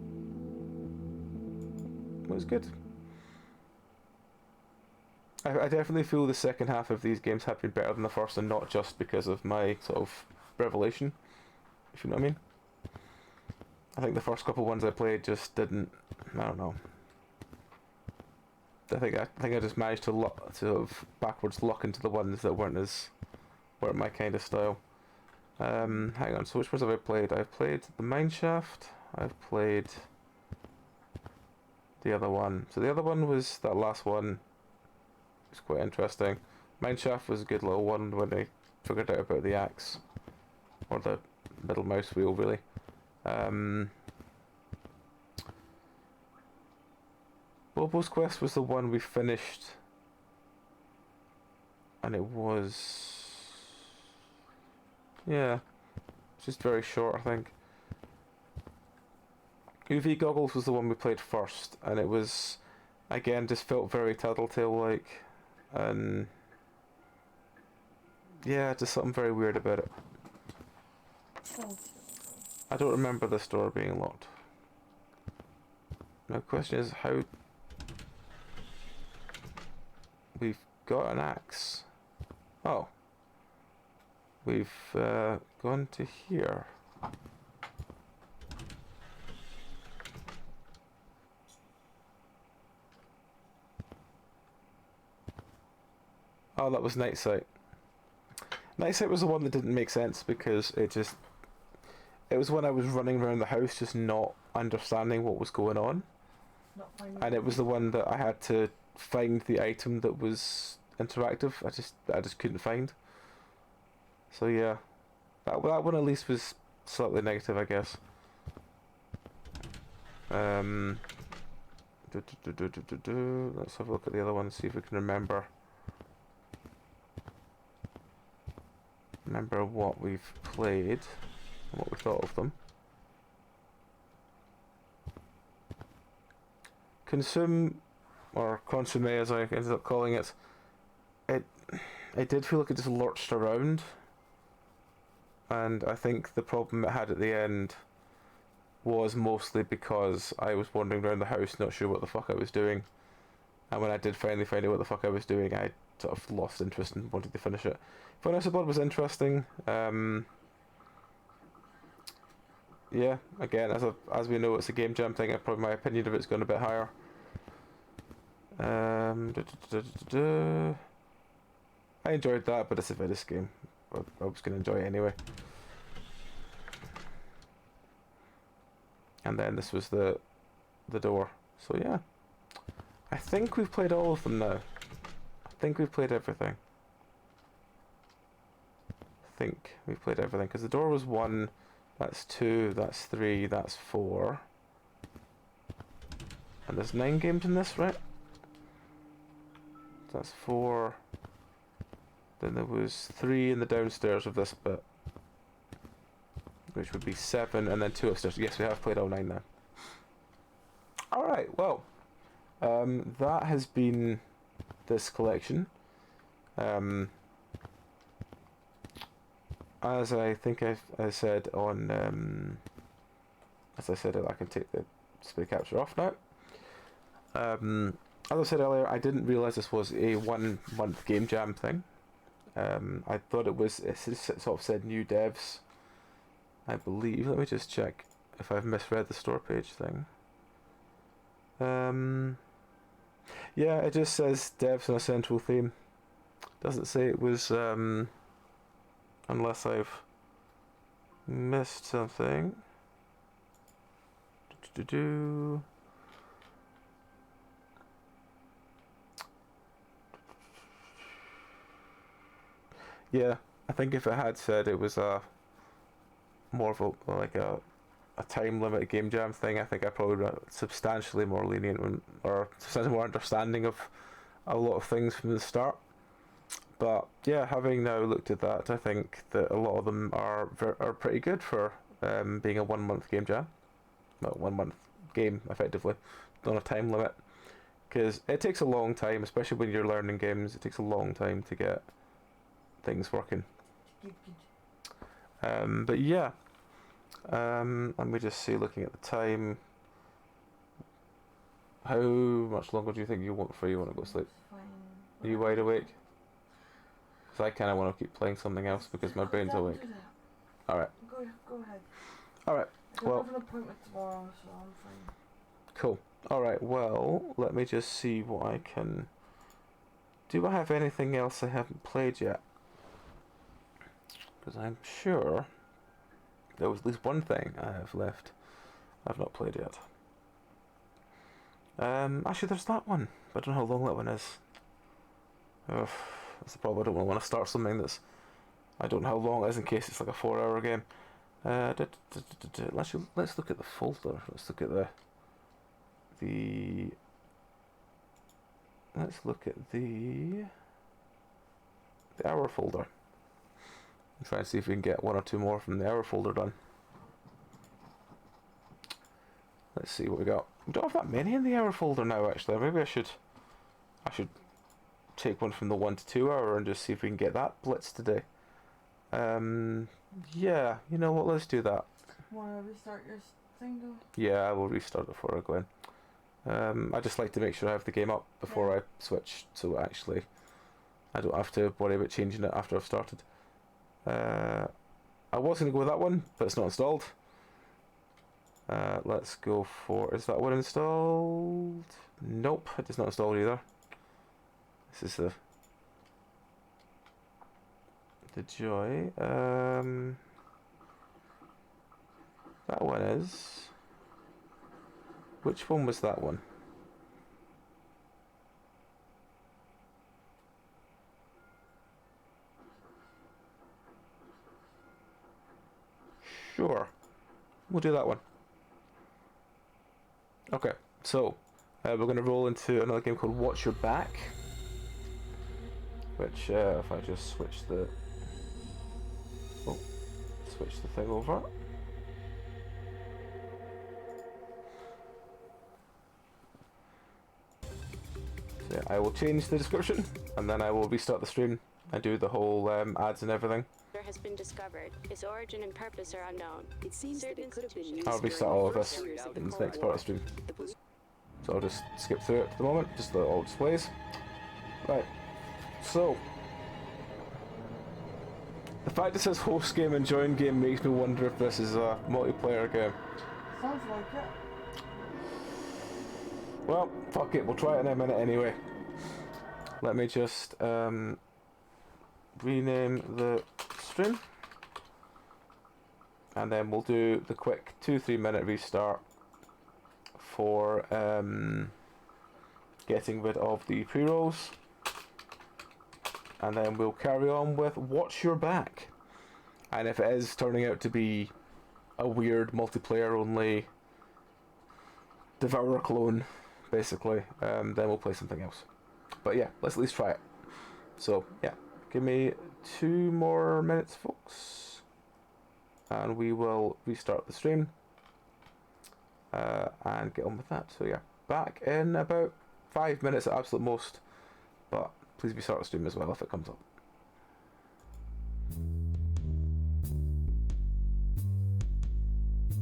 It was good. I definitely feel the second half of these games have been better than the first, and not just because of my sort of revelation, if you know what I mean. I think the first couple ones I played just didn't. I don't know. I think I just managed to sort of backwards luck into the ones that weren't my kind of style. Hang on. So which ones have I played? I've played the mineshaft. I've played the other one. So the other one was that last one. It's quite interesting. Mineshaft was a good little one when I figured out about the axe. Or the middle mouse wheel, really. Bobo's Quest was the one we finished. And it was... yeah. Just very short, I think. UV Goggles was the one we played first. And it was... again, just felt very Tattletale-like. And... yeah, just something very weird about it. I don't remember this door being locked. Now the question is how... we've got an axe. Oh. We've gone to here. Oh, that was Night Sight. Night Sight was the one that didn't make sense because it was when I was running around the house just not understanding what was going on. And it was the one that I had to find the item that was interactive. I just couldn't find. So yeah. That one at least was slightly negative, I guess. Let's have a look at the other one and see if we can remember what we've played and what we thought of them. Consume, or consume as I ended up calling it, it did feel like it just lurched around, and I think the problem it had at the end was mostly because I was wandering around the house not sure what the fuck I was doing, and when I did finally find out what the fuck I was doing, I sort of lost interest and wanted to finish it. Funhouse was interesting. Yeah, again, as we know, it's a game jam thing. Probably my opinion of it's gone a bit higher. I enjoyed that, but it's a Vitis game. I was going to enjoy it anyway. And then this was the door. So yeah, I think we've played all of them now. I think we've played everything. Because the door was 1, that's 2, that's 3, that's 4. And there's 9 games in this, right? That's 4, Then there was 3 in the downstairs of this bit, which would be 7, and then 2 upstairs. Yes, we have played all 9 now. Alright, well, that has been this collection. As I think I said on, as I said, I can take the display capture off now. As I said earlier, I didn't realise this was a 1-month game jam thing. I thought it sort of said new devs, I believe. Let me just check if I've misread the store page thing. Yeah, it just says devs on a central theme. Doesn't say it was, unless I've missed something. Yeah, I think if it had said it was a more of a time limit game jam thing, I think I probably would have substantially more lenient or substantially more understanding of a lot of things from the start. But yeah, having now looked at that, I think that a lot of them are pretty good for being a 1-month game jam. Well, 1-month game, effectively, on a time limit. Because it takes a long time, especially when you're learning games, it takes a long time to get things working. But yeah, let me just see, looking at the time, how much longer do you think you want before you want to go to sleep? Are you wide awake? Because I kind of want to keep playing something else because my brain's awake. Alright. Go ahead. Alright, well... I have an appointment tomorrow, so I'm fine. Cool. Alright, well, let me just see what I can... Do I have anything else I haven't played yet? Because I'm sure there was at least one thing I have left I've not played yet. Actually, there's that one, but I don't know how long that one is. Ugh, that's the problem. I don't want to start something that's... I don't know how long it is in case it's like a 4-hour game. Let's look at the folder. Let's look at let's look at the hour folder. And try and see if we can get 1 or 2 more from the hour folder done. Let's see what we got. We don't have that many in the hour folder now, actually. Maybe I should take one from the 1 to 2 hour and just see if we can get that blitzed today. Yeah, you know what, let's do that. Wanna restart your thing though? Yeah, I will restart it before I go in. I just like to make sure I have the game up before I switch, so actually I don't have to worry about changing it after I've started. I was going to go with that one, but it's not installed. Let's go for... Is that one installed? Nope, it is not installed either. This is the joy. That one is... Which one was that one? Sure. We'll do that one. Okay, so we're going to roll into another game called Watch Your Back. Which, if I just switch the... Oh, switch the thing over. So yeah, I will change the description, and then I will restart the stream and do the whole ads and everything. Has been discovered. Its origin and purpose are unknown. It seems that it could have been used. I'll restart all of this in the next part of the stream. So I'll just skip through it at the moment, just the old displays. Right, so the fact it says host game and join game makes me wonder if this is a multiplayer game. Sounds like it. Well, fuck it, we'll try it in a minute anyway. Let me just rename the stream, and then we'll do the quick 2-3 minute restart for getting rid of the pre-rolls, and then we'll carry on with Watch Your Back. And if it is turning out to be a weird multiplayer only Devourer clone, basically, then we'll play something else. But yeah, let's at least try it. So yeah, Give me 2 more minutes, folks, and we will restart the stream and get on with that. So yeah, back in about 5 minutes at absolute most, but please restart the stream as well if it comes up.